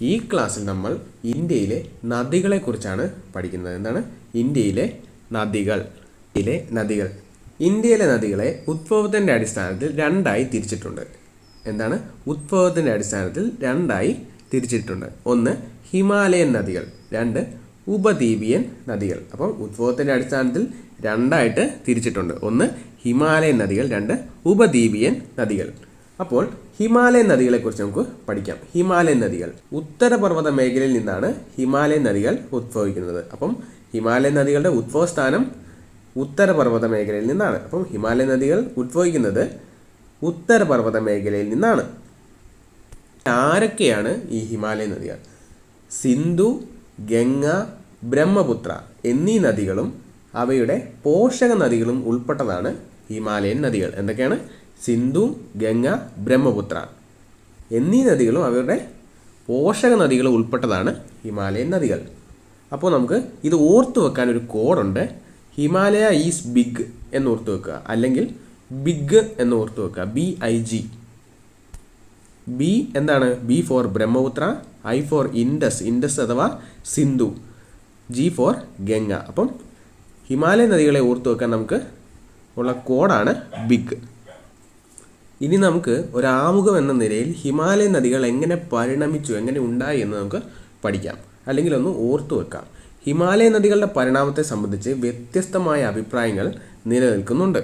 ഈ ക്ലാസ്സിൽ നമ്മൾ ഇന്ത്യയിലെ നദികളെക്കുറിച്ചാണ് പഠിക്കുന്നത്. എന്താണ് ഇന്ത്യയിലെ നദികൾ? ഇന്ത്യയിലെ നദികളെ ഉദ്ഭവത്തിൻ്റെ അടിസ്ഥാനത്തിൽ രണ്ടായി തിരിച്ചിട്ടുണ്ട്. എന്താണ് ഉദ്ഭവത്തിൻ്റെ അടിസ്ഥാനത്തിൽ രണ്ടായി തിരിച്ചിട്ടുണ്ട്? ഒന്ന് ഹിമാലയൻ നദികൾ, രണ്ട് ഉപദ്വീപിയൻ നദികൾ. അപ്പം ഉദ്ഭവത്തിൻ്റെ അടിസ്ഥാനത്തിൽ രണ്ടായിട്ട് തിരിച്ചിട്ടുണ്ട്. ഒന്ന് ഹിമാലയൻ നദികൾ, രണ്ട് ഉപദ്വീപിയൻ നദികൾ. അപ്പോൾ ഹിമാലയൻ നദികളെക്കുറിച്ച് നമുക്ക് പഠിക്കാം. ഹിമാലയൻ നദികൾ ഉത്തരപർവ്വത മേഖലയിൽ നിന്നാണ് ഹിമാലയൻ നദികൾ ഉദ്ഭവിക്കുന്നത്. അപ്പം ഹിമാലയൻ നദികളുടെ ഉദ്ഭവസ്ഥാനം ഉത്തരപർവ്വത മേഖലയിൽ നിന്നാണ്. അപ്പം ഹിമാലയൻ നദികൾ ഉദ്ഭവിക്കുന്നത് ഉത്തരപർവ്വത മേഖലയിൽ നിന്നാണ്. ആരൊക്കെയാണ് ഈ ഹിമാലയൻ നദികൾ? സിന്ധു, ഗംഗ, ബ്രഹ്മപുത്ര എന്നീ നദികളും അവയുടെ പോഷക നദികളും ഉൾപ്പെട്ടതാണ് ഹിമാലയൻ നദികൾ. എന്തൊക്കെയാണ്? സിന്ധു, ഗംഗ, ബ്രഹ്മപുത്ര എന്നീ നദികളും അവരുടെ പോഷക നദികളും ഉൾപ്പെട്ടതാണ് ഹിമാലയൻ നദികൾ. അപ്പോൾ നമുക്ക് ഇത് ഓർത്തു വെക്കാൻ ഒരു കോഡുണ്ട്. ഹിമാലയ ഈസ് ബിഗ് എന്ന് ഓർത്തു വെക്കുക, അല്ലെങ്കിൽ ബിഗ് എന്ന് ഓർത്തു വെക്കുക. BIG. ബി എന്താണ്? B for Brahmaputra, I for Indus അഥവാ സിന്ധു, G ഫോർ ഗംഗ. അപ്പം ഹിമാലയൻ നദികളെ ഓർത്തു വെക്കാൻ നമുക്ക് ഉള്ള കോഡാണ് ബിഗ്. ഇനി നമുക്ക് ഒരാമുഖം എന്ന നിലയിൽ ഹിമാലയൻ നദികൾ എങ്ങനെ പരിണമിച്ചു, എങ്ങനെ ഉണ്ടായി എന്ന് നമുക്ക് പഠിക്കാം, അല്ലെങ്കിൽ ഒന്ന് ഓർത്തു വെക്കാം. ഹിമാലയൻ നദികളുടെ പരിണാമത്തെ സംബന്ധിച്ച് വ്യത്യസ്തമായ അഭിപ്രായങ്ങൾ നിലനിൽക്കുന്നുണ്ട്.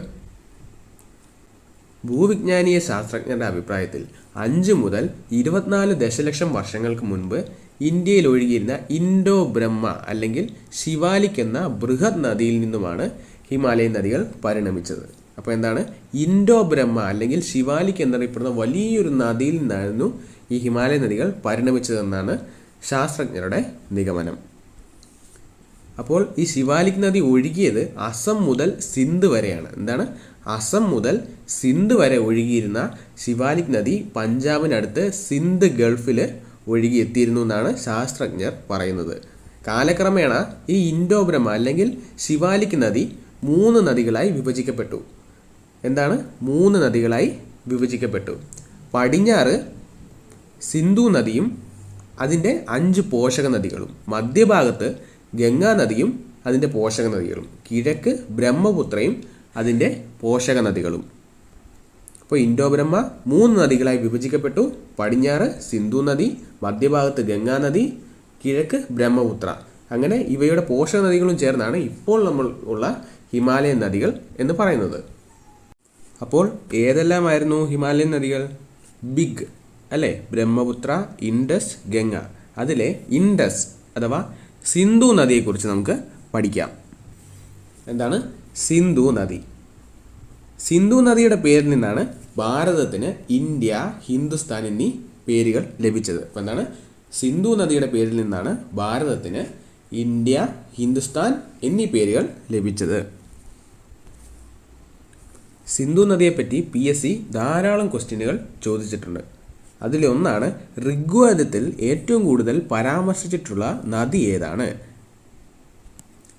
ഭൂവിജ്ഞാനീയ ശാസ്ത്രജ്ഞരുടെ അഭിപ്രായത്തിൽ 5 മുതൽ 24 ദശലക്ഷം വർഷങ്ങൾക്ക് മുൻപ് ഇന്ത്യയിൽ ഒഴുകിയിരുന്ന ഇൻഡോ ബ്രഹ്മ അല്ലെങ്കിൽ ശിവാലിക് എന്ന ബൃഹത് നദിയിൽ നിന്നുമാണ് ഹിമാലയൻ നദികൾ പരിണമിച്ചത്. അപ്പോൾ എന്താണ്? ഇൻഡോ ബ്രഹ്മ അല്ലെങ്കിൽ ശിവാലിക് എന്നറിയപ്പെടുന്ന വലിയൊരു നദിയിൽ നിന്നായിരുന്നു ഈ ഹിമാലയൻ നദികൾ പരിണമിച്ചതെന്നാണ് ശാസ്ത്രജ്ഞരുടെ നിഗമനം. അപ്പോൾ ഈ ശിവാലിക് നദി ഒഴുകിയത് അസം മുതൽ സിന്ധ് വരെയാണ്. എന്താണ്? അസം മുതൽ സിന്ധ് വരെ ഒഴുകിയിരുന്ന ശിവാലിക് നദി പഞ്ചാബിനടുത്ത് സിന്ധ് ഗൾഫിൽ ഒഴുകിയെത്തിയിരുന്നു എന്നാണ് ശാസ്ത്രജ്ഞർ പറയുന്നത്. കാലക്രമേണ ഈ ഇൻഡോ ബ്രഹ്മ അല്ലെങ്കിൽ ശിവാലിക് നദി 3 നദികളായി വിഭജിക്കപ്പെട്ടു. എന്താണ്? 3 നദികളായി വിഭജിക്കപ്പെട്ടു. പടിഞ്ഞാറ് സിന്ധു നദിയും അതിൻ്റെ 5 പോഷക നദികളും, മധ്യഭാഗത്ത് ഗംഗാ നദിയും അതിൻ്റെ പോഷക നദികളും, കിഴക്ക് ബ്രഹ്മപുത്രയും അതിൻ്റെ പോഷക നദികളും. അപ്പോൾ ഇൻഡോ ബ്രഹ്മ 3 നദികളായി വിഭജിക്കപ്പെട്ടു. പടിഞ്ഞാറ് സിന്ധു നദി, മധ്യഭാഗത്ത് ഗംഗാ നദി, കിഴക്ക് ബ്രഹ്മപുത്ര. അങ്ങനെ ഇവയുടെ പോഷക നദികളും ചേർന്നാണ് ഇപ്പോൾ നമ്മൾ ഉള്ള ഹിമാലയൻ നദികൾ എന്ന് പറയുന്നത്. അപ്പോൾ ഏതെല്ലാമായിരുന്നു ഹിമാലയൻ നദികൾ? ബിഗ് അല്ലേ? ബ്രഹ്മപുത്ര, ഇൻഡസ്, ഗംഗ. അതിലെ ഇൻഡസ് അഥവാ സിന്ധു നദിയെക്കുറിച്ച് നമുക്ക് പഠിക്കാം. എന്താണ് സിന്ധു നദി? സിന്ധു നദിയുടെ പേരിൽ നിന്നാണ് ഭാരതത്തിന് ഇന്ത്യ, ഹിന്ദുസ്ഥാൻ എന്നീ പേരുകൾ ലഭിച്ചത്. അപ്പോൾ എന്താണ്? സിന്ധു നദിയുടെ പേരിൽ നിന്നാണ് ഭാരതത്തിന് ഇന്ത്യ, ഹിന്ദുസ്ഥാൻ എന്നീ പേരുകൾ ലഭിച്ചത്. സിന്ധു നദിയെപ്പറ്റി PSC ധാരാളം ക്വസ്റ്റ്യനുകൾ ചോദിച്ചിട്ടുണ്ട്. അതിലൊന്നാണ് ഋഗ്വേദത്തിൽ ഏറ്റവും കൂടുതൽ പരാമർശിച്ചിട്ടുള്ള നദി ഏതാണ്?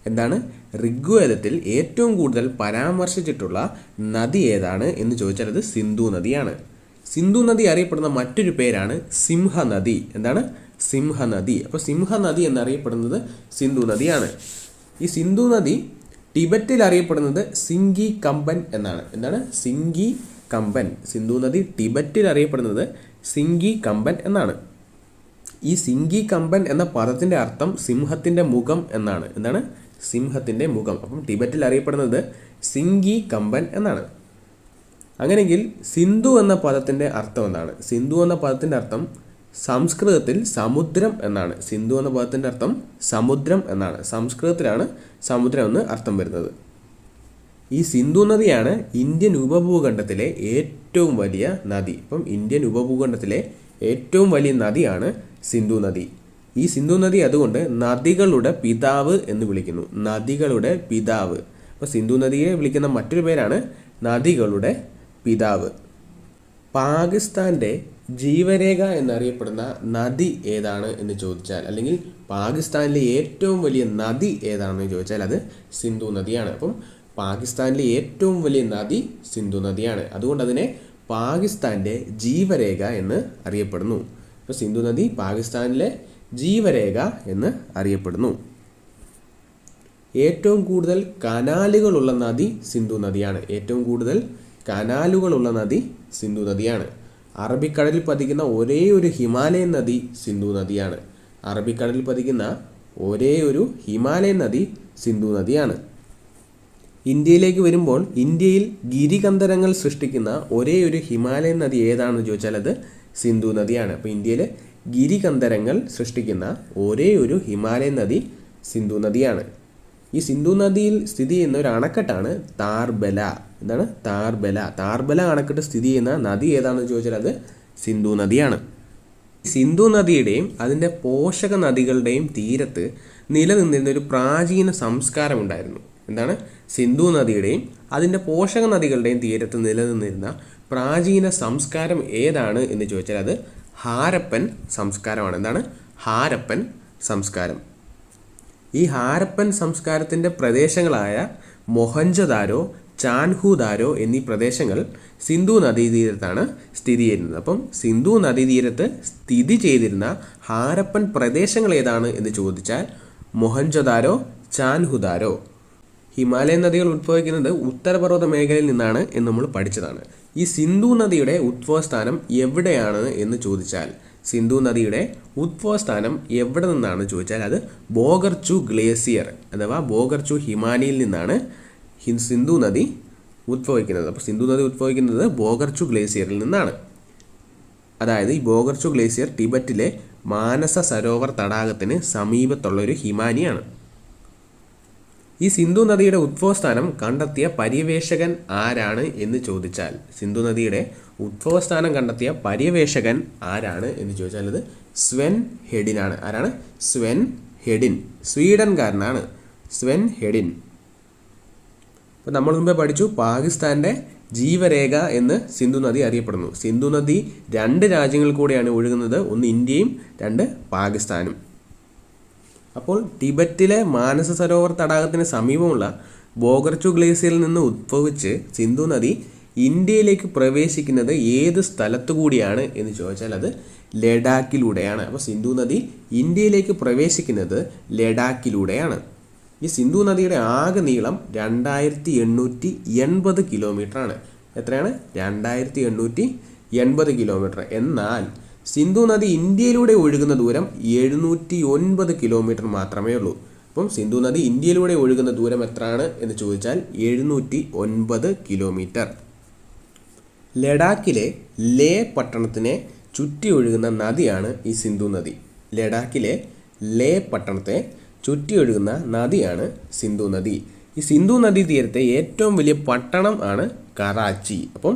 എന്താണ്? ഋഗ്വേദത്തിൽ ഏറ്റവും കൂടുതൽ പരാമർശിച്ചിട്ടുള്ള നദി ഏതാണ് എന്ന് ചോദിച്ചാൽ അത് സിന്ധു നദിയാണ്. സിന്ധു നദി അറിയപ്പെടുന്ന മറ്റൊരു പേരാണ് സിംഹനദി. എന്താണ്? സിംഹനദി. അപ്പോൾ സിംഹനദി എന്നറിയപ്പെടുന്നത് സിന്ധു നദിയാണ്. ഈ സിന്ധു നദി ടിബറ്റിൽ അറിയപ്പെടുന്നത് സിംഗി കമ്പൻ എന്നാണ്. എന്താണ്? സിംഗി കമ്പൻ. സിന്ധു നദി ടിബറ്റിൽ അറിയപ്പെടുന്നത് സിംഗി കമ്പൻ എന്നാണ്. ഈ സിംഗി കമ്പൻ എന്ന പദത്തിൻ്റെ അർത്ഥം സിംഹത്തിൻ്റെ മുഖം എന്നാണ്. എന്താണ്? സിംഹത്തിൻ്റെ മുഖം. അപ്പം ടിബറ്റിൽ അറിയപ്പെടുന്നത് സിംഗി കമ്പൻ എന്നാണ്. അങ്ങനെയെങ്കിൽ സിന്ധു എന്ന പദത്തിൻ്റെ അർത്ഥം എന്താണ്? സിന്ധു എന്ന പദത്തിൻ്റെ അർത്ഥം സംസ്കൃതത്തിൽ സമുദ്രം എന്നാണ്. സിന്ധു എന്ന പദത്തിൻ്റെ അർത്ഥം സമുദ്രം എന്നാണ്. സംസ്കൃതത്തിലാണ് സമുദ്രം എന്ന് അർത്ഥം വരുന്നത്. ഈ സിന്ധു നദിയാണ് ഇന്ത്യൻ ഉപഭൂഖണ്ഡത്തിലെ ഏറ്റവും വലിയ നദി. അപ്പം ഇന്ത്യൻ ഉപഭൂഖണ്ഡത്തിലെ ഏറ്റവും വലിയ നദിയാണ് സിന്ധു നദി. ഈ സിന്ധു നദി അതുകൊണ്ട് നദികളുടെ പിതാവ് എന്ന് വിളിക്കുന്നു. നദികളുടെ പിതാവ്. അപ്പോൾ സിന്ധു നദിയെ വിളിക്കുന്ന മറ്റൊരു പേരാണ് നദികളുടെ പിതാവ്. പാകിസ്ഥാൻ്റെ ജീവരേഖ എന്നറിയപ്പെടുന്ന നദി ഏതാണ് എന്ന് ചോദിച്ചാൽ, അല്ലെങ്കിൽ പാകിസ്ഥാനിലെ ഏറ്റവും വലിയ നദി ഏതാണെന്ന് ചോദിച്ചാൽ അത് സിന്ധു നദിയാണ്. അപ്പം പാകിസ്ഥാനിലെ ഏറ്റവും വലിയ നദി സിന്ധു നദിയാണ്. അതുകൊണ്ട് അതിനെ പാകിസ്ഥാൻ്റെ ജീവരേഖ എന്ന് അറിയപ്പെടുന്നു. അപ്പോൾ സിന്ധു നദി പാകിസ്ഥാനിലെ ജീവരേഖ എന്ന് അറിയപ്പെടുന്നു. ഏറ്റവും കൂടുതൽ കനാലുകളുള്ള നദി സിന്ധു നദിയാണ്. ഏറ്റവും കൂടുതൽ കനാലുകളുള്ള നദി സിന്ധു നദിയാണ്. അറബിക്കടലിൽ പതിക്കുന്ന ഒരേ ഒരു ഹിമാലയൻ നദി സിന്ധു നദിയാണ്. അറബിക്കടലിൽ പതിക്കുന്ന ഒരേ ഒരു ഹിമാലയൻ നദി സിന്ധു നദിയാണ്. ഇന്ത്യയിലേക്ക് വരുമ്പോൾ ഇന്ത്യയിൽ ഗിരികന്ധരങ്ങൾ സൃഷ്ടിക്കുന്ന ഒരേ ഒരു ഹിമാലയൻ നദി ഏതാണെന്ന് ചോദിച്ചാൽ അത് സിന്ധു നദിയാണ്. അപ്പോൾ ഇന്ത്യയിൽ ഗിരികന്ധരങ്ങൾ സൃഷ്ടിക്കുന്ന ഒരേ ഒരു ഹിമാലയൻ നദി സിന്ധു നദിയാണ്. ഈ സിന്ധു നദിയിൽ സ്ഥിതി ചെയ്യുന്ന ഒരു അണക്കെട്ടാണ് താർബല. എന്താണ് താർബല? താർബല അണക്കെട്ട് സ്ഥിതി ചെയ്യുന്ന നദി ഏതാണെന്ന് ചോദിച്ചാൽ അത് സിന്ധു നദിയാണ്. സിന്ധു നദിയുടെയും അതിൻ്റെ പോഷക നദികളുടെയും തീരത്ത് നിലനിന്നിരുന്ന ഒരു പ്രാചീന സംസ്കാരം ഉണ്ടായിരുന്നു. എന്താണ്? സിന്ധു നദിയുടെയും അതിൻ്റെ പോഷക നദികളുടെയും തീരത്ത് നിലനിന്നിരുന്ന പ്രാചീന സംസ്കാരം ഏതാണ് എന്ന് ചോദിച്ചാൽ അത് ഹാരപ്പൻ സംസ്കാരമാണ്. എന്താണ്? ഹാരപ്പൻ സംസ്കാരം. ഈ ഹാരപ്പൻ സംസ്കാരത്തിൻ്റെ പ്രദേശങ്ങളായ മൊഹൻജദാരോ, ചാൻഹുദാരോ എന്നീ പ്രദേശങ്ങൾ സിന്ധു നദീതീരത്താണ് സ്ഥിതി ചെയ്യുന്നത്. അപ്പം സിന്ധു നദീതീരത്ത് സ്ഥിതി ചെയ്തിരുന്ന ഹാരപ്പൻ പ്രദേശങ്ങൾ ഏതാണ് എന്ന് ചോദിച്ചാൽ മൊഹൻജദാരോ, ചാൻഹുദാരോ. ഹിമാലയൻ നദികൾ ഉത്ഭവിക്കുന്നത് ഉത്തരപർവ്വത മേഖലയിൽ നിന്നാണ് എന്ന് നമ്മൾ പഠിച്ചതാണ്. ഈ സിന്ധു നദിയുടെ ഉത്ഭവസ്ഥാനം എവിടെയാണ് എന്ന് ചോദിച്ചാൽ സിന്ധു നദിയുടെ ഉത്ഭവസ്ഥാനം എവിടെ നിന്നാണ് ചോദിച്ചാൽ അത് ബോഗർചു ഗ്ലേസിയർ അഥവാ ബോഗർചു ഹിമാനിയിൽ നിന്നാണ് സിന്ധു നദി ഉത്ഭവിക്കുന്നത്. അപ്പോൾ സിന്ധു നദി ഉത്ഭവിക്കുന്നത് ബോഗർചു ഗ്ലേസിയറിൽ നിന്നാണ്. അതായത് ഈ ബോഗർചു ഗ്ലേസിയർ ടിബറ്റിലെ മാനസ സരോവർ തടാകത്തിന് സമീപത്തുള്ളൊരു ഹിമാനിയാണ്. ഈ സിന്ധു നദിയുടെ ഉത്ഭവസ്ഥാനം കണ്ടെത്തിയ പര്യവേഷകൻ ആരാണ് എന്ന് ചോദിച്ചാൽ സിന്ധു നദിയുടെ ഉത്ഭവസ്ഥാനം കണ്ടെത്തിയ പര്യവേഷകൻ ആരാണ് എന്ന് ചോദിച്ചാൽ അത് സ്വെൻ ഹെഡിനാണ്. ആരാണ്? സ്വെൻ ഹെഡിൻ. സ്വീഡൻകാരനാണ് സ്വെൻ ഹെഡിൻ. അപ്പോൾ നമ്മൾ മുമ്പേ പഠിച്ചു പാകിസ്ഥാൻ്റെ ജീവരേഖ എന്ന് സിന്ധു നദി അറിയപ്പെടുന്നു. സിന്ധു നദി 2 രാജ്യങ്ങളിൽ കൂടെയാണ് ഒഴുകുന്നത്. ഒന്ന് ഇന്ത്യയും 2 പാകിസ്ഥാനും. അപ്പോൾ ടിബറ്റിലെ മാനസ സരോവർ തടാകത്തിന് സമീപമുള്ള ബോഗർചു ഗ്ലേസിയറിൽ നിന്ന് ഉദ്ഭവിച്ച് സിന്ധു നദി ഇന്ത്യയിലേക്ക് പ്രവേശിക്കുന്നത് ഏത് സ്ഥലത്തു കൂടിയാണ് എന്ന് ചോദിച്ചാൽ അത് ലഡാക്കിലൂടെയാണ്. അപ്പോൾ സിന്ധു നദി ഇന്ത്യയിലേക്ക് പ്രവേശിക്കുന്നത് ലഡാക്കിലൂടെയാണ്. ഈ സിന്ധു നദിയുടെ ആകെ നീളം 2880 കിലോമീറ്ററാണ്. എത്രയാണ്? 2880 കിലോമീറ്റർ. എന്നാൽ സിന്ധു നദി ഇന്ത്യയിലൂടെ ഒഴുകുന്ന ദൂരം 709 കിലോമീറ്റർ മാത്രമേ ഉള്ളൂ. അപ്പം സിന്ധു നദി ഇന്ത്യയിലൂടെ ഒഴുകുന്ന ദൂരം എത്രയാണ് എന്ന് ചോദിച്ചാൽ 709 കിലോമീറ്റർ. ലഡാക്കിലെ ലേ പട്ടണത്തിനെ ചുറ്റി ഒഴുകുന്ന നദിയാണ് ഈ സിന്ധു നദി. ലഡാക്കിലെ ലേ പട്ടണത്തെ ചുറ്റി ഒഴുകുന്ന നദിയാണ് സിന്ധു നദി. ഈ സിന്ധു നദീ തീരത്തെ ഏറ്റവും വലിയ പട്ടണം ആണ് കറാച്ചി. അപ്പം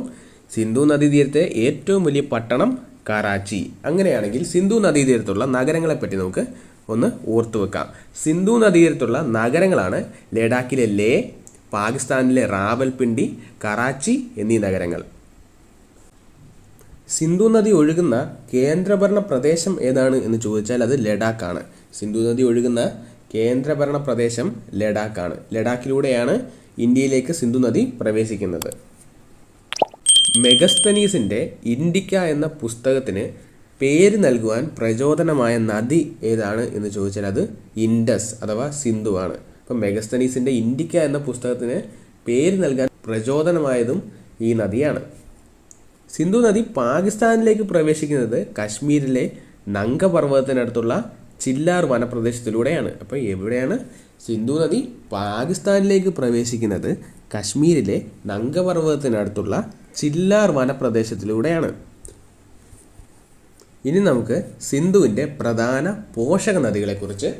സിന്ധു നദീ തീരത്തെ ഏറ്റവും വലിയ പട്ടണം കറാച്ചി. അങ്ങനെയാണെങ്കിൽ സിന്ധു നദീതീരത്തുള്ള നഗരങ്ങളെപ്പറ്റി നമുക്ക് ഒന്ന് ഓർത്തു വെക്കാം. സിന്ധു നദീതീരത്തുള്ള നഗരങ്ങളാണ് ലഡാക്കിലെ ലേ, പാകിസ്ഥാനിലെ റാവൽപിണ്ടി, കറാച്ചി എന്നീ നഗരങ്ങൾ. സിന്ധു നദി ഒഴുകുന്ന കേന്ദ്രഭരണ പ്രദേശം ഏതാണ് എന്ന് ചോദിച്ചാൽ അത് ലഡാക്കാണ്. സിന്ധു നദി ഒഴുകുന്ന കേന്ദ്രഭരണ പ്രദേശം ലഡാക്കാണ്. ലഡാക്കിലൂടെയാണ് ഇന്ത്യയിലേക്ക് സിന്ധു നദി പ്രവേശിക്കുന്നത്. മെഗസ്തനീസിൻ്റെ ഇൻഡിക്ക എന്ന പുസ്തകത്തിന് പേര് നൽകുവാൻ പ്രചോദനമായ നദി ഏതാണ് എന്ന് ചോദിച്ചാൽ അത് ഇൻഡസ് അഥവാ സിന്ധു ആണ്. അപ്പം മെഗസ്തനീസിൻ്റെ ഇൻഡിക്ക എന്ന പുസ്തകത്തിന് പേര് നൽകാൻ പ്രചോദനമായതും ഈ നദിയാണ്. സിന്ധു നദി പാകിസ്ഥാനിലേക്ക് പ്രവേശിക്കുന്നത് കശ്മീരിലെ നങ്ക പർവ്വതത്തിനടുത്തുള്ള ചില്ലാർ വനപ്രദേശത്തിലൂടെയാണ്. അപ്പോൾ എവിടെയാണ് സിന്ധു നദി പാകിസ്ഥാനിലേക്ക് പ്രവേശിക്കുന്നത്? കശ്മീരിലെ നങ്ക പർവ്വതത്തിനടുത്തുള്ള ചില്ലാർ വനപ്രദേശത്തിലൂടെയാണ്. ഇനി നമുക്ക് സിന്ധുവിൻ്റെ പ്രധാന പോഷക നദികളെക്കുറിച്ച്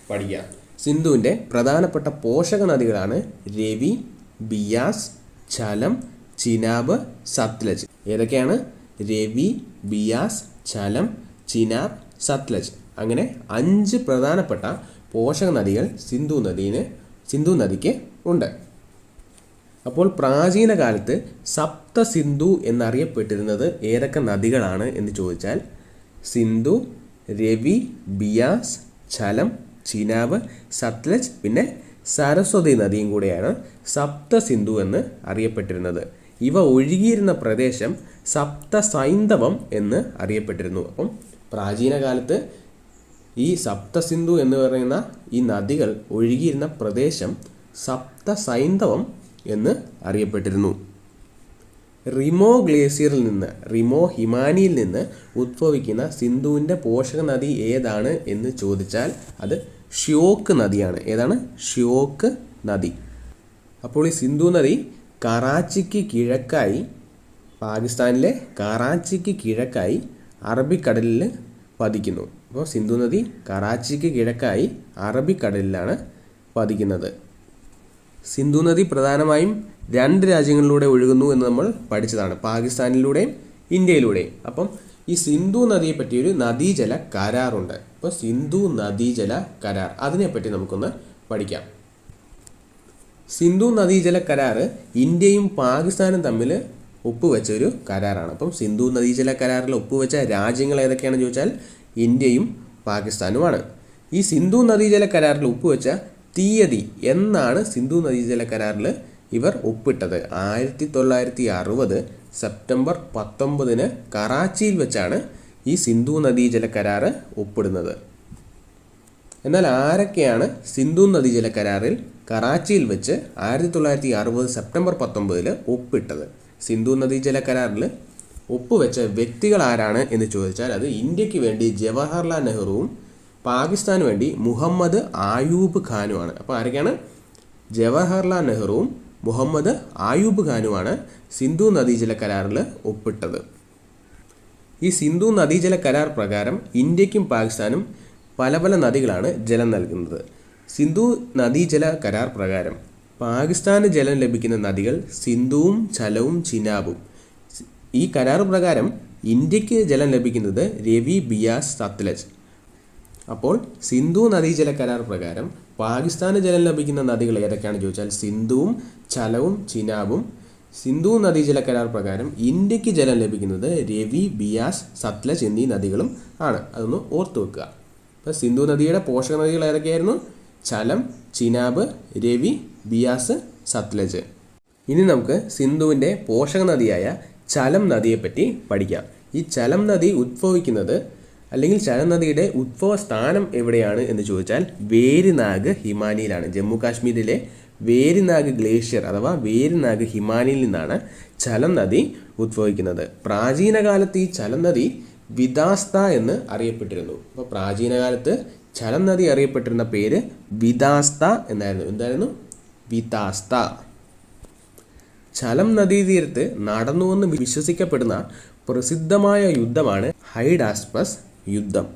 പഠിക്കാം. സിന്ധുവിൻ്റെ പ്രധാനപ്പെട്ട പോഷക നദികളാണ് രവി, ബിയാസ്, ഝലം, ചിനാബ്, സത്ലജ്. ഏതൊക്കെയാണ്? രവി, ബിയാസ്, ഝലം, ചിനാബ്, സത്ലജ്. അങ്ങനെ 5 പ്രധാനപ്പെട്ട പോഷക നദികൾ സിന്ധു നദിക്ക് ഉണ്ട്. അപ്പോൾ പ്രാചീന കാലത്ത് സപ്ത സിന്ധു എന്നറിയപ്പെട്ടിരുന്നത് ഏതൊക്കെ നദികളാണ് എന്ന് ചോദിച്ചാൽ സിന്ധു, രവി, ബിയാസ്, ഝലം, ചിനാബ്, സത്ലജ് പിന്നെ സരസ്വതി നദിയും കൂടെയാണ് സപ്ത സിന്ധു എന്ന് അറിയപ്പെട്ടിരുന്നത്. ഇവ ഒഴുകിയിരുന്ന പ്രദേശം സപ്ത സൈന്ധവം എന്ന് അറിയപ്പെട്ടിരുന്നു. അപ്പം പ്രാചീന കാലത്ത് ഈ സപ്തസിന്ധു എന്ന് പറയുന്ന ഈ നദികൾ ഒഴുകിയിരുന്ന പ്രദേശം സപ്തസൈന്ധവം എന്ന് അറിയപ്പെട്ടിരുന്നു. റിമോ ഗ്ലേസിയറിൽ നിന്ന്, റിമോ ഹിമാനിയിൽ നിന്ന് ഉദ്ഭവിക്കുന്ന സിന്ധുവിൻ്റെ പോഷക നദി ഏതാണ് എന്ന് ചോദിച്ചാൽ അത് ഷ്യോക്ക് നദിയാണ്. ഏതാണ്? ഷ്യോക്ക് നദി. അപ്പോൾ ഈ സിന്ധു നദി കറാച്ചിക്ക് കിഴക്കായി, പാകിസ്ഥാനിലെ കറാച്ചിക്ക് കിഴക്കായി അറബിക്കടലിൽ പതിക്കുന്നു. അപ്പോൾ സിന്ധു നദി കറാച്ചിക്ക് കിഴക്കായി അറബിക്കടലിലാണ് പതിക്കുന്നത്. സിന്ധു നദി പ്രധാനമായും 2 രാജ്യങ്ങളിലൂടെ ഒഴുകുന്നു എന്ന് നമ്മൾ പഠിച്ചതാണ്, പാകിസ്ഥാനിലൂടെയും ഇന്ത്യയിലൂടെയും. അപ്പം ഈ സിന്ധു നദിയെ പറ്റിയൊരു നദീജല കരാറുണ്ട്. അപ്പോൾ സിന്ധു നദീജല കരാർ, അതിനെപ്പറ്റി നമുക്കൊന്ന് പഠിക്കാം. സിന്ധു നദീജല കരാർ ഇന്ത്യയും പാകിസ്ഥാനും തമ്മിൽ ഒപ്പുവെച്ച ഒരു കരാറാണ്. അപ്പം സിന്ധു നദീജല കരാറിൽ ഒപ്പുവെച്ച രാജ്യങ്ങൾ ഏതൊക്കെയാണെന്ന് ചോദിച്ചാൽ ഇന്ത്യയും പാകിസ്ഥാനുമാണ്. ഈ സിന്ധു നദീജല കരാറിൽ ഒപ്പുവെച്ച തീയതി എന്നാണ് സിന്ധു നദീജല കരാറിൽ ഇവർ ഒപ്പിട്ടത്? 1960 സെപ്റ്റംബർ 19 കറാച്ചിയിൽ വെച്ചാണ് ഈ സിന്ധു നദീജല കരാർ ഒപ്പിടുന്നത്. എന്നാൽ ആരൊക്കെയാണ് സിന്ധു നദീജല കരാറിൽ കറാച്ചിയിൽ വെച്ച് 1960 സെപ്റ്റംബർ 19 ഒപ്പിട്ടത്? സിന്ധു നദീജല കരാറിൽ ഒപ്പുവെച്ച വ്യക്തികൾ ആരാണ് എന്ന് ചോദിച്ചാൽ അത് ഇന്ത്യക്ക് വേണ്ടി ജവഹർലാൽ നെഹ്റുവും പാകിസ്ഥാന് വേണ്ടി മുഹമ്മദ് ആയൂബ് ഖാനുമാണ്. അപ്പോൾ ആരൊക്കെയാണ്? ജവഹർലാൽ നെഹ്റുവും മുഹമ്മദ് ആയൂബ് ഖാനുമാണ് സിന്ധു നദീജല കരാറിൽ ഒപ്പിട്ടത്. ഈ സിന്ധു നദീജല കരാർ പ്രകാരം ഇന്ത്യക്കും പാകിസ്ഥാനും പല പല നദികളാണ് ജലം നൽകുന്നത്. സിന്ധു നദീജല കരാർ പ്രകാരം പാകിസ്ഥാന് ജലം ലഭിക്കുന്ന നദികൾ സിന്ധുവും ഝലവും ചിനാബും. ഈ കരാർ പ്രകാരം ഇന്ത്യക്ക് ജലം ലഭിക്കുന്നത് രവി, ബിയാസ്, സത്ലജ്. അപ്പോൾ സിന്ധു നദീജല കരാർ പ്രകാരം പാകിസ്ഥാന് ജലം ലഭിക്കുന്ന നദികൾ ഏതൊക്കെയാണെന്ന് ചോദിച്ചാൽ സിന്ധുവും ഝലവും ചിനാബും. സിന്ധു നദീജല കരാർ പ്രകാരം ഇന്ത്യക്ക് ജലം ലഭിക്കുന്നത് രവി, ബിയാസ്, സത്ലജ് എന്നീ നദികളും ആണ്. അതൊന്ന് ഓർത്തു വെക്കുക. അപ്പോൾ സിന്ധു നദിയുടെ പോഷക നദികൾ ഏതൊക്കെയായിരുന്നു? ഝലം, ചിനാബ്, രവി, ബിയാസ്, സത്ലജ്. ഇനി നമുക്ക് സിന്ധുവിൻ്റെ പോഷക നദിയായ ഝലം നദിയെപ്പറ്റി പഠിക്കാം. ഈ ഝലം നദി ഉദ്ഭവിക്കുന്നത് അല്ലെങ്കിൽ ഝലം നദിയുടെ ഉദ്ഭവ സ്ഥാനം എവിടെയാണ് എന്ന് ചോദിച്ചാൽ വേരിനാഗ് ഹിമാനിയിലാണ്. ജമ്മു കാശ്മീരിലെ വേരിനാഗ് ഗ്ലേഷ്യർ അഥവാ വേരിനാഗ് ഹിമാനിയിൽ നിന്നാണ് ഝലം നദി ഉദ്ഭവിക്കുന്നത്. പ്രാചീന കാലത്ത് ഈ ഝലം നദി വിദാസ്ത എന്ന് അറിയപ്പെട്ടിരുന്നു. അപ്പോൾ പ്രാചീന കാലത്ത് ഝലം നദി അറിയപ്പെട്ടിരുന്ന പേര് വിദാസ്ത എന്നായിരുന്നു. എന്തായിരുന്നു? വിദാസ്ത. ഝലം നദീതീരത്ത് നടന്നുവെന്ന് വിശ്വസിക്കപ്പെടുന്ന പ്രസിദ്ധമായ യുദ്ധമാണ് ഹൈഡാസ്പസ് യുദ്ധം.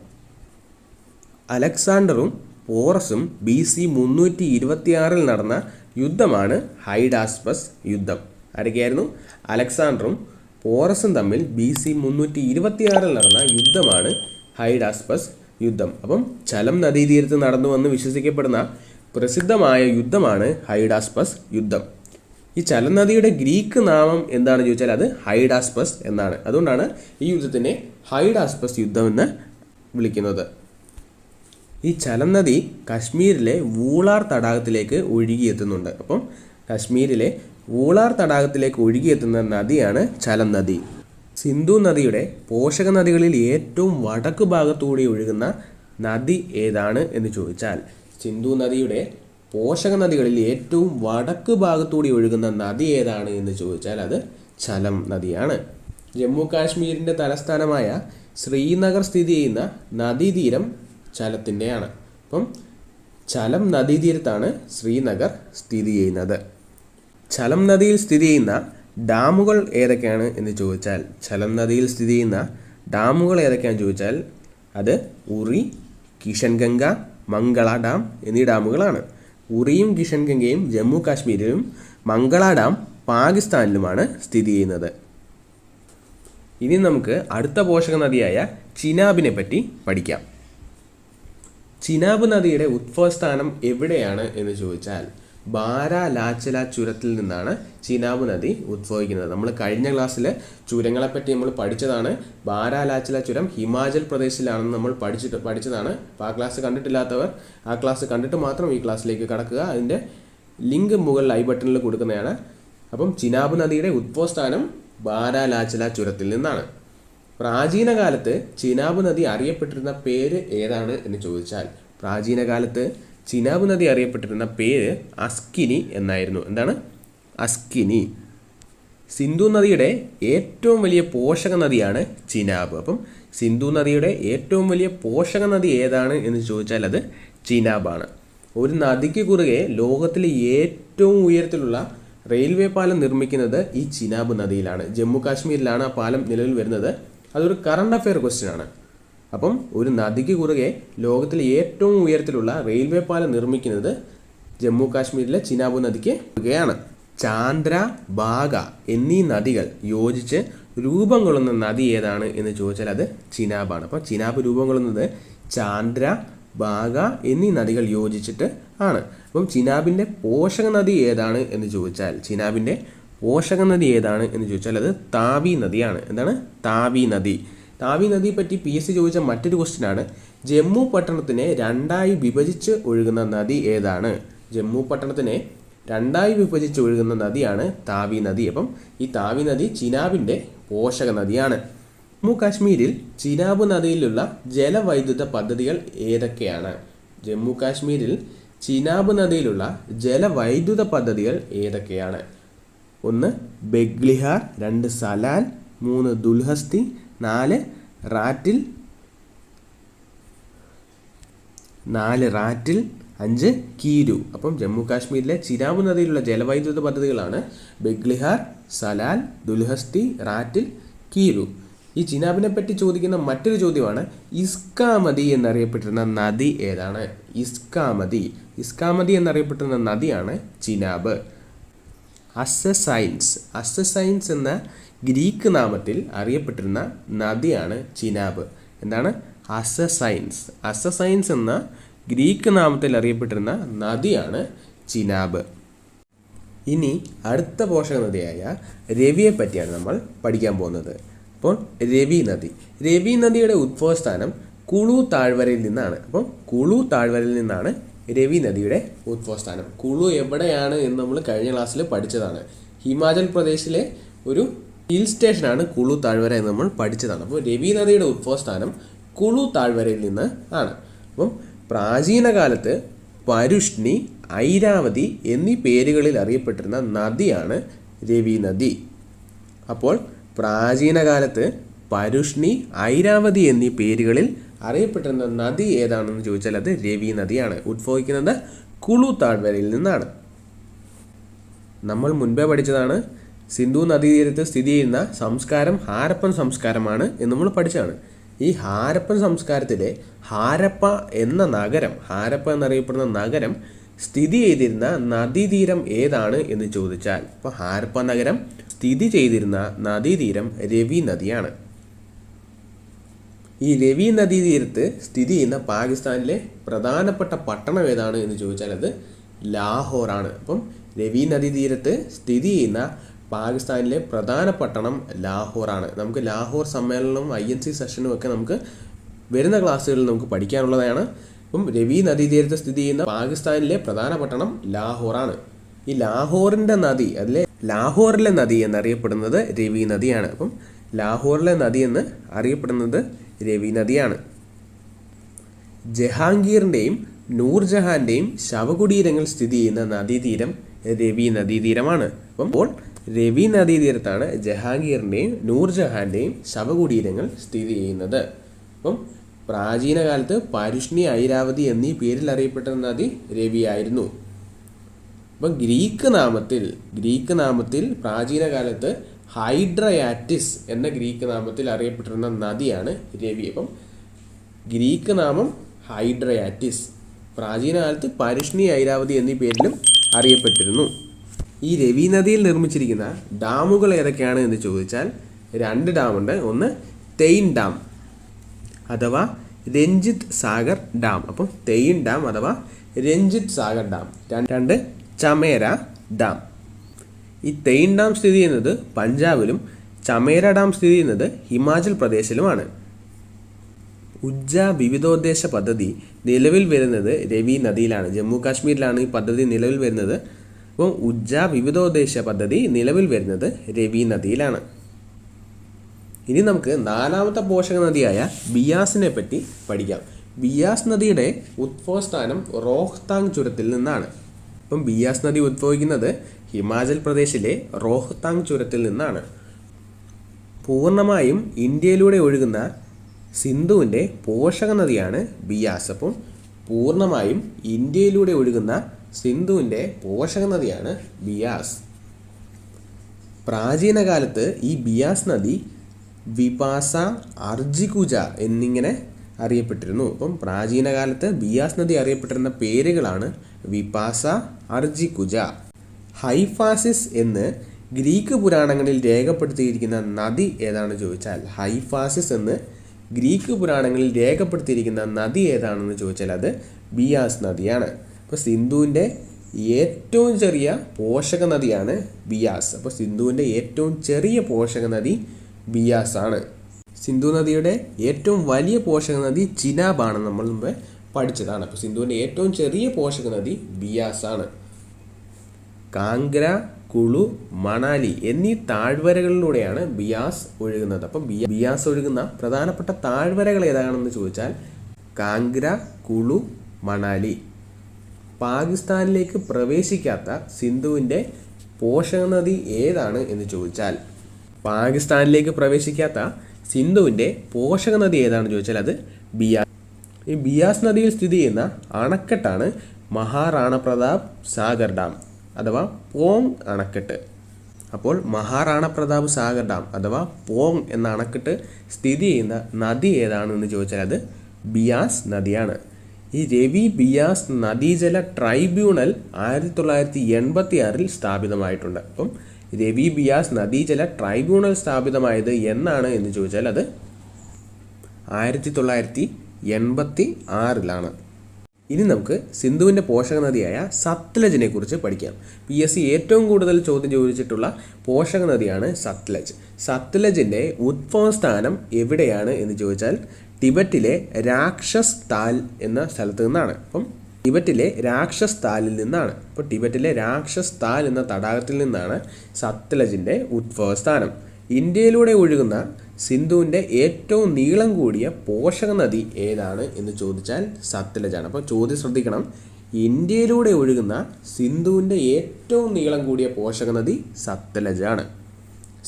അലക്സാണ്ടറും പോറസും BC 326 നടന്ന യുദ്ധമാണ് ഹൈഡാസ്പസ് യുദ്ധം. ആരൊക്കെയായിരുന്നു? അലക്സാണ്ടറും പോറസും തമ്മിൽ BC 326 നടന്ന യുദ്ധമാണ് ഹൈഡാസ്പസ് യുദ്ധം. അപ്പം ഝലം നദീതീരത്ത് നടന്നുവെന്ന് വിശ്വസിക്കപ്പെടുന്ന പ്രസിദ്ധമായ യുദ്ധമാണ് ഹൈഡാസ്പസ് യുദ്ധം. ഈ ഝലം നദിയുടെ ഗ്രീക്ക് നാമം എന്താണെന്ന് ചോദിച്ചാൽ അത് ഹൈഡാസ്പസ് എന്നാണ്. അതുകൊണ്ടാണ് ഈ യുദ്ധത്തിനെ ഹൈഡാസ്പസ് യുദ്ധം എന്ന് വിളിക്കുന്നത്. ഈ ഝലം നദി കശ്മീരിലെ വൂളാർ തടാകത്തിലേക്ക് ഒഴുകിയെത്തുന്നുണ്ട്. അപ്പം കശ്മീരിലെ വൂളാർ തടാകത്തിലേക്ക് ഒഴുകിയെത്തുന്ന നദിയാണ് ഝലം നദി. സിന്ധു നദിയുടെ പോഷക നദികളിൽ ഏറ്റവും വടക്ക് ഭാഗത്തുകൂടി ഒഴുകുന്ന നദി ഏതാണ് എന്ന് ചോദിച്ചാൽ സിന്ധു നദിയുടെ പോഷക നദികളിൽ ഏറ്റവും വടക്ക് ഭാഗത്തുകൂടി ഒഴുകുന്ന നദി ഏതാണ് എന്ന് ചോദിച്ചാൽ അത് ഝലം നദിയാണ്. ജമ്മു കാശ്മീരിൻ്റെ തലസ്ഥാനമായ ശ്രീനഗർ സ്ഥിതി ചെയ്യുന്ന നദീതീരം ഝലത്തിൻ്റെയാണ്. അപ്പം ഝലം നദീതീരത്താണ് ശ്രീനഗർ സ്ഥിതി ചെയ്യുന്നത്. ഝലം നദിയിൽ സ്ഥിതി ചെയ്യുന്ന ഡാമുകൾ ഏതൊക്കെയാണ് എന്ന് ചോദിച്ചാൽ ഝലം നദിയിൽ സ്ഥിതി ചെയ്യുന്ന ഡാമുകൾ ഏതൊക്കെയാണെന്ന് ചോദിച്ചാൽ അത് ഉറി, കിഷൻഗംഗ, മംഗള ഡാം എന്നീ ഡാമുകളാണ്. ഉറിയും കിഷൻഗംഗയും ജമ്മു കാശ്മീരിലും മംഗള ഡാം പാകിസ്ഥാനിലുമാണ് സ്ഥിതി ചെയ്യുന്നത്. ഇനി നമുക്ക് അടുത്ത പോഷക നദിയായ ചിനാബിനെ പറ്റി പഠിക്കാം. ചിനാബ് നദിയുടെ ഉത്ഭവസ്ഥാനം എവിടെയാണ് എന്ന് ചോദിച്ചാൽ ബാരാലാച്ചല ചുരത്തിൽ നിന്നാണ് ചിനാബ് നദി ഉദ്ഭവിക്കുന്നത്. നമ്മൾ കഴിഞ്ഞ ക്ലാസ്സിൽ ചുരങ്ങളെപ്പറ്റി നമ്മൾ പഠിച്ചതാണ്. ബാരാലാച്ചല ചുരം ഹിമാചൽ പ്രദേശിലാണെന്ന് നമ്മൾ പഠിച്ചതാണ്. അപ്പോൾ ആ ക്ലാസ് കണ്ടിട്ടില്ലാത്തവർ ആ ക്ലാസ് കണ്ടിട്ട് മാത്രം ഈ ക്ലാസ്സിലേക്ക് കടക്കുക. അതിൻ്റെ ലിങ്ക് മുകളിൽ ഐ ബട്ടണിൽ കൊടുക്കുന്നതാണ്. അപ്പം ചിനാബ് നദിയുടെ ഉദ്ഭവസ്ഥാനം ബാരാലാച്ചല ചുരത്തിൽ നിന്നാണ്. പ്രാചീന കാലത്ത് ചിനാബ് നദി അറിയപ്പെട്ടിരുന്ന പേര് ഏതാണ് എന്ന് ചോദിച്ചാൽ, പ്രാചീന കാലത്ത് ചിനാബ് നദി അറിയപ്പെട്ടിരുന്ന പേര് അസ്കിനി എന്നായിരുന്നു. എന്താണ്? അസ്കിനി. സിന്ധു നദിയുടെ ഏറ്റവും വലിയ പോഷക നദിയാണ് ചിനാബ്. അപ്പം സിന്ധു നദിയുടെ ഏറ്റവും വലിയ പോഷക നദി ഏതാണ് എന്ന് ചോദിച്ചാൽ അത് ചിനാബാണ്. ഒരു നദിക്ക് കുറുകെ ലോകത്തിലെ ഏറ്റവും ഉയരത്തിലുള്ള റെയിൽവേ പാലം നിർമ്മിക്കുന്നത് ഈ ചിനാബ് നദിയിലാണ്. ജമ്മു കാശ്മീരിലാണ് ആ പാലം നിലവിൽ വരുന്നത്. അതൊരു കറണ്ട് അഫെയർ ക്വസ്റ്റ്യൻ ആണ്. അപ്പം ഒരു നദിക്ക് കുറുകെ ലോകത്തിലെ ഏറ്റവും ഉയരത്തിലുള്ള റെയിൽവേ പാലം നിർമ്മിക്കുന്നത് ജമ്മു കാശ്മീരിലെ ചിനാബ് നദിക്ക് കുറുകെയാണ്. ചാന്ദ്ര, ബാഗ എന്നീ നദികൾ യോജിച്ച് രൂപം കൊള്ളുന്ന നദി ഏതാണ് എന്ന് ചോദിച്ചാൽ അത് ചിനാബാണ്. അപ്പോൾ ചിനാബ് രൂപം കൊള്ളുന്നത് ചാന്ദ്ര, ബാഗ എന്നീ നദികൾ യോജിച്ചിട്ട് ആണ്. അപ്പം ചിനാബിൻ്റെ പോഷക നദി ഏതാണ് എന്ന് ചോദിച്ചാൽ, ചിനാബിൻ്റെ പോഷക നദി ഏതാണ് എന്ന് ചോദിച്ചാൽ അത് താവി നദിയാണ്. എന്താണ്? താവി നദി. താവി നദിയെ പറ്റി PSC ചോദിച്ച മറ്റൊരു ക്വസ്റ്റ്യൻ ആണ്, ജമ്മു പട്ടണത്തിനെ രണ്ടായി വിഭജിച്ച് ഒഴുകുന്ന നദി ഏതാണ്? ജമ്മു പട്ടണത്തിനെ രണ്ടായി വിഭജിച്ച് ഒഴുകുന്ന നദിയാണ് താവി നദി. അപ്പം ഈ താവി നദി ചിനാബിൻ്റെ പോഷക നദിയാണ്. ജമ്മു കാശ്മീരിൽ ചിനാബ് നദിയിലുള്ള ജലവൈദ്യുത പദ്ധതികൾ ഏതൊക്കെയാണ്? ജമ്മു കാശ്മീരിൽ ചിനാബ് നദിയിലുള്ള ജലവൈദ്യുത പദ്ധതികൾ ഏതൊക്കെയാണ്? 1 ബെഗ്ലിഹാർ, 2 സലാൽ, 3 ദുൽഹസ്തി, 4 റാറ്റിൽ, 5 കീരു. അപ്പം ജമ്മു കാശ്മീരിലെ ചിനാബ് നദിയിലുള്ള ജലവൈദ്യുത പദ്ധതികളാണ് ബെഗ്ലിഹാർ, സലാൽ, ദുൽഹസ്തി, റാറ്റിൽ, കീരു. ഈ ചിനാബിനെ പറ്റി ചോദിക്കുന്ന മറ്റൊരു ചോദ്യമാണ്, ഇസ്കാമതി എന്നറിയപ്പെട്ടിരുന്ന നദി ഏതാണ്? ഇസ്കാമതി എന്നറിയപ്പെട്ടിരുന്ന നദിയാണ് ചിനാബ്. അസസൈൻസ് എന്ന ഗ്രീക്ക് നാമത്തിൽ അറിയപ്പെട്ടിരുന്ന നദിയാണ് ചിനാബ്. എന്താണ്? അസസൈൻസ് എന്ന ഗ്രീക്ക് നാമത്തിൽ അറിയപ്പെട്ടിരുന്ന നദിയാണ് ചിനാബ്. ഇനി അടുത്ത പോഷക നദിയായ രവിയെ പറ്റിയാണ് നമ്മൾ പഠിക്കാൻ പോകുന്നത്. അപ്പോൾ രവി നദിയുടെ ഉത്ഭവസ്ഥാനം കുളു താഴ്വരയിൽ നിന്നാണ്. അപ്പം കുളു താഴ്വരയിൽ നിന്നാണ് രവി നദിയുടെ ഉത്ഭവസ്ഥാനം. കുളു എവിടെയാണ് എന്ന് നമ്മൾ കഴിഞ്ഞ ക്ലാസ്സിൽ പഠിച്ചതാണ്. ഹിമാചൽ പ്രദേശിലെ ഒരു ഹിൽ സ്റ്റേഷനാണ് കുളു താഴ്വര എന്ന് നമ്മൾ പഠിച്ചതാണ്. അപ്പോൾ രവി നദിയുടെ ഉത്ഭവസ്ഥാനം കുളു താഴ്വരയിൽ നിന്ന് ആണ്. അപ്പം പ്രാചീന കാലത്ത് പരുഷ്ണി, ഐരാവതി എന്നീ പേരുകളിൽ അറിയപ്പെട്ടിരുന്ന നദിയാണ് രവി നദി. അപ്പോൾ പ്രാചീന കാലത്ത് പരുഷ്ണി, ഐരാവതി എന്നീ പേരുകളിൽ അറിയപ്പെട്ടിരുന്ന നദി ഏതാണെന്ന് ചോദിച്ചാൽ അത് രവി നദിയാണ്. ഉത്ഭവിക്കുന്നത് കുളു താഴ്വരയിൽ നിന്നാണ്. നമ്മൾ മുൻപേ പഠിച്ചതാണ്, സിന്ധു നദീതീരത്ത് സ്ഥിതി ചെയ്യുന്ന സംസ്കാരം ഹാരപ്പൻ സംസ്കാരമാണ് എന്ന് നമ്മൾ പഠിച്ചതാണ്. ഈ ഹാരപ്പൻ സംസ്കാരത്തിലെ ഹാരപ്പ എന്നറിയപ്പെടുന്ന നഗരം സ്ഥിതി ചെയ്തിരുന്ന നദീതീരം ഏതാണ് എന്ന് ചോദിച്ചാൽ, ഇപ്പോൾ ഹാരപ്പ നഗരം സ്ഥിതി ചെയ്തിരുന്ന നദീതീരം രവി നദിയാണ്. ഈ രവി നദീതീരത്ത് സ്ഥിതി ചെയ്യുന്ന പാകിസ്ഥാനിലെ പ്രധാനപ്പെട്ട പട്ടണം ഏതാണ് എന്ന് ചോദിച്ചാൽ അത് ലാഹോറാണ്. അപ്പം രവി നദീതീരത്ത് സ്ഥിതി ചെയ്യുന്ന പാകിസ്ഥാനിലെ പ്രധാന പട്ടണം ലാഹോറാണ്. നമുക്ക് ലാഹോർ സമ്മേളനവും INC സെഷനും ഒക്കെ നമുക്ക് വരുന്ന ക്ലാസ്സുകളിൽ നമുക്ക് പഠിക്കാനുള്ളതാണ്. അപ്പം രവി നദീതീരത്ത് സ്ഥിതി ചെയ്യുന്ന പാകിസ്ഥാനിലെ പ്രധാന പട്ടണം ലാഹോറാണ്. ഈ ലാഹോറിലെ നദി എന്നറിയപ്പെടുന്നത് രവി നദിയാണ്. അപ്പം ലാഹോറിലെ നദി എന്ന് അറിയപ്പെടുന്നത് രവി നദിയാണ്. ജഹാംഗീറിൻ്റെയും നൂർജഹാൻ്റെയും ശവകുടീരങ്ങൾ സ്ഥിതി ചെയ്യുന്ന നദീതീരം രവി നദീതീരമാണ്. അപ്പോൾ രവി നദീതീരത്താണ് ജഹാംഗീറിൻ്റെയും നൂർജഹാൻ്റെയും ശവകുടീരങ്ങൾ സ്ഥിതി ചെയ്യുന്നത്. അപ്പം പ്രാചീന കാലത്ത് പരുഷ്ണി, ഐരാവതി എന്നീ പേരിൽ അറിയപ്പെട്ട നദി രവി ആയിരുന്നു. അപ്പം ഗ്രീക്ക് നാമത്തിൽ പ്രാചീന കാലത്ത് ഹൈഡ്രയാറ്റിസ് എന്ന ഗ്രീക്ക് നാമത്തിൽ അറിയപ്പെട്ടിരുന്ന നദിയാണ് രവി. അപ്പം ഗ്രീക്ക് നാമം ഹൈഡ്രയാറ്റിസ്. പ്രാചീന കാലത്ത് പരുഷ്ണി, ഐരാവതി എന്നീ പേരിലും അറിയപ്പെട്ടിരുന്നു. ഈ രവി നദിയിൽ നിർമ്മിച്ചിരിക്കുന്ന ഡാമുകൾ ഏതൊക്കെയാണ് എന്ന് ചോദിച്ചാൽ 2 ഡാമുണ്ട്. ഒന്ന് തെയിൻ ഡാം അഥവാ രഞ്ജിത് സാഗർ ഡാം. അപ്പം തെയിൻ ഡാം അഥവാ Ranjith Sagar dam. 2 camera dam. ഈ തെയിൻ ഡാം സ്ഥിതി ചെയ്യുന്നത് പഞ്ചാബിലും ചമേര ഡാം സ്ഥിതി ചെയ്യുന്നത് ഹിമാചൽ പ്രദേശിലുമാണ്. ഉജ്ജ വിവിധോദ്ദേശ പദ്ധതി നിലവിൽ വരുന്നത് രവി നദിയിലാണ്. ജമ്മു കാശ്മീരിലാണ് ഈ പദ്ധതി നിലവിൽ വരുന്നത്. അപ്പം ഉജ്ജ വിവിധോദ്ദേശ പദ്ധതി നിലവിൽ വരുന്നത് രവി നദിയിലാണ്. ഇനി നമുക്ക് നാലാമത്തെ പോഷക നദിയായ ബിയാസിനെ പറ്റി പഠിക്കാം. ബിയാസ് നദിയുടെ ഉത്ഭവസ്ഥാനം റോഹ്താങ് ചുരത്തിൽ നിന്നാണ്. അപ്പം ബിയാസ് നദി ഉദ്ഭവിക്കുന്നത് ഹിമാചൽ പ്രദേശിലെ റോഹ്താങ് ചുരത്തിൽ നിന്നാണ്. പൂർണ്ണമായും ഇന്ത്യയിലൂടെ ഒഴുകുന്ന സിന്ധുവിൻ്റെ പോഷക നദിയാണ് ബിയാസ്. അപ്പം പൂർണ്ണമായും ഇന്ത്യയിലൂടെ ഒഴുകുന്ന സിന്ധുവിൻ്റെ പോഷക നദിയാണ് ബിയാസ്. പ്രാചീന കാലത്ത് ഈ ബിയാസ് നദി വിപാസ, അർജികുജ എന്നിങ്ങനെ അറിയപ്പെട്ടിരുന്നു. അപ്പം പ്രാചീന കാലത്ത് ബിയാസ് നദി അറിയപ്പെട്ടിരുന്ന പേരുകളാണ് വിപാസ, അർജികുജ. ഹൈഫാസിസ് എന്ന് ഗ്രീക്ക് പുരാണങ്ങളിൽ രേഖപ്പെടുത്തിയിരിക്കുന്ന നദി ഏതാണെന്ന് ചോദിച്ചാൽ, ഹൈഫാസിസ് എന്ന് ഗ്രീക്ക് പുരാണങ്ങളിൽ രേഖപ്പെടുത്തിയിരിക്കുന്ന നദി ഏതാണെന്ന് ചോദിച്ചാൽ അത് ബിയാസ് നദിയാണ്. അപ്പോൾ സിന്ധുവിൻ്റെ ഏറ്റവും ചെറിയ പോഷക നദിയാണ് ബിയാസ്. അപ്പോൾ സിന്ധുവിൻ്റെ ഏറ്റവും ചെറിയ പോഷക നദി ബിയാസ് ആണ്. സിന്ധു നദിയുടെ ഏറ്റവും വലിയ പോഷക നദി ചിനാബാണ്, നമ്മൾ മുമ്പ് പഠിച്ചതാണ്. അപ്പോൾ സിന്ധുവിൻ്റെ ഏറ്റവും ചെറിയ പോഷക നദി ബിയാസ് ആണ്. കാംഗ്ര, കുളു, മണാലി എന്നീ താഴ്വരകളിലൂടെയാണ് ബിയാസ് ഒഴുകുന്നത്. അപ്പം ബിയാസ് ഒഴുകുന്ന പ്രധാനപ്പെട്ട താഴ്വരകൾ ഏതാണെന്ന് ചോദിച്ചാൽ കാംഗ്ര, കുളു, മണാലി. പാകിസ്ഥാനിലേക്ക് പ്രവേശിക്കാത്ത സിന്ധുവിൻ്റെ പോഷക നദി ഏതാണ് എന്ന് ചോദിച്ചാൽ, പാകിസ്ഥാനിലേക്ക് പ്രവേശിക്കാത്ത സിന്ധുവിൻ്റെ പോഷക നദി ഏതാണെന്ന് ചോദിച്ചാൽ അത് ബിയാസ്. ഈ ബിയാസ് നദിയിൽ സ്ഥിതി ചെയ്യുന്ന അണക്കെട്ടാണ് മഹാറാണ പ്രതാപ് സാഗർ ഡാം അഥവാ പോങ് അണക്കെട്ട്. അപ്പോൾ മഹാറാണ പ്രതാപ് സാഗർ ഡാം അഥവാ പോങ് എന്ന അണക്കെട്ട് സ്ഥിതി ചെയ്യുന്ന നദി ഏതാണെന്ന് ചോദിച്ചാൽ അത് ബിയാസ് നദിയാണ്. ഈ രവി ബിയാസ് നദീജല ട്രൈബ്യൂണൽ 1986 സ്ഥാപിതമായിട്ടുണ്ട്. അപ്പം രവി ബിയാസ് നദീജല ട്രൈബ്യൂണൽ സ്ഥാപിതമായത് എന്നാണ് എന്ന് ചോദിച്ചാൽ അത് 1986 ഇനി നമുക്ക് സിന്ധുവിൻ്റെ പോഷക നദിയായ സത്ലജിനെ കുറിച്ച് പഠിക്കാം. PSC ഏറ്റവും കൂടുതൽ ചോദ്യം ചോദിച്ചിട്ടുള്ള പോഷക നദിയാണ് സത്ലജ്. സത്ലജിൻ്റെ ഉദ്ഭവസ്ഥാനം എവിടെയാണ് എന്ന് ചോദിച്ചാൽ ടിബറ്റിലെ രാക്ഷസ് താൽ എന്ന സ്ഥലത്ത് നിന്നാണ്. അപ്പം ടിബറ്റിലെ രാക്ഷസ് താലിൽ നിന്നാണ്. അപ്പോൾ ടിബറ്റിലെ രാക്ഷസ് താൽ എന്ന തടാകത്തിൽ നിന്നാണ് സത്ലജിൻ്റെ ഉദ്ഭവസ്ഥാനം. ഇന്ത്യയിലൂടെ ഒഴുകുന്ന സിന്ധുവിൻ്റെ ഏറ്റവും നീളം കൂടിയ പോഷക നദി ഏതാണ് എന്ന് ചോദിച്ചാൽ സത്ലജാണ്. അപ്പോൾ ചോദ്യം ശ്രദ്ധിക്കണം, ഇന്ത്യയിലൂടെ ഒഴുകുന്ന സിന്ധുവിൻ്റെ ഏറ്റവും നീളം കൂടിയ പോഷക നദി സത്ലജാണ്.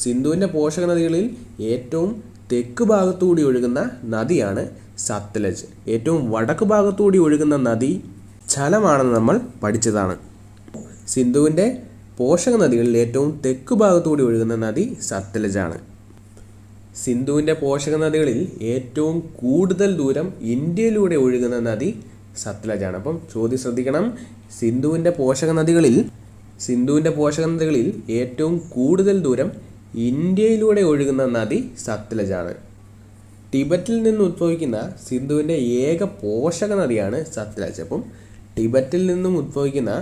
സിന്ധുവിൻ്റെ പോഷക നദികളിൽ ഏറ്റവും തെക്ക് ഭാഗത്തുകൂടി ഒഴുകുന്ന നദിയാണ് സത്ലജ്. ഏറ്റവും വടക്ക് ഭാഗത്തുകൂടി ഒഴുകുന്ന നദി ഝലമാണെന്ന് നമ്മൾ പഠിച്ചതാണ്. സിന്ധുവിൻ്റെ പോഷക നദികളിൽ ഏറ്റവും തെക്ക് ഭാഗത്തുകൂടി ഒഴുകുന്ന നദി സത്ലജാണ്. സിന്ധുവിൻ്റെ പോഷക നദികളിൽ ഏറ്റവും കൂടുതൽ ദൂരം ഇന്ത്യയിലൂടെ ഒഴുകുന്ന നദി സത്ലജാണ്. അപ്പം ചോദ്യം ശ്രദ്ധിക്കണം, സിന്ധുവിൻ്റെ പോഷക നദികളിൽ ഏറ്റവും കൂടുതൽ ദൂരം ഇന്ത്യയിലൂടെ ഒഴുകുന്ന നദി സത്ലജാണ്. ടിബറ്റിൽ നിന്ന് ഉദ്ഭവിക്കുന്ന സിന്ധുവിൻ്റെ ഏക പോഷക നദിയാണ് സത്ലജ്. അപ്പം ടിബറ്റിൽ നിന്നും ഉദ്ഭവിക്കുന്ന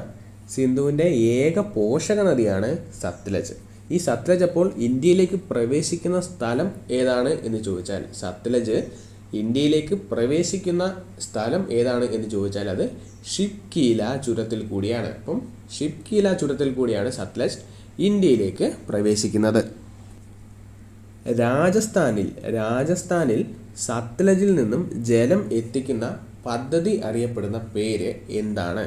സിന്ധുവിൻ്റെ ഏക പോഷക നദിയാണ് സത്ലജ്. ഈ സത്ലജ് അപ്പോൾ ഇന്ത്യയിലേക്ക് പ്രവേശിക്കുന്ന സ്ഥലം ഏതാണ് എന്ന് ചോദിച്ചാൽ, സത്ലജ് ഇന്ത്യയിലേക്ക് പ്രവേശിക്കുന്ന സ്ഥലം ഏതാണ് എന്ന് ചോദിച്ചാൽ അത് ഷിപ്കീല ചുരത്തിൽ കൂടിയാണ്. അപ്പം ഷിപ്കീല ചുരത്തിൽ കൂടിയാണ് സത്ലജ് ഇന്ത്യയിലേക്ക് പ്രവേശിക്കുന്നത്. രാജസ്ഥാനിൽ സത്ലജിൽ നിന്നും ജലം എത്തിക്കുന്ന പദ്ധതി അറിയപ്പെടുന്ന പേര് എന്താണ്?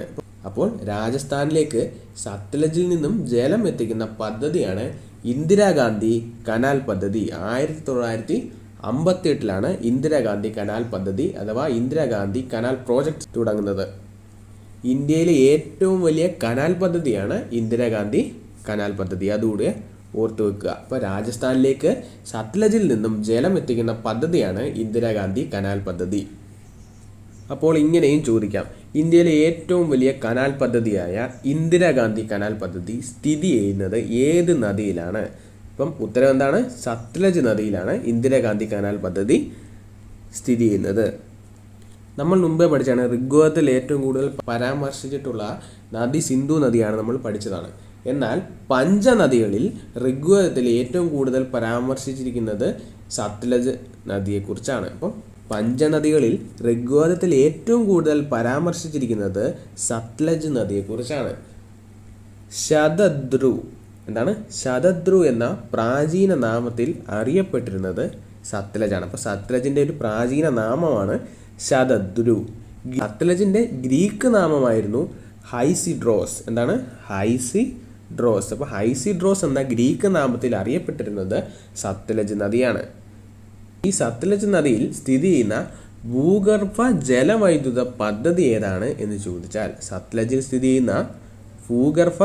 അപ്പോൾ രാജസ്ഥാനിലേക്ക് സത്ലജിൽ നിന്നും ജലം എത്തിക്കുന്ന പദ്ധതിയാണ് ഇന്ദിരാഗാന്ധി കനാൽ പദ്ധതി. 1958 ഇന്ദിരാഗാന്ധി കനാൽ പദ്ധതി അഥവാ ഇന്ദിരാഗാന്ധി കനാൽ പ്രോജക്റ്റ് തുടങ്ങുന്നത്. ഇന്ത്യയിലെ ഏറ്റവും വലിയ കനാൽ പദ്ധതിയാണ് ഇന്ദിരാഗാന്ധി കനാൽ പദ്ധതി, അതുകൂടെ ഓർത്തു വെക്കുക. അപ്പോൾ രാജസ്ഥാനിലേക്ക് സത്ലജിൽ നിന്നും ജലം എത്തിക്കുന്ന പദ്ധതിയാണ് ഇന്ദിരാഗാന്ധി കനാൽ പദ്ധതി. അപ്പോൾ ഇങ്ങനെയും ചോദിക്കാം, ഇന്ത്യയിലെ ഏറ്റവും വലിയ കനാൽ പദ്ധതിയായ ഇന്ദിരാഗാന്ധി കനാൽ പദ്ധതി സ്ഥിതി ചെയ്യുന്നത് ഏത് നദിയിലാണ്? ഇപ്പം ഉത്തരം എന്താണ്? സത്ലജ് നദിയിലാണ് ഇന്ദിരാഗാന്ധി കനാൽ പദ്ധതി സ്ഥിതി ചെയ്യുന്നത്. നമ്മൾ മുമ്പേ പഠിച്ചാണ്, ഋഗ്വേദത്തിൽ ഏറ്റവും കൂടുതൽ പരാമർശിച്ചിട്ടുള്ള നദി സിന്ധു നദിയാണ് നമ്മൾ പഠിച്ചതാണ്. എന്നാൽ പഞ്ചനദികളിൽ ഋഗ്വേദത്തിൽ ഏറ്റവും കൂടുതൽ പരാമർശിച്ചിരിക്കുന്നത് സത്ലജ് നദിയെക്കുറിച്ചാണ്. അപ്പം പഞ്ചനദികളിൽ ഋഗ്വേദത്തിൽ ഏറ്റവും കൂടുതൽ പരാമർശിച്ചിരിക്കുന്നത് സത്ലജ് നദിയെക്കുറിച്ചാണ്. ശതദ്രു എന്താണ് ശതദ്രു എന്ന പ്രാചീന നാമത്തിൽ അറിയപ്പെട്ടിരുന്നത് സത്ലജാണ്. അപ്പോൾ സത്ലജിൻ്റെ ഒരു പ്രാചീന നാമമാണ് ശതദ്രു. സത്ലജിൻ്റെ ഗ്രീക്ക് നാമമായിരുന്നു ഹൈസിഡ്രോസ്. എന്താണ് ഹൈസിഡ്രോസ്. അപ്പോൾ ഹൈസിഡ്രോസ് എന്ന ഗ്രീക്ക് നാമത്തിൽ അറിയപ്പെട്ടിരുന്നത് സത്ലജ് നദിയാണ്. ഈ സത്ലജ് നദിയിൽ സ്ഥിതി ചെയ്യുന്ന ഭൂഗർഭ ജലവൈദ്യുത പദ്ധതി ഏതാണ് എന്ന് ചോദിച്ചാൽ സത്ലജിൽ സ്ഥിതി ചെയ്യുന്ന ഭൂഗർഭ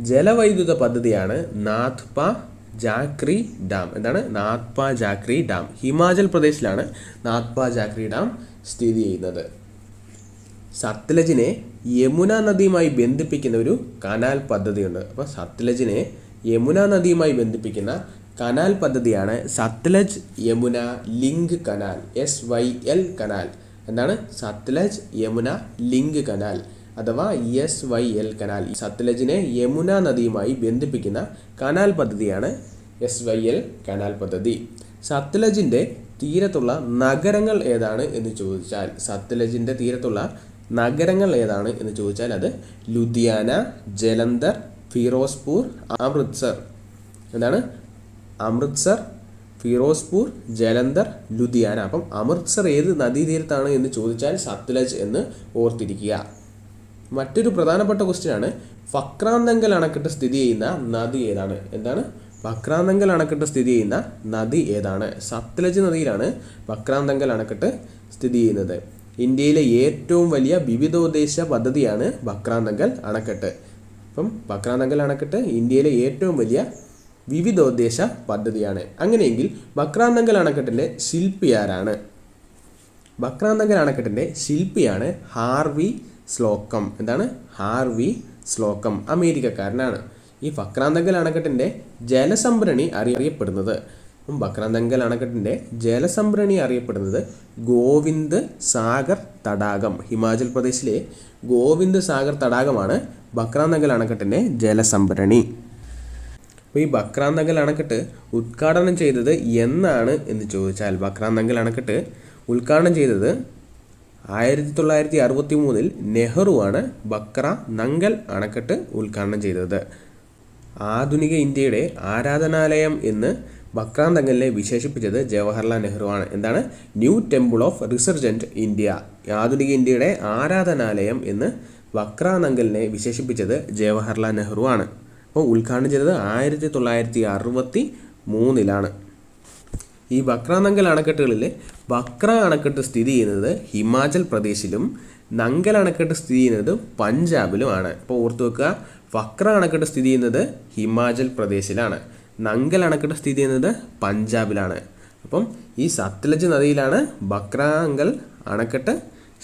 ജലവൈദ്യുത പദ്ധതിയാണ് നാഥ്പ ജാക്രി ഡാം. എന്താണ് നാഥ്പ ജാക്രി ഡാം. ഹിമാചൽ പ്രദേശിലാണ് നാഥ്പ ജാക്രി ഡാം സ്ഥിതി ചെയ്യുന്നത്. സത്ലജിനെ യമുന നദിയുമായി ബന്ധിപ്പിക്കുന്ന ഒരു കനാൽ പദ്ധതിയുണ്ട്. അപ്പോൾ സത്ലജിനെ യമുന നദിയുമായി ബന്ധിപ്പിക്കുന്ന കനാൽ പദ്ധതിയാണ് Sutlej Yamuna link canal, SYL canal. എന്താണ് സത്ലജ് യമുന ലിങ്ക് കനാൽ അഥവാ SYL കനാൽ. സത്ലജിനെ യമുന നദിയുമായി ബന്ധിപ്പിക്കുന്ന കനാൽ പദ്ധതിയാണ് SYL കനാൽ പദ്ധതി. സത്ലജിൻ്റെ തീരത്തുള്ള നഗരങ്ങൾ ഏതാണ് എന്ന് ചോദിച്ചാൽ സത്ലജിൻ്റെ തീരത്തുള്ള നഗരങ്ങൾ ഏതാണ് എന്ന് ചോദിച്ചാൽ അത് ലുധിയാന, ജലന്ധർ, ഫിറോസ്പൂർ, അമൃത്സർ. എന്താണ് അമൃത്സർ, ഫിറോസ്പൂർ, ജലന്ധർ, ലുധിയാന. അപ്പം അമൃത്സർ ഏത് നദീതീരത്താണ് എന്ന് ചോദിച്ചാൽ സത്ലജ് എന്ന് ഓർത്തിരിക്കുക. മറ്റൊരു പ്രധാനപ്പെട്ട ക്വസ്റ്റ്യൻ ആണ് ഫക്രാന്തങ്കൽ അണക്കെട്ട് സ്ഥിതി ചെയ്യുന്ന നദി ഏതാണ്? എന്താണ് ഫക്രാന്തങ്കൽ അണക്കെട്ട് സ്ഥിതി ചെയ്യുന്ന നദി ഏതാണ്? സത്ലജ് നദിയിലാണ് ഫക്രാന്തങ്കൽ അണക്കെട്ട് സ്ഥിതി ചെയ്യുന്നത്. ഇന്ത്യയിലെ ഏറ്റവും വലിയ വിവിധോദ്ദേശ പദ്ധതിയാണ് ഫക്രാന്തങ്കൽ അണക്കെട്ട്. അപ്പം ഫക്രാന്തങ്കൽ അണക്കെട്ട് ഇന്ത്യയിലെ ഏറ്റവും വലിയ വിവിധോദ്ദേശ പദ്ധതിയാണ്. അങ്ങനെയെങ്കിൽ ഫക്രാന്തങ്കൽ അണക്കെട്ടിൻ്റെ ശില്പി ആരാണ്? ഫക്രാന്തങ്കൽ അണക്കെട്ടിൻ്റെ ശില്പിയാണ് ഹാർവി സ്ലോക്കം. എന്താണ് ഹാർവി സ്ലോക്കം. അമേരിക്കക്കാരനാണ്. ഈ ഫക്രാന്തങ്കൽ അണക്കെട്ടിൻ്റെ ജലസംഭരണി അറിയപ്പെടുന്നത് ഫക്രാന്തങ്കൽ അണക്കെട്ടിൻ്റെ ജലസംഭരണി അറിയപ്പെടുന്നത് ഗോവിന്ദ് സാഗർ തടാകം. ഹിമാചൽ പ്രദേശിലെ ഗോവിന്ദ് സാഗർ തടാകമാണ് ഫക്രാന്തങ്കൽ അണക്കെട്ടിൻ്റെ ജലസംഭരണി. അപ്പോൾ ഈ ഫക്രാന്തങ്കൽ അണക്കെട്ട് ഉദ്ഘാടനം ചെയ്തത് എന്നാണ് എന്ന് ചോദിച്ചാൽ ഫക്രാന്തങ്കൽ അണക്കെട്ട് ഉദ്ഘാടനം ചെയ്തത് 1963 നെഹ്റുവാണ് ഫക്രാന്തങ്കൽ അണക്കെട്ട് ഉദ്ഘാടനം ചെയ്തത്. ആധുനിക ഇന്ത്യയുടെ ആരാധനാലയം എന്ന് ഫക്രാന്തങ്കലിനെ വിശേഷിപ്പിച്ചത് ജവഹർലാൽ നെഹ്റുവാണ്. എന്താണ് ന്യൂ ടെമ്പിൾ ഓഫ് റിസർജൻറ്റ് ഇന്ത്യ. ആധുനിക ഇന്ത്യയുടെ ആരാധനാലയം എന്ന് ഫക്രാന്തങ്കലിനെ വിശേഷിപ്പിച്ചത് ജവഹർലാൽ നെഹ്റുവാണ്. അപ്പോൾ ഉദ്ഘാടനം ചെയ്തത് 1963 ഈ ഫക്രാന്തങ്കൽ അണക്കെട്ടുകളിൽ ഫക്ര അണക്കെട്ട് സ്ഥിതി ചെയ്യുന്നത് ഹിമാചൽ പ്രദേശിലും നങ്കൽ അണക്കെട്ട് സ്ഥിതി ചെയ്യുന്നത് പഞ്ചാബിലുമാണ്. അപ്പോൾ ഓർത്തു വെക്കുക, ഫക്ര അണക്കെട്ട് സ്ഥിതി ചെയ്യുന്നത് ഹിമാചൽ പ്രദേശിലാണ്, നങ്കൽ അണക്കെട്ട് സ്ഥിതി ചെയ്യുന്നത് പഞ്ചാബിലാണ്. അപ്പം ഈ സത്ലജ് നദിയിലാണ് ഫക്രാന്തങ്കൽ അണക്കെട്ട്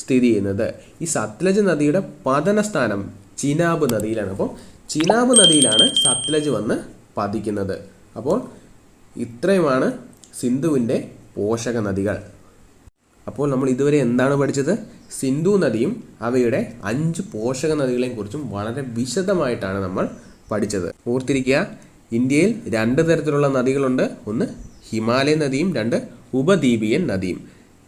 സ്ഥിതി ചെയ്യുന്നത്. ഈ സത്ലജ് നദിയുടെ പതനസ്ഥാനം ചിനാബ് നദിയിലാണ്. അപ്പോൾ ചിനാബ് നദിയിലാണ് സത്ലജ് വന്ന് പതിക്കുന്നത്. അപ്പോൾ ഇത്രയുമാണ് സിന്ധുവിൻ്റെ പോഷക നദികൾ. അപ്പോൾ നമ്മൾ ഇതുവരെ എന്താണ് പഠിച്ചത്? സിന്ധു നദിയും അവയുടെ 5 പോഷക നദികളെയും കുറിച്ചും വളരെ വിശദമായിട്ടാണ് നമ്മൾ പഠിച്ചത്. ഓർത്തിരിക്കുക, ഇന്ത്യയിൽ 2 തരത്തിലുള്ള നദികളുണ്ട്. ഒന്ന് ഹിമാലയൻ നദിയും 2 ഉപദ്വീപീയൻ നദിയും.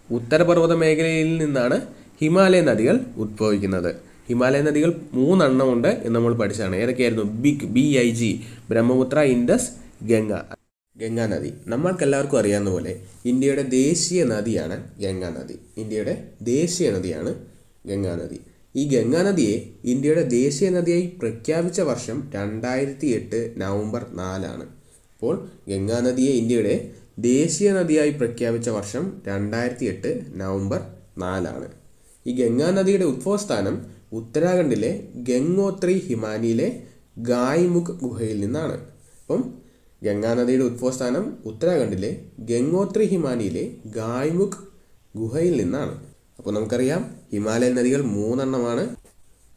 ഉത്തരപർവ്വത മേഖലയിൽ നിന്നാണ് ഹിമാലയൻ നദികൾ ഉദ്ഭവിക്കുന്നത്. ഹിമാലയൻ നദികൾ 3 എണ്ണമുണ്ട് എന്ന് നമ്മൾ പഠിച്ചതാണ്. ഏതൊക്കെയായിരുന്നു? BIG, ബ്രഹ്മപുത്ര, ഇൻഡസ്, ഗംഗാ നദി. നമ്മൾക്കെല്ലാവർക്കും അറിയാവുന്ന പോലെ ഇന്ത്യയുടെ ദേശീയ നദിയാണ് ഗംഗാ നദി. ഇന്ത്യയുടെ ദേശീയ നദിയാണ് ഗംഗാ നദി. ഈ ഗംഗാ നദിയെ ഇന്ത്യയുടെ ദേശീയ നദിയായി പ്രഖ്യാപിച്ച വർഷം 2008 നവംബർ 4 അപ്പോൾ ഗംഗാ നദിയെ ഇന്ത്യയുടെ ദേശീയ നദിയായി പ്രഖ്യാപിച്ച വർഷം 2008 നവംബർ 4 ഈ ഗംഗാ നദിയുടെ ഉത്ഭവസ്ഥാനം ഉത്തരാഖണ്ഡിലെ ഗംഗോത്രി ഹിമാനിയിലെ ഗായ്മുഖ് ഗുഹയിൽ നിന്നാണ്. അപ്പം ഗംഗാ നദിയുടെ ഉത്ഭവസ്ഥാനം ഉത്തരാഖണ്ഡിലെ ഗംഗോത്രി ഹിമാനിയിലെ ഗായ്മുഖ് ഗുഹയിൽ നിന്നാണ്. അപ്പോൾ നമുക്കറിയാം ഹിമാലയൻ നദികൾ 3 എണ്ണമാണ്: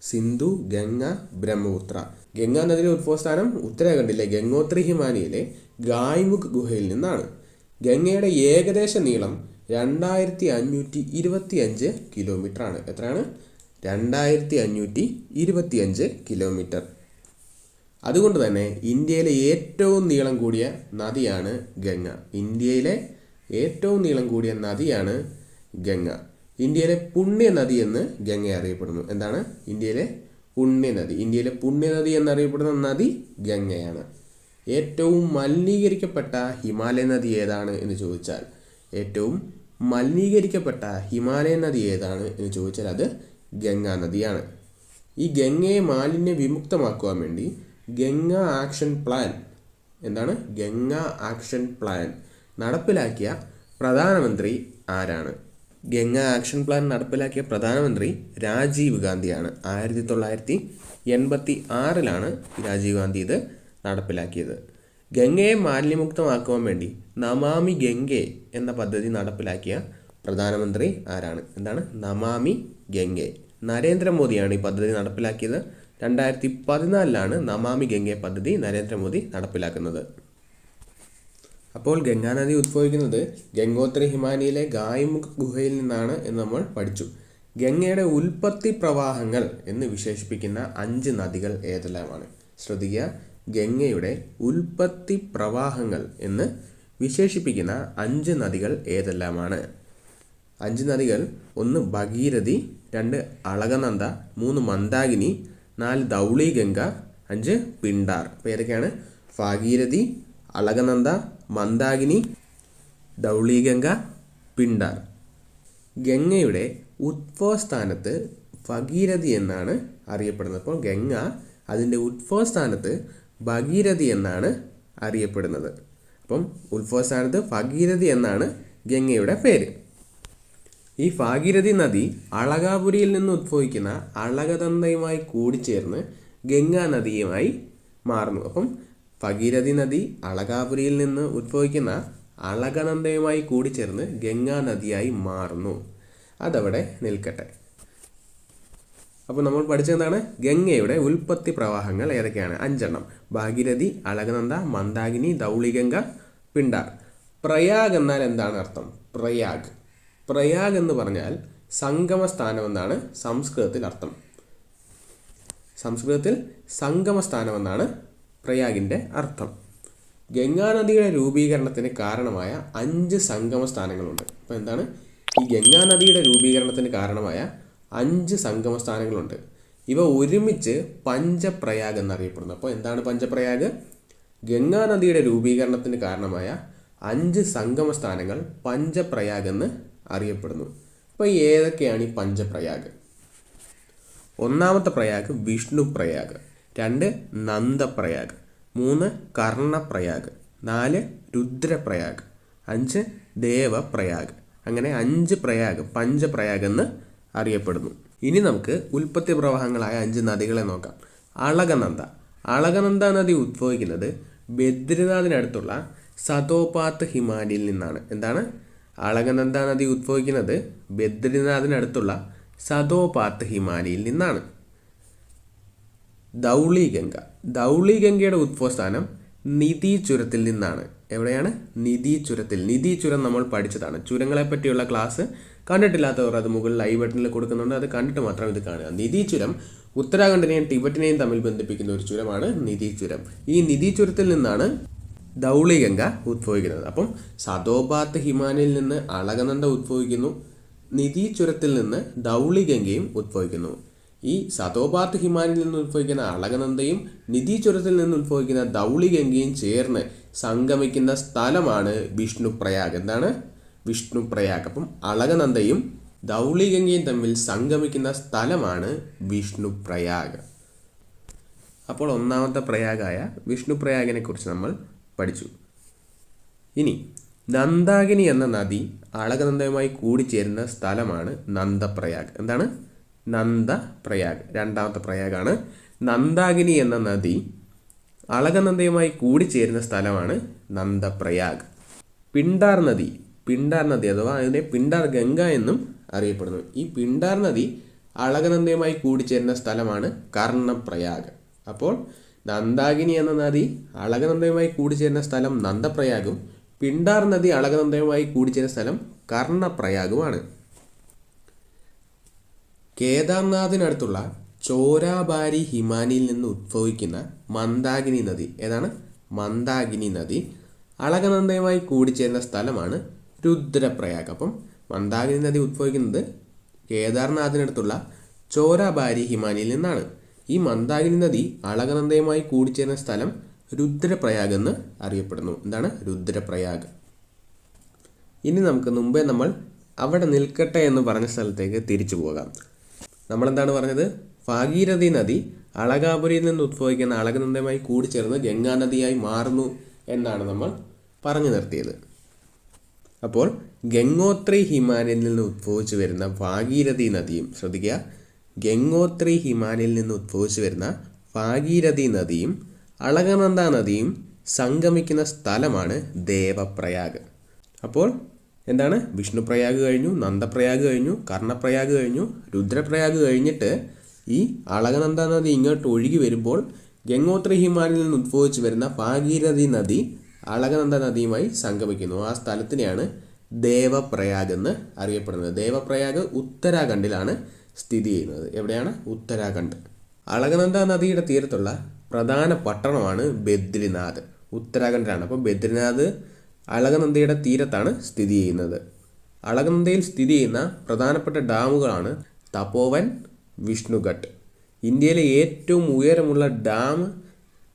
സിന്ധു, ഗംഗ, ബ്രഹ്മപുത്ര. ഗംഗാ നദിയുടെ ഉത്ഭവസ്ഥാനം ഉത്തരാഖണ്ഡിലെ ഗംഗോത്രി ഹിമാനിയിലെ ഗായ്മുഖ് ഗുഹയിൽ നിന്നാണ്. ഗംഗയുടെ ഏകദേശ നീളം 2525 കിലോമീറ്റർ ആണ്. എത്രയാണ്? 2525 കിലോമീറ്റർ. അതുകൊണ്ട് തന്നെ ഇന്ത്യയിലെ ഏറ്റവും നീളം കൂടിയ നദിയാണ് ഗംഗ. ഇന്ത്യയിലെ ഏറ്റവും നീളം കൂടിയ നദിയാണ് ഗംഗ. ഇന്ത്യയിലെ പുണ്യ നദി എന്ന് ഗംഗ അറിയപ്പെടുന്നു. എന്താണ്? ഇന്ത്യയിലെ പുണ്യനദി. ഇന്ത്യയിലെ പുണ്യനദി എന്നറിയപ്പെടുന്ന നദി ഗംഗയാണ്. ഏറ്റവും മലിനീകരിക്കപ്പെട്ട ഹിമാലയൻ നദി ഏതാണ് എന്ന് ചോദിച്ചാൽ ഏറ്റവും മലിനീകരിക്കപ്പെട്ട ഹിമാലയൻ നദി ഏതാണ് എന്ന് ചോദിച്ചാൽ അത് ഗംഗാ നദിയാണ്. ഈ ഗംഗയെ മാലിന്യ വിമുക്തമാക്കുവാൻ വേണ്ടി Ganga action plan Ganga action plan നടപ്പിലാക്കിയ പ്രധാനമന്ത്രി ആരാണ്? ഗംഗാ ആക്ഷൻ പ്ലാൻ നടപ്പിലാക്കിയ പ്രധാനമന്ത്രി രാജീവ് ഗാന്ധിയാണ്. 1986 രാജീവ് ഗാന്ധി ഇത് നടപ്പിലാക്കിയത്. ഗംഗയെ മാലിന്യമുക്തമാക്കുവാൻ വേണ്ടി നമാമി ഗംഗെ എന്ന പദ്ധതി നടപ്പിലാക്കിയ പ്രധാനമന്ത്രി ആരാണ്? നമാമി ഗംഗെ. നരേന്ദ്രമോദിയാണ് ഈ പദ്ധതി നടപ്പിലാക്കിയത്. 2014 നമാമി ഗംഗെ പദ്ധതി നരേന്ദ്രമോദി നടപ്പിലാക്കുന്നത്. അപ്പോൾ ഗംഗാനദി ഉദ്ഭവിക്കുന്നത് ഗംഗോത്രി ഹിമാലയയിലെ ഗായ്മുഖ് ഗുഹയിൽ നിന്നാണ് എന്ന് നമ്മൾ പഠിച്ചു. ഗംഗയുടെ ഉൽപ്പത്തി പ്രവാഹങ്ങൾ എന്ന് വിശേഷിപ്പിക്കുന്ന 5 നദികൾ ഏതെല്ലാമാണ്? ശ്രദ്ധിക്കുക, ഗംഗയുടെ ഉൽപ്പത്തി പ്രവാഹങ്ങൾ എന്ന് വിശേഷിപ്പിക്കുന്ന 5 നദികൾ ഏതെല്ലാമാണ്? 5 നദികൾ: 1 ഭഗീരഥി, 2 അളകനന്ദ, 3 മന്ദാകിനി, 4 ധൗളിഗംഗ, 5 പിണ്ടാർ. അപ്പോൾ ഏതൊക്കെയാണ്? ഭാഗീരഥി, അളകനന്ദ, മന്ദാകിനി, ധൗളിഗംഗ, പിണ്ടാർ. ഗംഗയുടെ ഉത്ഭവസ്ഥാനത്ത് ഭഗീരഥി എന്നാണ് അറിയപ്പെടുന്നത്. അപ്പോൾ ഗംഗ അതിൻ്റെ ഉത്ഭവസ്ഥാനത്ത് ഭഗീരഥി എന്നാണ് അറിയപ്പെടുന്നത്. അപ്പം ഉത്ഭവസ്ഥാനത്ത് ഭഗീരഥി എന്നാണ് ഗംഗയുടെ പേര്. ഈ ഭാഗീരഥി നദി അളകാപുരിയിൽ നിന്ന് ഉദ്ഭവിക്കുന്ന അളകനന്ദയുമായി കൂടിച്ചേർന്ന് ഗംഗാ നദിയുമായി മാറുന്നു. അപ്പം ഭഗീരഥി നദി അളകാപുരിയിൽ നിന്ന് ഉദ്ഭവിക്കുന്ന അളകനന്ദയുമായി കൂടിച്ചേർന്ന് ഗംഗാ നദിയായി മാറുന്നു. അതവിടെ നിൽക്കട്ടെ. അപ്പോൾ നമ്മൾ പഠിച്ചതെന്താണ്? ഗംഗയുടെ ഉൽപ്പത്തി പ്രവാഹങ്ങൾ ഏതൊക്കെയാണ്? 5 ഭാഗീരഥി, അളകനന്ദ, മന്ദാകിനി, ധൗളിഗംഗ, പിണ്ടാർ. പ്രയാഗ് എന്നാൽ എന്താണ് അർത്ഥം? പ്രയാഗ് എന്ന് പറഞ്ഞാൽ സംഗമസ്ഥാനം എന്നാണ് സംസ്കൃതത്തിൽ അർത്ഥം. സംസ്കൃതത്തിൽ സംഗമസ്ഥാനം എന്നാണ് പ്രയാഗിൻ്റെ അർത്ഥം. ഗംഗാനദിയുടെ രൂപീകരണത്തിന് കാരണമായ 5 സംഗമ സ്ഥാനങ്ങളുണ്ട്. അപ്പോൾ ഈ ഗംഗാനദിയുടെ രൂപീകരണത്തിന് കാരണമായ 5 സംഗമ സ്ഥാനങ്ങളുണ്ട്. ഇവ ഒരുമിച്ച് പഞ്ചപ്രയാഗ് എന്നറിയപ്പെടുന്നു. അപ്പോൾ എന്താണ് പഞ്ചപ്രയാഗ്? ഗംഗാനദിയുടെ രൂപീകരണത്തിന് കാരണമായ 5 സംഗമ സ്ഥാനങ്ങൾ പഞ്ചപ്രയാഗ് എന്ന് അറിയപ്പെടുന്നു. അപ്പോൾ ഏതൊക്കെയാണ് ഈ പഞ്ചപ്രയാഗ്? 1ാമത്തെ പ്രയാഗ് വിഷ്ണു പ്രയാഗ്, 2 നന്ദപ്രയാഗ്, 3 കർണപ്രയാഗ്, 4 രുദ്രപ്രയാഗ്, 5 ദേവപ്രയാഗ്. അങ്ങനെ 5 പ്രയാഗ് പഞ്ചപ്രയാഗ് എന്ന് അറിയപ്പെടുന്നു. ഇനി നമുക്ക് ഉൽപ്പത്തി പ്രവാഹങ്ങളായ 5 നദികളെ നോക്കാം. അളകനന്ദ നദി ഉദ്ഭവിക്കുന്നത് ബദ്രിനാഥിനടുത്തുള്ള സതോപാത്ത് ഹിമാലയിൽ നിന്നാണ്. അളകനന്ദ നദി ഉദ്ഭവിക്കുന്നത് ബദ്രിനാഥിനടുത്തുള്ള സതോപാത്ത് ഹിമാലയിൽ നിന്നാണ്. ധൗളിഗംഗയുടെ ഉദ്ഭവസ്ഥാനം നിധി ചുരത്തിൽ നിന്നാണ്. എവിടെയാണ്? നിധി ചുരം നമ്മൾ പഠിച്ചതാണ്. ചുരങ്ങളെ പറ്റിയുള്ള ക്ലാസ് കണ്ടിട്ടില്ലാത്തവർ അത് മുകളിൽ ഐ ബട്ടണിൽ കൊടുക്കുന്നുണ്ട്. അത് കണ്ടിട്ട് മാത്രം ഇത് കാണുക. നിധി ചുരം ഉത്തരാഖണ്ഡിനെയും ടിബറ്റിനെയും തമ്മിൽ ബന്ധിപ്പിക്കുന്ന ഒരു ചുരമാണ് നിധി ചുരം. ഈ നിധി ചുരത്തിൽ നിന്നാണ് ധൗളിഗംഗ ഉദ്ഭവിക്കുന്നത്. അപ്പം സതോപാത്ത് ഹിമാലയിൽ നിന്ന് അളകനന്ദ ഉദ്ഭവിക്കുന്നു. നിധി ചുരത്തിൽ നിന്ന് ധൗളിഗംഗയും ഉദ്ഭവിക്കുന്നു. ഈ സതോപാത്ത് ഹിമാലയിൽ നിന്ന് ഉദ്ഭവിക്കുന്ന അളകനന്ദയും നിധി ചുരത്തിൽ നിന്ന് ഉദ്ഭവിക്കുന്ന ധൗളിഗംഗയും ചേർന്ന് സംഗമിക്കുന്ന സ്ഥലമാണ് വിഷ്ണുപ്രയാഗ്. വിഷ്ണുപ്രയാഗ്. അപ്പം അളകനന്ദയും ധൗളിഗംഗയും തമ്മിൽ സംഗമിക്കുന്ന സ്ഥലമാണ് വിഷ്ണുപ്രയാഗ്. അപ്പോൾ 1ാമത്തെ പ്രയാഗായ വിഷ്ണുപ്രയാഗിനെ കുറിച്ച് നമ്മൾ പഠിച്ചു. ഇനി നന്ദാകിനി എന്ന നദി അളകനന്ദയുമായി കൂടിച്ചേരുന്ന സ്ഥലമാണ് നന്ദപ്രയാഗ്. നന്ദപ്രയാഗ് 2ാമത്തെ പ്രയാഗാണ്. നന്ദാകിനി എന്ന നദി അളകനന്ദയുമായി കൂടിച്ചേരുന്ന സ്ഥലമാണ് നന്ദപ്രയാഗ്. പിണ്ടാർ നദി അഥവാ അതിനെ പിണ്ടാർ ഗംഗ എന്നും അറിയപ്പെടുന്നു. ഈ പിണ്ടാർ നദി അളകനന്ദയുമായി കൂടിച്ചേരുന്ന സ്ഥലമാണ് കർണപ്രയാഗ്. അപ്പോൾ നന്ദാകിനി എന്ന നദി അളകനന്ദയുമായി കൂടിച്ചേരുന്ന സ്ഥലം നന്ദപ്രയാഗും പിണ്ടാർ നദി അളകനന്ദയുമായി കൂടിച്ചേരുന്ന സ്ഥലം കർണപ്രയാഗുമാണ്. കേദാർനാഥിനടുത്തുള്ള ചോരാബാരി ഹിമാനിയിൽ നിന്ന് ഉദ്ഭവിക്കുന്ന മന്ദാകിനി നദി മന്ദാകിനി നദി അളകനന്ദയുമായി കൂടിച്ചേരുന്ന സ്ഥലമാണ് രുദ്രപ്രയാഗ്. അപ്പം മന്ദാകിനി നദി ഉദ്ഭവിക്കുന്നത് കേദാർനാഥിനടുത്തുള്ള ചോരാബാരി ഹിമാനിയിൽ നിന്നാണ്. ഈ മന്ദാകിനി നദി അളകനന്ദയുമായി കൂടിച്ചേരുന്ന സ്ഥലം രുദ്രപ്രയാഗ് എന്ന് അറിയപ്പെടുന്നു. എന്താണ് രുദ്രപ്രയാഗ്? ഇനി നമുക്ക് മുമ്പേ നമ്മൾ അവിടെ നിൽക്കട്ടെ എന്ന് പറഞ്ഞ സ്ഥലത്തേക്ക് തിരിച്ചു പോകാം. നമ്മളെന്താണ് പറഞ്ഞത്? ഭാഗീരഥി നദി അളകാപുരിയിൽ നിന്ന് ഉദ്ഭവിക്കുന്ന അളകനന്ദയുമായി കൂടിച്ചേർന്ന് ഗംഗാനദിയായി മാറുന്നു എന്നാണ് നമ്മൾ പറഞ്ഞു നിർത്തിയത്. അപ്പോൾ ഗംഗോത്രി ഹിമാലയിൽ നിന്ന് ഉദ്ഭവിച്ചു വരുന്ന ഭാഗീരഥി നദിയും, ശ്രദ്ധിക്കുക, ഗംഗോത്രി ഹിമാലയിൽ നിന്ന് ഉദ്ഭവിച്ചു വരുന്ന ഭാഗീരഥി നദിയും അളകനന്ദ നദിയും സംഗമിക്കുന്ന സ്ഥലമാണ് ദേവപ്രയാഗ്. അപ്പോൾ എന്താണ്? വിഷ്ണുപ്രയാഗ് കഴിഞ്ഞു, നന്ദപ്രയാഗ് കഴിഞ്ഞു, കർണപ്രയാഗ് കഴിഞ്ഞു, രുദ്രപ്രയാഗ് കഴിഞ്ഞിട്ട് ഈ അളകനന്ദ നദി ഇങ്ങോട്ട് ഒഴുകി വരുമ്പോൾ ഗംഗോത്രി ഹിമാലയിൽ നിന്ന് ഉദ്ഭവിച്ചു വരുന്ന ഭാഗീരഥി നദി അളകനന്ദ നദിയുമായി സംഗമിക്കുന്നു. ആ സ്ഥലത്തിനെയാണ് ദേവപ്രയാഗ് എന്ന് അറിയപ്പെടുന്നത്. ദേവപ്രയാഗ് ഉത്തരാഖണ്ഡിലാണ് സ്ഥിതി ചെയ്യുന്നത്. എവിടെയാണ്? ഉത്തരാഖണ്ഡ്. അളകനന്ദ നദിയുടെ തീരത്തുള്ള പ്രധാന പട്ടണമാണ് ബദ്രിനാഥ്. ഉത്തരാഖണ്ഡിലാണ്. അപ്പോൾ ബദ്രിനാഥ് അളകനന്ദയുടെ തീരത്താണ് സ്ഥിതി ചെയ്യുന്നത്. അളകനന്ദയിൽ സ്ഥിതി ചെയ്യുന്ന പ്രധാനപ്പെട്ട ഡാമുകളാണ് തപോവൻ, വിഷ്ണുഘട്ട്. ഇന്ത്യയിലെ ഏറ്റവും ഉയരമുള്ള ഡാം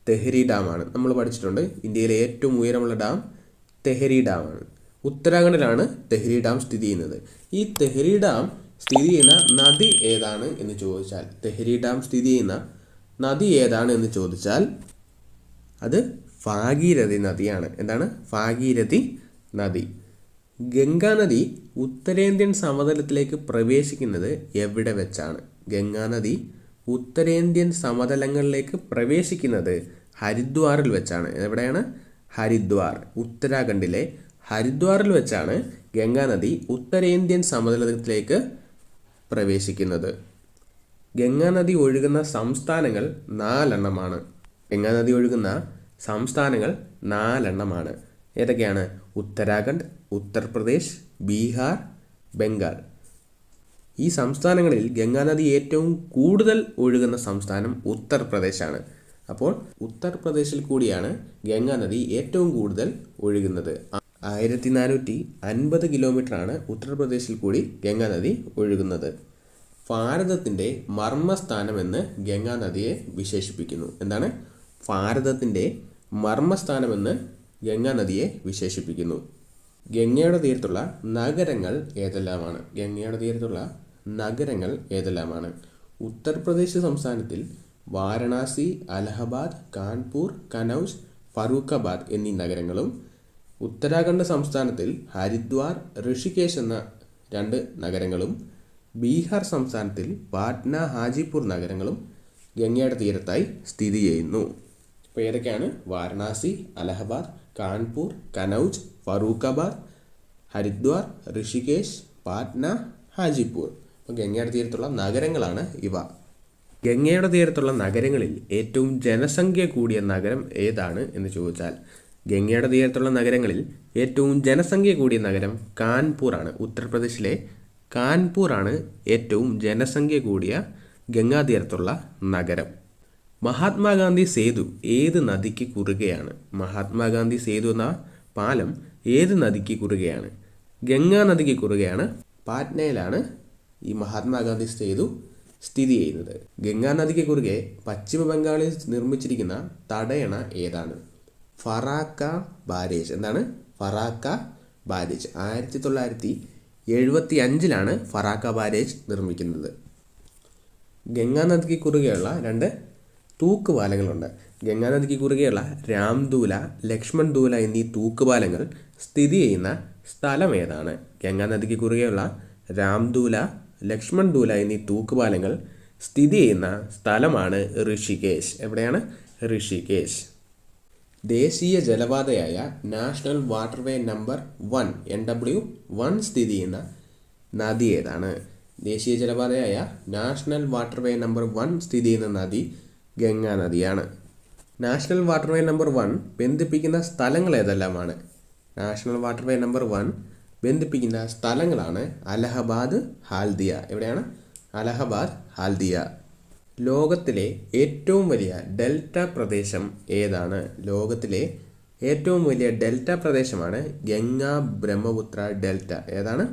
തെഹരി ഡാമാണ്. നമ്മൾ പഠിച്ചിട്ടുണ്ട്, ഇന്ത്യയിലെ ഏറ്റവും ഉയരമുള്ള ഡാം തെഹരി ഡാമാണ്. ഉത്തരാഖണ്ഡിലാണ് തെഹരി ഡാം സ്ഥിതി ചെയ്യുന്നത്. ഈ തെഹരി ഡാം സ്ഥിതി ചെയ്യുന്ന നദി ഏതാണ് എന്ന് ചോദിച്ചാൽ, തെഹരി ഡാം സ്ഥിതി ചെയ്യുന്ന നദി ഏതാണ് എന്ന് ചോദിച്ചാൽ അത് ഭാഗീരഥി നദിയാണ്. എന്താണ്? ഭാഗീരഥി നദി. ഗംഗാനദി ഉത്തരേന്ത്യൻ സമതലത്തിലേക്ക് പ്രവേശിക്കുന്നത് എവിടെ വെച്ചാണ്? ഗംഗാനദി ഉത്തരേന്ത്യൻ സമതലങ്ങളിലേക്ക് പ്രവേശിക്കുന്നത് ഹരിദ്വാറിൽ വെച്ചാണ്. എവിടെയാണ്? ഹരിദ്വാർ. ഉത്തരാഖണ്ഡിലെ ഹരിദ്വാറിൽ വെച്ചാണ് ഗംഗാനദി ഉത്തരേന്ത്യൻ സമതലത്തിലേക്ക് പ്രവേശിക്കുന്നത്. ഗംഗാനദി ഒഴുകുന്ന സംസ്ഥാനങ്ങൾ 4 ഗംഗാനദി ഒഴുകുന്ന സംസ്ഥാനങ്ങൾ 4 ഏതൊക്കെയാണ്? ഉത്തരാഖണ്ഡ്, ഉത്തർപ്രദേശ്, ബീഹാർ, ബംഗാൾ. ഈ സംസ്ഥാനങ്ങളിൽ ഗംഗാനദി ഏറ്റവും കൂടുതൽ ഒഴുകുന്ന സംസ്ഥാനം ഉത്തർപ്രദേശാണ്. അപ്പോൾ ഉത്തർപ്രദേശിൽ കൂടിയാണ് ഗംഗാനദി ഏറ്റവും കൂടുതൽ ഒഴുകുന്നത്. 1450 കിലോമീറ്ററാണ് ഉത്തർപ്രദേശിൽ കൂടി ഗംഗാനദി ഒഴുകുന്നത്. ഭാരതത്തിൻ്റെ മർമ്മസ്ഥാനമെന്ന് ഗംഗാനദിയെ വിശേഷിപ്പിക്കുന്നു. എന്താണ്? ഭാരതത്തിൻ്റെ മർമ്മസ്ഥാനമെന്ന് ഗംഗാനദിയെ വിശേഷിപ്പിക്കുന്നു. ഗംഗയുടെ തീരത്തുള്ള നഗരങ്ങൾ ഏതെല്ലാമാണ്? ഗംഗയുടെ തീരത്തുള്ള നഗരങ്ങൾ ഏതെല്ലാമാണ്? ഉത്തർപ്രദേശ് സംസ്ഥാനത്തിൽ വാരണാസി, അലഹബാദ്, കാൺപൂർ, കനൗജ്, ഫറൂഖാബാദ് എന്നീ നഗരങ്ങളും ഉത്തരാഖണ്ഡ് സംസ്ഥാനത്തിൽ ഹരിദ്വാർ, ഋഷികേശ് എന്ന 2 നഗരങ്ങളും ബീഹാർ സംസ്ഥാനത്തിൽ പാട്ന, ഹാജിപൂർ നഗരങ്ങളും ഗംഗയുടെ തീരത്തായി സ്ഥിതി ചെയ്യുന്നു. അപ്പോൾ ഏതൊക്കെയാണ്? വാരണാസി, അലഹബാദ്, കാൺപൂർ, കനൗജ്, ഫറൂഖാബാദ്, ഹരിദ്വാർ, ഋഷികേശ്, പാട്ന, ഹാജിപൂർ. അപ്പോൾ ഗംഗയുടെ തീരത്തുള്ള നഗരങ്ങളാണ് ഇവ. ഗംഗയുടെ തീരത്തുള്ള നഗരങ്ങളിൽ ഏറ്റവും ജനസംഖ്യ കൂടിയ നഗരം ഏതാണ് എന്ന് ചോദിച്ചാൽ, ഗംഗയുടെ തീരത്തുള്ള നഗരങ്ങളിൽ ഏറ്റവും ജനസംഖ്യ കൂടിയ നഗരം കാൺപൂറാണ്. ഉത്തർപ്രദേശിലെ കാൺപൂറാണ് ഏറ്റവും ജനസംഖ്യ കൂടിയ ഗംഗാതീരത്തുള്ള നഗരം. മഹാത്മാഗാന്ധി സേതു ഏത് നദിക്ക് കുറുകെയാണ്? മഹാത്മാഗാന്ധി സേതു എന്ന പാലം ഏത് നദിക്ക് കുറുകെയാണ്? ഗംഗാ നദിക്ക് കുറുകെയാണ്. പാറ്റ്നയിലാണ് ഈ മഹാത്മാഗാന്ധി സേതു സ്ഥിതി ചെയ്യുന്നത്. ഗംഗാ നദിക്ക് കുറുകെ പശ്ചിമ ബംഗാളിൽ നിർമ്മിച്ചിരിക്കുന്ന തടയണ ഏതാണ്? ഫറാക്ക ബാരേജ്. എന്താണ്? ഫറാക്ക ബാരേജ്. 1975 ഫറാക്ക ബാരേജ് നിർമ്മിക്കുന്നത്. ഗംഗാ നദിക്ക് കുറുകെയുള്ള 2 തൂക്കുപാലങ്ങളുണ്ട്. ഗംഗാ നദിക്ക് കുറുകെയുള്ള രാംദൂല, ലക്ഷ്മൺ ദൂല എന്നീ തൂക്കുപാലങ്ങൾ സ്ഥിതി ചെയ്യുന്ന സ്ഥലം ഏതാണ്? ഗംഗാ നദിക്ക് കുറുകെയുള്ള രാംദൂല, ലക്ഷ്മൺ ദൂല എന്നീ തൂക്കുപാലങ്ങൾ സ്ഥിതി ചെയ്യുന്ന സ്ഥലമാണ് ഋഷികേശ്. എവിടെയാണ്? ഋഷികേശ്. ദേശീയ ജലപാതയായ നാഷണൽ വാട്ടർവേ നമ്പർ 1 NW1 സ്ഥിതി ചെയ്യുന്ന നദി ഏതാണ്? ദേശീയ ജലപാതയായ നാഷണൽ വാട്ടർവേ നമ്പർ 1 സ്ഥിതി ചെയ്യുന്ന നദി ഗംഗാ നദിയാണ്. നാഷണൽ വാട്ടർവേ നമ്പർ 1 ബന്ധിപ്പിക്കുന്ന സ്ഥലങ്ങൾ ഏതെല്ലാമാണ്? നാഷണൽ വാട്ടർവേ നമ്പർ 1 ബന്ധിപ്പിക്കുന്ന സ്ഥലങ്ങളാണ് അലഹബാദ്, ഹാൽദിയ. എവിടെയാണ്? അലഹബാദ്, ഹാൽദിയ. ലോകത്തിലെ ഏറ്റവും വലിയ ഡെൽറ്റ പ്രദേശം ഏതാണ്? ലോകത്തിലെ ഏറ്റവും വലിയ ഡെൽറ്റ പ്രദേശമാണ് ഗംഗാ ബ്രഹ്മപുത്ര ഡെൽറ്റ. ഏതാണ്?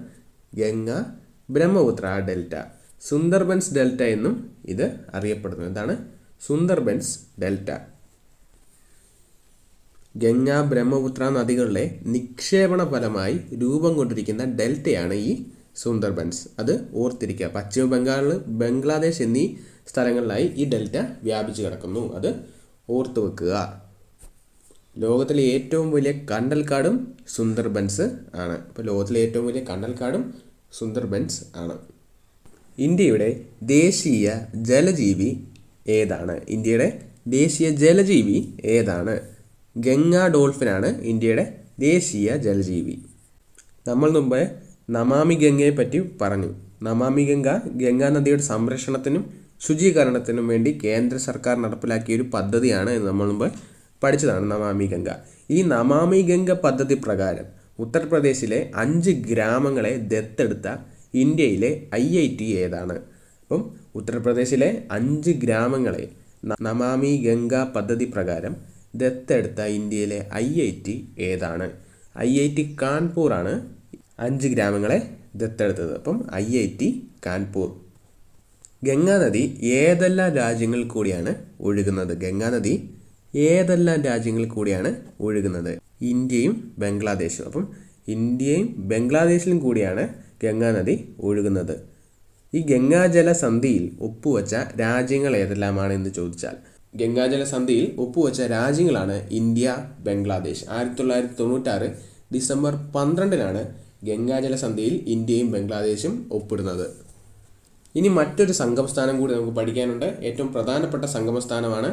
ഗംഗാ ബ്രഹ്മപുത്ര ഡെൽറ്റ. സുന്ദർബൻസ് ഡെൽറ്റ എന്നും ഇത് അറിയപ്പെടുന്നു. എന്താണ് സുന്ദർബൻസ് ഡെൽറ്റ? ഗംഗ ബ്രഹ്മപുത്ര നദികളിലെ നിക്ഷേപണ ഫലമായി രൂപം കൊണ്ടിരിക്കുന്ന ഡെൽറ്റയാണ് ഈ സുന്ദർബൻസ്. അത് ഓർത്തിരിക്കുക. പശ്ചിമ ബംഗാൾ, ബംഗ്ലാദേശ് എന്നീ സ്ഥലങ്ങളിലായി ഈ ഡെൽറ്റ വ്യാപിച്ചു കിടക്കുന്നു. അത് ഓർത്തു വെക്കുക. ലോകത്തിലെ ഏറ്റവും വലിയ കണ്ടൽക്കാടും സുന്ദർബൻസ് ആണ്. അപ്പോൾ ലോകത്തിലെ ഏറ്റവും വലിയ കണ്ടൽക്കാടും സുന്ദർബൻസ് ആണ്. ഇന്ത്യയുടെ ദേശീയ ജലജീവി ഏതാണ്? ഇന്ത്യയുടെ ദേശീയ ജലജീവി ഏതാണ്? ഗംഗാ ഡോൾഫിനാണ് ഇന്ത്യയുടെ ദേശീയ ജലജീവി. നമ്മൾ മുമ്പ് നമാമി ഗംഗയെ പറ്റി പറഞ്ഞു. നമാമി ഗംഗ ഗംഗാ നദിയുടെ സംരക്ഷണത്തിനും ശുചീകരണത്തിനും വേണ്ടി കേന്ദ്ര സർക്കാർ നടപ്പിലാക്കിയ ഒരു പദ്ധതിയാണ് എന്ന് നമ്മൾ മുമ്പ് പഠിച്ചതാണ് നമാമി ഗംഗ. ഈ നമാമി ഗംഗ പദ്ധതി പ്രകാരം ഉത്തർപ്രദേശിലെ 5 ഗ്രാമങ്ങളെ ദത്തെടുത്ത ഇന്ത്യയിലെ IIT ഏതാണ്? അപ്പം ഉത്തർപ്രദേശിലെ 5 ഗ്രാമങ്ങളെ നമാമി ഗംഗ പദ്ധതി പ്രകാരം ദത്തെടുത്ത ഇന്ത്യയിലെ IIT ഏതാണ്? IIT കാൺപൂർ ആണ് 5 ഗ്രാമങ്ങളെ ദത്തെടുത്തത്. അപ്പം IIT കാൺപൂർ. ഗംഗാ നദി ഏതെല്ലാം രാജ്യങ്ങളിൽ കൂടിയാണ് ഒഴുകുന്നത്? ഗംഗാ നദി ഏതെല്ലാം രാജ്യങ്ങളിൽ കൂടിയാണ് ഒഴുകുന്നത്? ഇന്ത്യയും ബംഗ്ലാദേശും. അപ്പം ഇന്ത്യയും ബംഗ്ലാദേശിലും കൂടിയാണ് ഗംഗാ നദി ഒഴുകുന്നത്. ഈ ഗംഗാജല സന്ധിയിൽ ഒപ്പുവെച്ച രാജ്യങ്ങൾ ഏതെല്ലാമാണ് എന്ന് ചോദിച്ചാൽ, ഗംഗാജല സന്ധിയിൽ ഒപ്പുവെച്ച രാജ്യങ്ങളാണ് ഇന്ത്യ, ബംഗ്ലാദേശ്. 1996 ഡിസംബർ 12 ഗംഗാജല സന്ധിയിൽ ഇന്ത്യയും ബംഗ്ലാദേശും ഒപ്പിടുന്നത്. ഇനി മറ്റൊരു സംഗമസ്ഥാനം കൂടി നമുക്ക് പഠിക്കാനുണ്ട്. ഏറ്റവും പ്രധാനപ്പെട്ട സംഗമസ്ഥാനമാണ്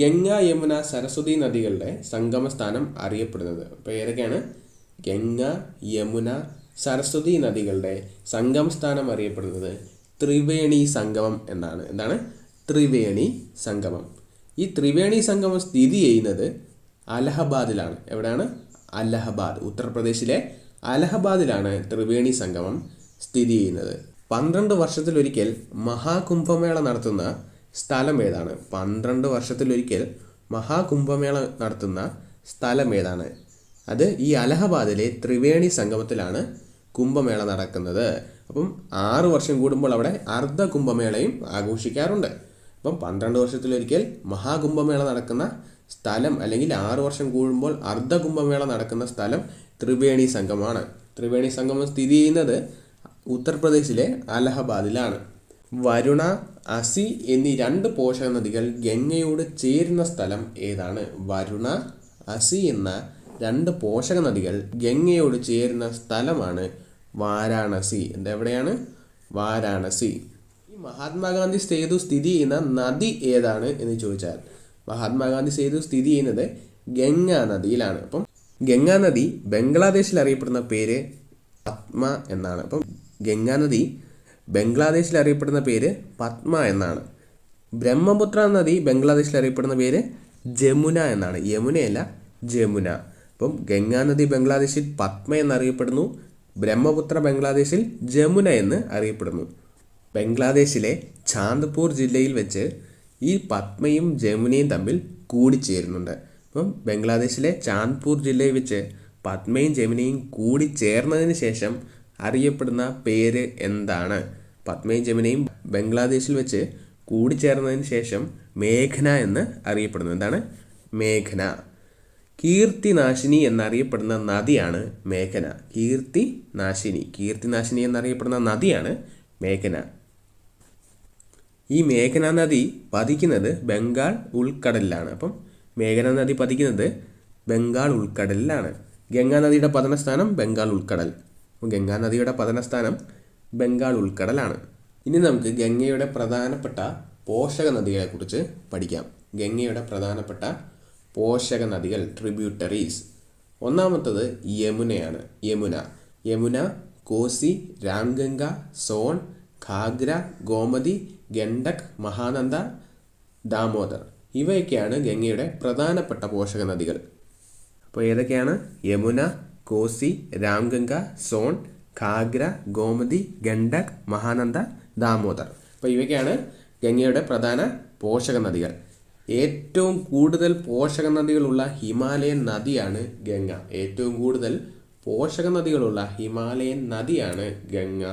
ഗംഗ, യമുന, സരസ്വതി നദികളുടെ സംഗമസ്ഥാനം അറിയപ്പെടുന്നത്. അപ്പോൾ ഏതൊക്കെയാണ്? ഗംഗ, യമുന, സരസ്വതി നദികളുടെ സംഗമസ്ഥാനം അറിയപ്പെടുന്നത് ത്രിവേണി സംഗമം എന്നാണ്. എന്താണ് ത്രിവേണി സംഗമം? ഈ ത്രിവേണി സംഗമം സ്ഥിതി ചെയ്യുന്നത് അലഹബാദിലാണ്. എവിടെയാണ്? അലഹബാദ്. ഉത്തർപ്രദേശിലെ അലഹബാദിലാണ് ത്രിവേണി സംഗമം സ്ഥിതി ചെയ്യുന്നത്. 12 വർഷത്തിലൊരിക്കൽ മഹാകുംഭമേള നടത്തുന്ന സ്ഥലം ഏതാണ്? 12 വർഷത്തിലൊരിക്കൽ മഹാകുംഭമേള നടത്തുന്ന സ്ഥലം ഏതാണ്? അത് ഈ അലഹബാദിലെ ത്രിവേണി സംഗമത്തിലാണ് കുംഭമേള നടക്കുന്നത്. അപ്പം 6 വർഷം കൂടുമ്പോൾ അവിടെ അർദ്ധ കുംഭമേളയും ആഘോഷിക്കാറുണ്ട്. അപ്പം 12 വർഷത്തിലൊരിക്കൽ മഹാകുംഭമേള നടക്കുന്ന സ്ഥലം, അല്ലെങ്കിൽ 6 വർഷം കൂടുമ്പോൾ അർദ്ധ കുംഭമേള നടക്കുന്ന സ്ഥലം ത്രിവേണി സംഗമമാണ്. ത്രിവേണി സംഗമം സ്ഥിതി ചെയ്യുന്നത് ഉത്തർപ്രദേശിലെ അലഹബാദിലാണ്. വരുണ, അസി എന്നീ 2 പോഷക നദികൾ ഗംഗയോട് ചേരുന്ന സ്ഥലം ഏതാണ്? വരുണ, അസി എന്ന 2 പോഷക നദികൾ ഗംഗയോട് ചേരുന്ന സ്ഥലമാണ് വാരാണസി. എവിടെയാണ്? വാരാണസി. ഈ മഹാത്മാഗാന്ധി സേതു സ്ഥിതി ചെയ്യുന്ന നദി ഏതാണ് എന്ന് ചോദിച്ചാൽ, മഹാത്മാഗാന്ധി സേതു സ്ഥിതി ചെയ്യുന്നത് ഗംഗാ നദിയിലാണ്. അപ്പം ഗംഗാ നദി ബംഗ്ലാദേശിൽ അറിയപ്പെടുന്ന പേര് പത്മ എന്നാണ്. അപ്പം ഗംഗാ നദി ബംഗ്ലാദേശിൽ അറിയപ്പെടുന്ന പേര് പത്മ എന്നാണ്. ബ്രഹ്മപുത്ര നദി ബംഗ്ലാദേശിൽ അറിയപ്പെടുന്ന പേര് ജമുന എന്നാണ്. യമുനയല്ല, ജമുന. അപ്പം ഗംഗാ നദി ബംഗ്ലാദേശിൽ പത്മ എന്നറിയപ്പെടുന്നു. ബ്രഹ്മപുത്ര ബംഗ്ലാദേശിൽ ജമുന എന്ന് അറിയപ്പെടുന്നു. ബംഗ്ലാദേശിലെ ചാന്ദ്പൂർ ജില്ലയിൽ വെച്ച് ഈ പത്മയും ജമുനയും തമ്മിൽ കൂടിച്ചേരുന്നുണ്ട്. അപ്പം ബംഗ്ലാദേശിലെ ചാന്ദ്പൂർ ജില്ലയിൽ വെച്ച് പത്മയും ജമുനയും കൂടി ചേർന്നതിന് ശേഷം അറിയപ്പെടുന്ന പേര് എന്താണ്? പത്മയും ജമുനയും ബംഗ്ലാദേശിൽ വെച്ച് കൂടിച്ചേർന്നതിന് ശേഷം മേഘന എന്ന് അറിയപ്പെടുന്നു. എന്താണ്? മേഘന. കീർത്തിനാശിനി എന്നറിയപ്പെടുന്ന നദിയാണ് മേഘന. കീർത്തിനാശിനി എന്നറിയപ്പെടുന്ന നദിയാണ് മേഘന. ഈ മേഘന നദി പതിക്കുന്നത് ബംഗാൾ ഉൾക്കടലിലാണ്. അപ്പം മേഘന നദി പതിക്കുന്നത് ബംഗാൾ ഉൾക്കടലിലാണ്. ഗംഗാ നദിയുടെ പതനസ്ഥാനം ബംഗാൾ ഉൾക്കടൽ. ഗംഗാ നദിയുടെ പതനസ്ഥാനം ബംഗാൾ ഉൾക്കടലാണ്. ഇനി നമുക്ക് ഗംഗയുടെ പ്രധാനപ്പെട്ട പോഷക നദികളെക്കുറിച്ച് പഠിക്കാം. ഗംഗയുടെ പ്രധാനപ്പെട്ട പോഷക നദികൾ, ട്രിബ്യൂട്ടറീസ്. ഒന്നാമത്തത് യമുനയാണ്. യമുന, കോസി, രാംഗംഗ, സോൺ, ഘാഗ്ര, ഗോമതി, ഗണ്ഡക്, മഹാനന്ദ, ദാമോദർ. ഇവയൊക്കെയാണ് ഗംഗയുടെ പ്രധാനപ്പെട്ട പോഷക നദികൾ. അപ്പോൾ ഏതൊക്കെയാണ്? യമുന, കോസി, രാംഗംഗ, സോൺ, ഘാഗ്ര, ഗോമതി, ഗണ്ഡക്, മഹാനന്ദ, ദാമോദർ. അപ്പോൾ ഇവയ്ക്കാണ് ഗംഗയുടെ പ്രധാന പോഷക നദികൾ. ഏറ്റവും കൂടുതൽ പോഷക നദികളുള്ള ഹിമാലയൻ നദിയാണ് ഗംഗ. ഏറ്റവും കൂടുതൽ പോഷക നദികളുള്ള ഹിമാലയൻ നദിയാണ് ഗംഗ.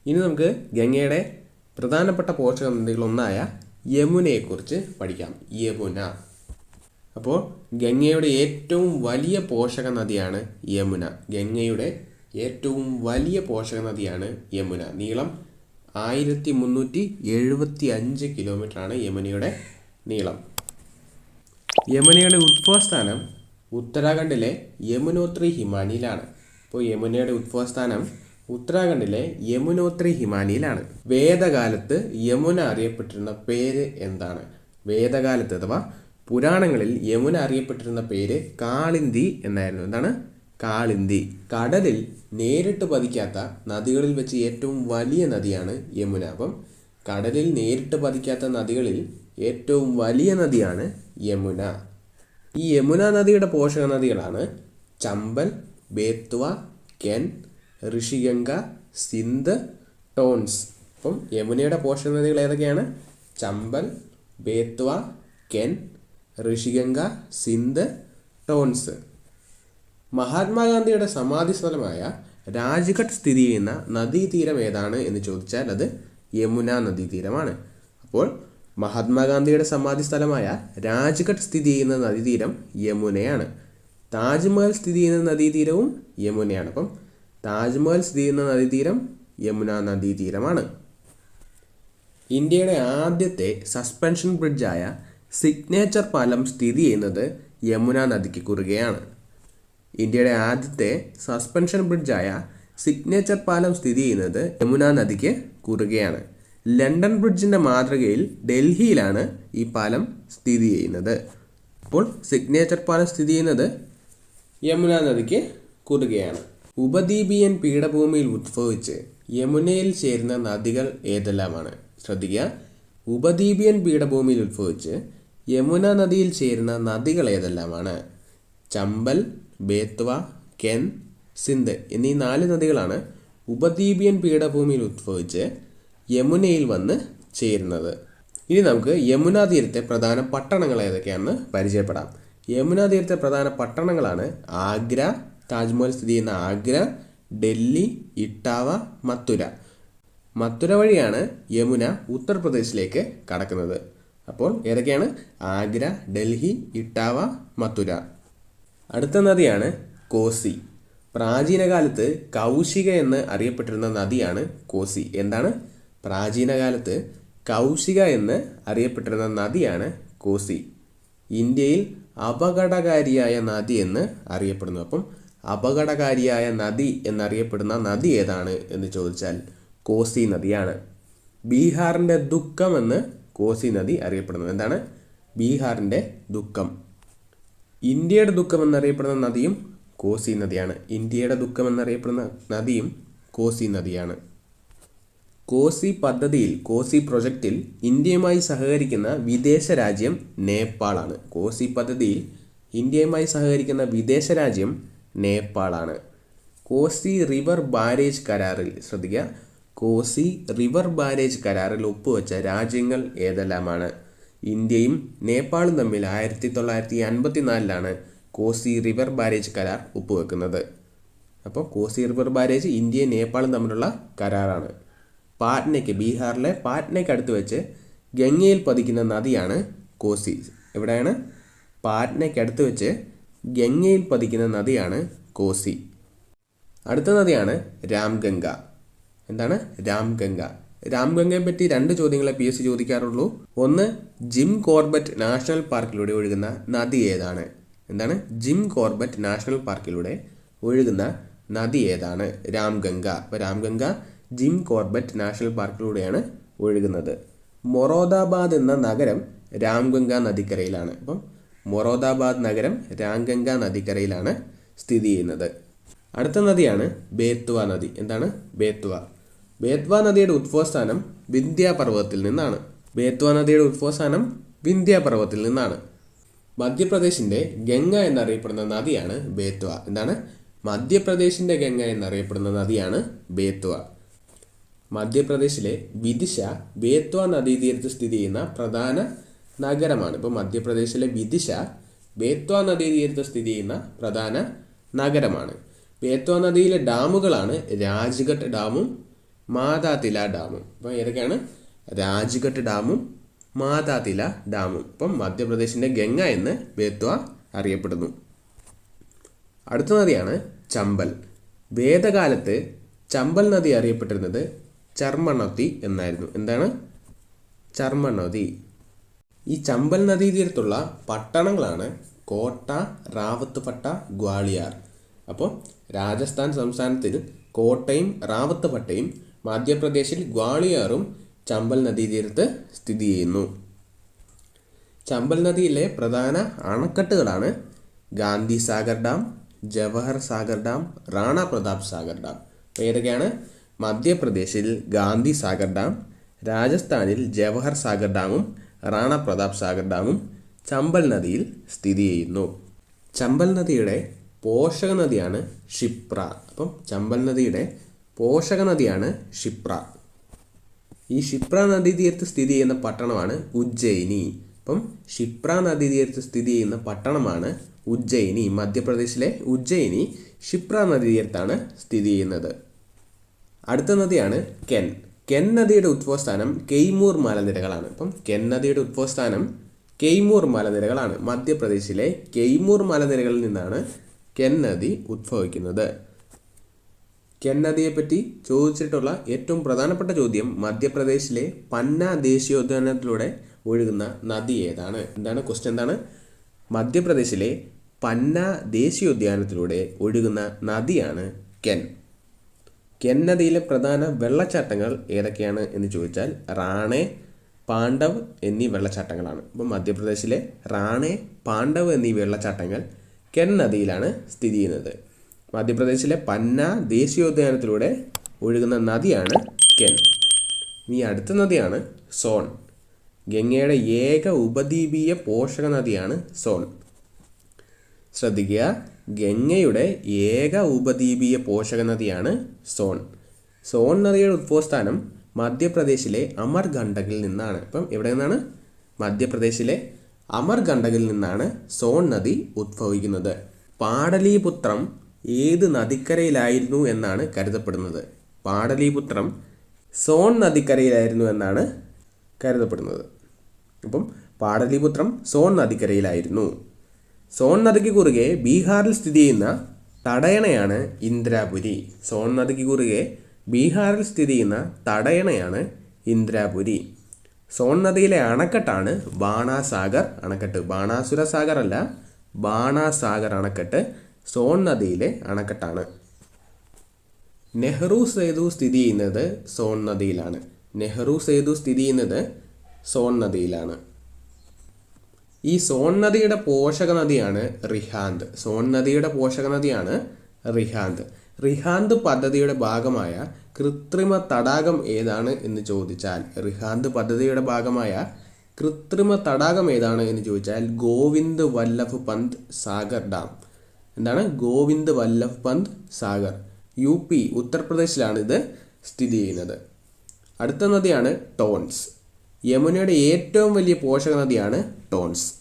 ഇനി നമുക്ക് ഗംഗയുടെ പ്രധാനപ്പെട്ട പോഷക നദികളൊന്നായ യമുനയെക്കുറിച്ച് പഠിക്കാം. യമുന. അപ്പോൾ ഗംഗയുടെ ഏറ്റവും വലിയ പോഷക നദിയാണ് യമുന. ഗംഗയുടെ ഏറ്റവും വലിയ പോഷക നദിയാണ് യമുന. നീളം 1375 കിലോമീറ്ററാണ് യമുനയുടെ നീളം. യമുനയുടെ ഉത്ഭവസ്ഥാനം ഉത്തരാഖണ്ഡിലെ യമുനോത്രി ഹിമാനിയിലാണ്. അപ്പോൾ യമുനയുടെ ഉത്ഭവസ്ഥാനം ഉത്തരാഖണ്ഡിലെ യമുനോത്രി ഹിമാനിയിലാണ്. വേദകാലത്ത് യമുന അറിയപ്പെട്ടിരുന്ന പേര് എന്താണ്? വേദകാലത്ത് അഥവാ പുരാണങ്ങളിൽ യമുന അറിയപ്പെട്ടിരുന്ന പേര് കാളിന്തി എന്നായിരുന്നു. എന്താണ്? കാളിന്തി. കടലിൽ നേരിട്ട് പതിക്കാത്ത നദികളിൽ വെച്ച് ഏറ്റവും വലിയ നദിയാണ് യമുന. അപ്പം കടലിൽ നേരിട്ട് പതിക്കാത്ത നദികളിൽ ഏറ്റവും വലിയ നദിയാണ് യമുന. ഈ യമുന നദിയുടെ പോഷക നദികളാണ് ചമ്പൽ, ബേത്വ, കെൻ, ഋഷിഗംഗ, സിന്ധ്, ടോൺസ്. അപ്പം യമുനയുടെ പോഷക നദികൾ ഏതൊക്കെയാണ്? ചമ്പൽ, ബേത്വ, കെൻ, ഋഷിഗംഗ, സിന്ധ്, ടോൺസ്. മഹാത്മാഗാന്ധിയുടെ സമാധി സ്ഥലമായ രാജ്ഘട്ട് സ്ഥിതി ചെയ്യുന്ന നദീതീരം ഏതാണ് എന്ന് ചോദിച്ചാൽ അത് യമുന നദീതീരമാണ്. അപ്പോൾ മഹാത്മാഗാന്ധിയുടെ സമാധി സ്ഥലമായ രാജ്ഘട്ട് സ്ഥിതി ചെയ്യുന്ന നദീതീരം യമുനയാണ്. താജ്മഹൽ സ്ഥിതി ചെയ്യുന്ന നദീതീരവും യമുനയാണ്. അപ്പം താജ്മഹൽ സ്ഥിതി ചെയ്യുന്ന നദീതീരം യമുന നദീതീരമാണ്. ഇന്ത്യയുടെ ആദ്യത്തെ സസ്പെൻഷൻ ബ്രിഡ്ജായ സിഗ്നേച്ചർ പാലം സ്ഥിതി ചെയ്യുന്നത് യമുന നദിക്ക് കുറുകെയാണ്. ഇന്ത്യയുടെ ആദ്യത്തെ സസ്പെൻഷൻ ബ്രിഡ്ജായ സിഗ്നേച്ചർ പാലം സ്ഥിതി ചെയ്യുന്നത് യമുന നദിക്ക് കുറുകെയാണ്. ലണ്ടൻ ബ്രിഡ്ജിൻ്റെ മാതൃകയിൽ ഡൽഹിയിലാണ് ഈ പാലം സ്ഥിതി ചെയ്യുന്നത്. അപ്പോൾ സിഗ്നേച്ചർ പാലം സ്ഥിതി ചെയ്യുന്നത് യമുന നദിക്ക് കുറുകെയാണ്. ഉപദ്വീപിയൻ പീഠഭൂമിയിൽ ഉദ്ഭവിച്ച് യമുനയിൽ ചേരുന്ന നദികൾ ഏതെല്ലാമാണ്? ശ്രദ്ധിക്കുക. ഉപദ്വീപിയൻ പീഠഭൂമിയിൽ ഉദ്ഭവിച്ച് യമുന നദിയിൽ ചേരുന്ന നദികൾ ഏതെല്ലാമാണ്? ചമ്പൽ, ബേത്വ, കെൻ, സിന്ധ് എന്നീ 4 നദികളാണ് ഉപദ്വീപിയൻ പീഠഭൂമിയിൽ ഉദ്ഭവിച്ച് യമുനയിൽ വന്ന് ചേരുന്നത്. ഇനി നമുക്ക് യമുനാ തീരത്തെ പ്രധാന പട്ടണങ്ങൾ ഏതൊക്കെയാണെന്ന് പരിചയപ്പെടാം. യമുനാ തീരത്തെ പ്രധാന പട്ടണങ്ങളാണ് ആഗ്ര, താജ്മഹൽ സ്ഥിതി ചെയ്യുന്ന ആഗ്ര, ഡൽഹി, ഇട്ടാവ, മത്തുര. മത്തുര വഴിയാണ് യമുന ഉത്തർപ്രദേശിലേക്ക് കടക്കുന്നത്. അപ്പോൾ ഏതൊക്കെയാണ്? ആഗ്ര, ഡൽഹി, ഇട്ടാവ, മത്തുര. അടുത്ത നദിയാണ് കോസി. പ്രാചീന കാലത്ത് കൗശിക എന്ന് അറിയപ്പെട്ടിരുന്ന നദിയാണ് കോസി. എന്താണ്? പ്രാചീന കാലത്ത് കൗശിക എന്ന് അറിയപ്പെട്ടിരുന്ന നദിയാണ് കോസി. ഇന്ത്യയിൽ അപകടകാരിയായ നദി എന്ന് അറിയപ്പെടുന്നു. അപ്പം അപകടകാരിയായ നദി എന്നറിയപ്പെടുന്ന നദി ഏതാണ് എന്ന് ചോദിച്ചാൽ കോസി നദിയാണ്. ബീഹാറിൻ്റെ ദുഃഖം എന്ന് കോസി നദി അറിയപ്പെടുന്നു. എന്താണ്? ബീഹാറിൻ്റെ ദുഃഖം. ഇന്ത്യയുടെ ദുഃഖം എന്നറിയപ്പെടുന്ന നദിയും കോസി നദിയാണ്. ഇന്ത്യയുടെ ദുഃഖം എന്നറിയപ്പെടുന്ന നദിയും കോസി നദിയാണ്. കോസി പദ്ധതിയിൽ, കോസി പ്രൊജക്റ്റിൽ ഇന്ത്യയുമായി സഹകരിക്കുന്ന വിദേശ രാജ്യം നേപ്പാളാണ്. കോസി പദ്ധതിയിൽ ഇന്ത്യയുമായി സഹകരിക്കുന്ന വിദേശ രാജ്യം നേപ്പാളാണ്. കോസി റിവർ ബാരേജ് കരാറിൽ, ശ്രദ്ധിക്കുക, കോസി റിവർ ബാരേജ് കരാറിൽ ഒപ്പുവെച്ച രാജ്യങ്ങൾ ഏതെല്ലാമാണ്? ഇന്ത്യയും നേപ്പാളും തമ്മിൽ 1954 കോസി റിവർ ബാരേജ് കരാർ ഒപ്പുവെക്കുന്നത്. അപ്പോൾ കോസി റിവർ ബാരേജ് ഇന്ത്യയും നേപ്പാളും തമ്മിലുള്ള കരാറാണ്. പാറ്റ്നയ്ക്ക്, ബീഹാറിലെ പാറ്റ്നയ്ക്ക് അടുത്ത് വെച്ച് ഗംഗയിൽ പതിക്കുന്ന നദിയാണ് കോസി. എവിടെയാണ്? പാറ്റ്നയ്ക്ക് അടുത്ത് വെച്ച് ഗംഗയിൽ പതിക്കുന്ന നദിയാണ് കോസി. അടുത്ത നദിയാണ് രാംഗംഗ. എന്താണ്? രാംഗംഗ. രാംഗംഗയെ പറ്റി 2 ചോദ്യങ്ങളെ PSC ചോദിക്കാറുള്ളൂ. ഒന്ന്, ജിം കോർബറ്റ് നാഷണൽ പാർക്കിലൂടെ ഒഴുകുന്ന നദി ഏതാണ്? എന്താണ്? ജിം കോർബറ്റ് നാഷണൽ പാർക്കിലൂടെ ഒഴുകുന്ന നദി ഏതാണ്? രാംഗംഗ. അപ്പോൾ രാംഗംഗ ജിം കോർബറ്റ് നാഷണൽ പാർക്കിലൂടെയാണ് ഒഴുകുന്നത്. മൊറാദാബാദ് എന്ന നഗരം രാംഗംഗ നദിക്കരയിലാണ്. അപ്പം മൊറാദാബാദ് നഗരം രാംഗംഗ നദിക്കരയിലാണ് സ്ഥിതി ചെയ്യുന്നത്. അടുത്ത നദിയാണ് ബേത്വ നദി. എന്താണ്? ബേത്വ. ബേത്വ നദിയുടെ ഉത്ഭവസ്ഥാനം വിന്ധ്യാപർവ്വതത്തിൽ നിന്നാണ്. ബേത്വ നദിയുടെ ഉത്ഭവസ്ഥാനം വിന്ധ്യാപർവ്വതത്തിൽ നിന്നാണ്. മധ്യപ്രദേശിൻ്റെ ഗംഗ എന്നറിയപ്പെടുന്ന നദിയാണ് ബേത്വ. എന്താണ്? മധ്യപ്രദേശിൻ്റെ ഗംഗ എന്നറിയപ്പെടുന്ന നദിയാണ് ബേത്വ. മധ്യപ്രദേശിലെ വിദിശ ബേത്വ നദീതീരത്ത് സ്ഥിതി ചെയ്യുന്ന പ്രധാന നഗരമാണ്. ഇപ്പോൾ മധ്യപ്രദേശിലെ വിദിശ ബേത്വ നദീതീരത്ത് സ്ഥിതി ചെയ്യുന്ന പ്രധാന നഗരമാണ്. ബേത്വ നദിയിലെ ഡാമുകളാണ് രാജ്ഘട്ട് ഡാമും മാതാതില ഡാമും. അപ്പോൾ ഏതൊക്കെയാണ്? രാജ്ഘട്ട് ഡാമും മാതാതില ഡാമും. ഇപ്പം മധ്യപ്രദേശിൻ്റെ ഗംഗ എന്ന് ബേത്വ അറിയപ്പെടുന്നു. അടുത്ത നദിയാണ് ചമ്പൽ. വേദകാലത്ത് ചമ്പൽ നദി അറിയപ്പെട്ടിരുന്നത് ചർമ്മനദി എന്നായിരുന്നു. എന്താണ്? ചർമ്മനദി. ഈ ചമ്പൽ നദീതീരത്തുള്ള പട്ടണങ്ങളാണ് കോട്ട, റാവത്ത്പട്ട, ഗ്വാളിയാർ. അപ്പോൾ രാജസ്ഥാൻ സംസ്ഥാനത്തിൽ കോട്ടയും റാവത്ത്പട്ടയും മധ്യപ്രദേശിൽ ഗ്വാളിയാറും ചമ്പൽ നദീതീരത്ത് സ്ഥിതി ചെയ്യുന്നു. ചമ്പൽ നദിയിലെ പ്രധാന അണക്കെട്ടുകളാണ് Gandhi Sagar dam, Jawahar Sagar dam, Rana Pratap Sagar dam. അപ്പോൾ ഏതൊക്കെയാണ്? മധ്യപ്രദേശിൽ ഗാന്ധി സാഗർ ഡാം, രാജസ്ഥാനിൽ ജവഹർ സാഗർ ഡാമും റാണ പ്രതാപ് സാഗർ ഡാമും ചമ്പൽ നദിയിൽ സ്ഥിതി ചെയ്യുന്നു. ചമ്പൽ നദിയുടെ പോഷക നദിയാണ് ക്ഷിപ്ര. അപ്പം ചമ്പൽ നദിയുടെ പോഷക നദിയാണ് ക്ഷിപ്ര. ഈ ക്ഷിപ്ര നദീതീരത്ത് സ്ഥിതി ചെയ്യുന്ന പട്ടണമാണ് ഉജ്ജയിനി. അപ്പം ക്ഷിപ്ര നദീതീരത്ത് സ്ഥിതി ചെയ്യുന്ന പട്ടണമാണ് ഉജ്ജയിനി. മധ്യപ്രദേശിലെ ഉജ്ജയിനി ക്ഷിപ്ര നദീതീരത്താണ് സ്ഥിതി ചെയ്യുന്നത്. അടുത്ത നദിയാണ് കെൻ. കെൻ നദിയുടെ ഉത്ഭവസ്ഥാനം കെയ്മൂർ മലനിരകളാണ്. അപ്പം കെൻ നദിയുടെ ഉത്ഭവസ്ഥാനം കെയ്മൂർ മലനിരകളാണ്. മധ്യപ്രദേശിലെ കെയ്മൂർ മലനിരകളിൽ നിന്നാണ് കെൻ നദി ഉദ്ഭവിക്കുന്നത്. കെൻ നദിയെപ്പറ്റി ചോദിച്ചിട്ടുള്ള ഏറ്റവും പ്രധാനപ്പെട്ട ചോദ്യം മധ്യപ്രദേശിലെ പന്ന ദേശീയോദ്യാനത്തിലൂടെ ഒഴുകുന്ന നദി ഏതാണ്? എന്താണ് ക്വസ്റ്റ്യൻ? എന്താണ്? മധ്യപ്രദേശിലെ പന്ന ദേശീയോദ്യാനത്തിലൂടെ ഒഴുകുന്ന നദിയാണ് കെൻ. കെൻ നദിയിലെ പ്രധാന വെള്ളച്ചാട്ടങ്ങൾ ഏതൊക്കെയാണ് എന്ന് ചോദിച്ചാൽ റാണെ, പാണ്ഡവ് എന്നീ വെള്ളച്ചാട്ടങ്ങളാണ്. അപ്പം മധ്യപ്രദേശിലെ റാണെ, പാണ്ഡവ് എന്നീ വെള്ളച്ചാട്ടങ്ങൾ കെൻ നദിയിലാണ് സ്ഥിതി ചെയ്യുന്നത്. മധ്യപ്രദേശിലെ പന്ന ദേശീയോദ്യാനത്തിലൂടെ ഒഴുകുന്ന നദിയാണ് കെൻ. ഇനി അടുത്ത നദിയാണ് സോൺ. ഗംഗയുടെ ഏക ഉപദ്വീപീയ പോഷക നദിയാണ് സോൺ. ശ്രദ്ധിക്കുക, ഗംഗയുടെ ഏക ഉപദ്വീപീയ പോഷക നദിയാണ് സോൺ. സോൺ നദിയുടെ ഉത്ഭവസ്ഥാനം മധ്യപ്രദേശിലെ അമർകണ്ടകിൽ നിന്നാണ്. അപ്പം എവിടെ നിന്നാണ്? മധ്യപ്രദേശിലെ അമർകണ്ടകിൽ നിന്നാണ് സോൺ നദി ഉദ്ഭവിക്കുന്നത്. പാടലീപുത്രം ഏത് നദിക്കരയിലായിരുന്നു എന്നാണ് കരുതപ്പെടുന്നത്? പാടലീപുത്രം സോൺ നദിക്കരയിലായിരുന്നു എന്നാണ് കരുതപ്പെടുന്നത്. അപ്പം പാടലീപുത്രം സോൺ നദിക്കരയിലായിരുന്നു. സോൺ നദിക്ക് കുറുകെ ബീഹാറിൽ സ്ഥിതി ചെയ്യുന്ന തടയണയാണ് ഇന്ദ്രാപുരി. സോൺ നദിക്ക് കുറുകെ ബീഹാറിൽ സ്ഥിതി ചെയ്യുന്ന തടയണയാണ് ഇന്ദ്രാപുരി. സോൺ നദിയിലെ അണക്കെട്ടാണ് ബാണാസാഗർ അണക്കെട്ട്. ബാണാസുര സാഗർ അല്ല, ബാണാസാഗർ അണക്കെട്ട് സോൺ നദിയിലെ അണക്കെട്ടാണ്. നെഹ്റു സേതു സ്ഥിതി ചെയ്യുന്നത് സോൺ നദിയിലാണ്. നെഹ്റു സേതു സ്ഥിതി ചെയ്യുന്നത് സോൺ നദിയിലാണ്. ഈ സോൺ നദിയുടെ പോഷക നദിയാണ് റിഹാന്ത്. സോൺ നദിയുടെ പോഷക നദിയാണ് റിഹാന്ത്. റിഹാന്ത് പദ്ധതിയുടെ ഭാഗമായ കൃത്രിമ തടാകം ഏതാണ് എന്ന് ചോദിച്ചാൽ റിഹാന്ത് പദ്ധതിയുടെ ഭാഗമായ കൃത്രിമ തടാകം ഏതാണ് എന്ന് ചോദിച്ചാൽ ഗോവിന്ദ് വല്ലഭ് പന്ത് സാഗർ ഡാം. എന്താണ്? ഗോവിന്ദ് വല്ലഭ് പന്ത് സാഗർ. UP ഉത്തർപ്രദേശിലാണ് ഇത് സ്ഥിതി ചെയ്യുന്നത്. അടുത്ത നദിയാണ് ടോൺസ്. യമുനയുടെ ഏറ്റവും വലിയ പോഷക നദിയാണ് ടോൺസ്.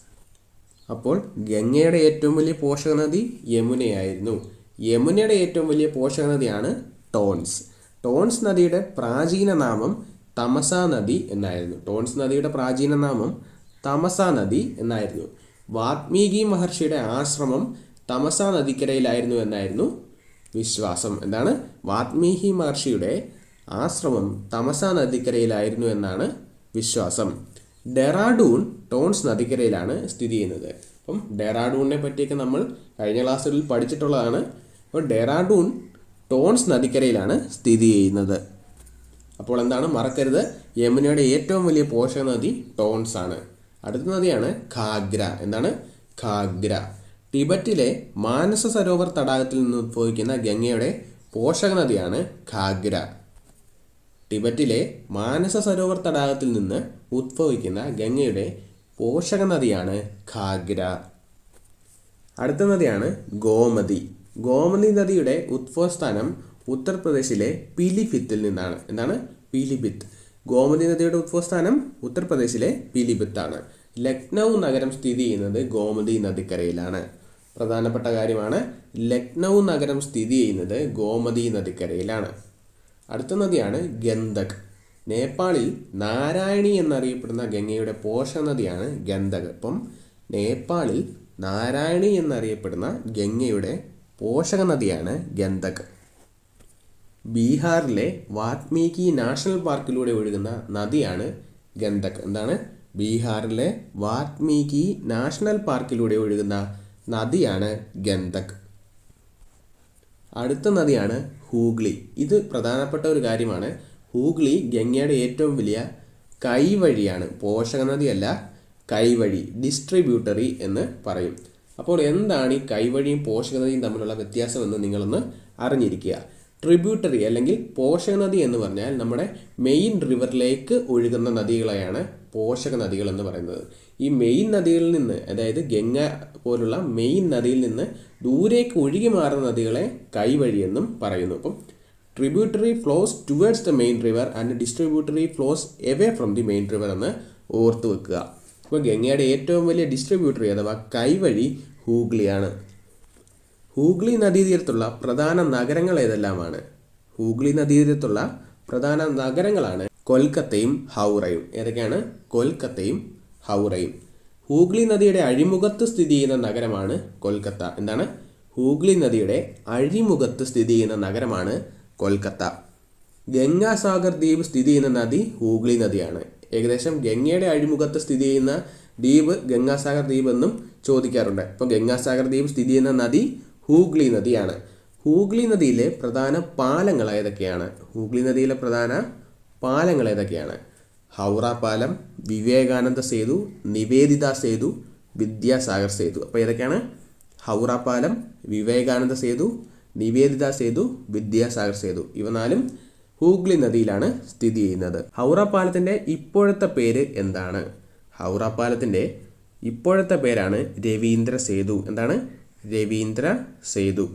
അപ്പോൾ ഗംഗയുടെ ഏറ്റവും വലിയ പോഷക നദി യമുനയായിരുന്നു. യമുനയുടെ ഏറ്റവും വലിയ പോഷക നദിയാണ് ടോൺസ്. ടോൺസ് നദിയുടെ പ്രാചീന നാമം തമസ നദി എന്നായിരുന്നു. ടോൺസ് നദിയുടെ പ്രാചീന നാമം തമസ നദി എന്നായിരുന്നു. വാൽമീകി മഹർഷിയുടെ ആശ്രമം തമസ നദിക്കരയിലായിരുന്നു എന്നായിരുന്നു വിശ്വാസം. എന്താണ്? വാൽമീകി മഹർഷിയുടെ ആശ്രമം തമസ നദിക്കരയിലായിരുന്നു എന്നാണ് വിശ്വാസം. ഡെറാഡൂൺ ടോൺസ് നദിക്കരയിലാണ് സ്ഥിതി ചെയ്യുന്നത്. അപ്പം ഡെറാഡൂണിനെ പറ്റിയൊക്കെ നമ്മൾ കഴിഞ്ഞ ക്ലാസ്സുകളിൽ പഠിച്ചിട്ടുള്ളതാണ്. അപ്പോൾ ഡെറാഡൂൺ ടോൺസ് നദിക്കരയിലാണ് സ്ഥിതി ചെയ്യുന്നത്. അപ്പോൾ എന്താണ്? മറക്കരുത്, യമുനയുടെ ഏറ്റവും വലിയ പോഷക നദി ടോൺസ് ആണ്. അടുത്ത നദിയാണ് ഘാഗ്ര. എന്താണ്? ഘാഗ്ര. ടിബറ്റിലെ മാനസ സരോവർ തടാകത്തിൽ നിന്ന് ഉദ്ഭവിക്കുന്ന ഗംഗയുടെ പോഷക നദിയാണ് ഘാഗ്ര. ടിബറ്റിലെ മാനസ സരോവർ തടാകത്തിൽ നിന്ന് ഉദ്ഭവിക്കുന്ന ഗംഗയുടെ പോഷക നദിയാണ് ഘാഗ്ര. അടുത്ത നദിയാണ് ഗോമതി. ഗോമതി നദിയുടെ ഉദ്ഭവസ്ഥാനം ഉത്തർപ്രദേശിലെ പീലിഭിത്തിൽ നിന്നാണ്. എന്താണ്? പീലിഭിത്ത്. ഗോമതി നദിയുടെ ഉദ്ഭവസ്ഥാനം ഉത്തർപ്രദേശിലെ പീലിഭിത്താണ്. ലക്നൗ നഗരം സ്ഥിതി ചെയ്യുന്നത് ഗോമതി നദിക്കരയിലാണ്. പ്രധാനപ്പെട്ട കാര്യമാണ്, ലക്നൗ നഗരം സ്ഥിതി ചെയ്യുന്നത് ഗോമതി നദിക്കരയിലാണ്. അടുത്ത നദിയാണ് ഗന്ദക്. നേപ്പാളിൽ നാരായണി എന്നറിയപ്പെടുന്ന ഗംഗയുടെ പോഷക നദിയാണ് ഗണ്ഡക്. അപ്പം നേപ്പാളിൽ നാരായണി എന്നറിയപ്പെടുന്ന ഗംഗയുടെ പോഷക നദിയാണ് ഗണ്ഡക്. ബീഹാറിലെ വാൽമീകി നാഷണൽ പാർക്കിലൂടെ ഒഴുകുന്ന നദിയാണ് ഗണ്ഡക്. എന്താണ്? ബീഹാറിലെ വാൽമീകി നാഷണൽ പാർക്കിലൂടെ ഒഴുകുന്ന നദിയാണ് ഗണ്ഡക്. അടുത്ത നദിയാണ് ഹൂഗ്ലി. ഇത് പ്രധാനപ്പെട്ട ഒരു കാര്യമാണ്. ഹൂഗ്ലി ഗംഗയുടെ ഏറ്റവും വലിയ കൈവഴിയാണ്. പോഷക നദിയല്ല, കൈവഴി, ഡിസ്ട്രിബ്യൂട്ടറി എന്ന് പറയും. അപ്പോൾ എന്താണ് ഈ കൈവഴിയും പോഷക നദിയും തമ്മിലുള്ള വ്യത്യാസമെന്ന് നിങ്ങളൊന്ന് അറിഞ്ഞിരിക്കുക. ട്രിബ്യൂട്ടറി അല്ലെങ്കിൽ പോഷക നദി എന്ന് പറഞ്ഞാൽ നമ്മുടെ മെയിൻ റിവറിലേക്ക് ഒഴുകുന്ന നദികളെയാണ് പോഷക നദികൾ എന്ന് പറയുന്നത്. ഈ മെയിൻ നദികളിൽ നിന്ന്, അതായത് ഗംഗ പോലുള്ള മെയിൻ നദിയിൽ നിന്ന് ദൂരേക്ക് ഒഴുകി മാറുന്ന നദികളെ കൈവഴിയെന്നും പറയുന്നു. അപ്പം tributary flows towards the main river and distributary flows away from the main river എന്ന് ഓർത്തു വെക്കുക. അപ്പോൾ ഗംഗയുടെ ഏറ്റവും വലിയ ഡിസ്ട്രിബ്യൂട്ടറി അഥവാ കൈവഴി ഹൂഗ്ലിയാണ്. ഹൂഗ്ലി നദീതീരത്തുള്ള പ്രധാന നഗരങ്ങൾ ഏതെല്ലാമാണ്? ഹൂഗ്ലി നദീതീരത്തുള്ള പ്രധാന നഗരങ്ങളാണ് കൊൽക്കത്തയും ഹൗറയും. ഏതൊക്കെയാണ്? കൊൽക്കത്തയും ഹൗറയും. ഹൂഗ്ലി നദിയുടെ അഴിമുഖത്ത് സ്ഥിതി ചെയ്യുന്ന നഗരമാണ് കൊൽക്കത്ത. എന്താണ്? ഹൂഗ്ലി നദിയുടെ അഴിമുഖത്ത് സ്ഥിതി ചെയ്യുന്ന നഗരമാണ് കൊൽക്കത്ത. ഗംഗാസാഗർ ദ്വീപ് സ്ഥിതി ചെയ്യുന്ന നദി ഹൂഗ്ലി നദിയാണ്. ഏകദേശം ഗംഗയുടെ അഴിമുഖത്ത് സ്ഥിതി ചെയ്യുന്ന ദ്വീപ് ഗംഗാസാഗർ ദ്വീപ് എന്നും ചോദിക്കാറുണ്ട്. അപ്പോൾ ഗംഗാസാഗർ ദ്വീപ് സ്ഥിതി ചെയ്യുന്ന നദി ഹൂഗ്ലി നദിയാണ്. ഹൂഗ്ലി നദിയിലെ പ്രധാന പാലങ്ങൾ ഏതൊക്കെയാണ്? ഹൂഗ്ലി നദിയിലെ പ്രധാന പാലങ്ങൾ ഏതൊക്കെയാണ്? ഹൗറ പാലം, വിവേകാനന്ദ സേതു, നിവേദിത സേതു, വിദ്യാസാഗർ സേതു. അപ്പോൾ ഏതൊക്കെയാണ്? ഹൗറ പാലം, വിവേകാനന്ദ സേതു, നിവേദിത സേതു, വിദ്യാസാഗർ സേതു. ഇവ നാലും ഹൂഗ്ലി നദിയിലാണ് സ്ഥിതി ചെയ്യുന്നത്. ഹൗറ പാലത്തിൻ്റെ ഇപ്പോഴത്തെ പേര് എന്താണ്? ഹൗറ പാലത്തിൻ്റെ ഇപ്പോഴത്തെ പേരാണ് രവീന്ദ്ര സേതു. എന്താണ്? രവീന്ദ്ര സേതു.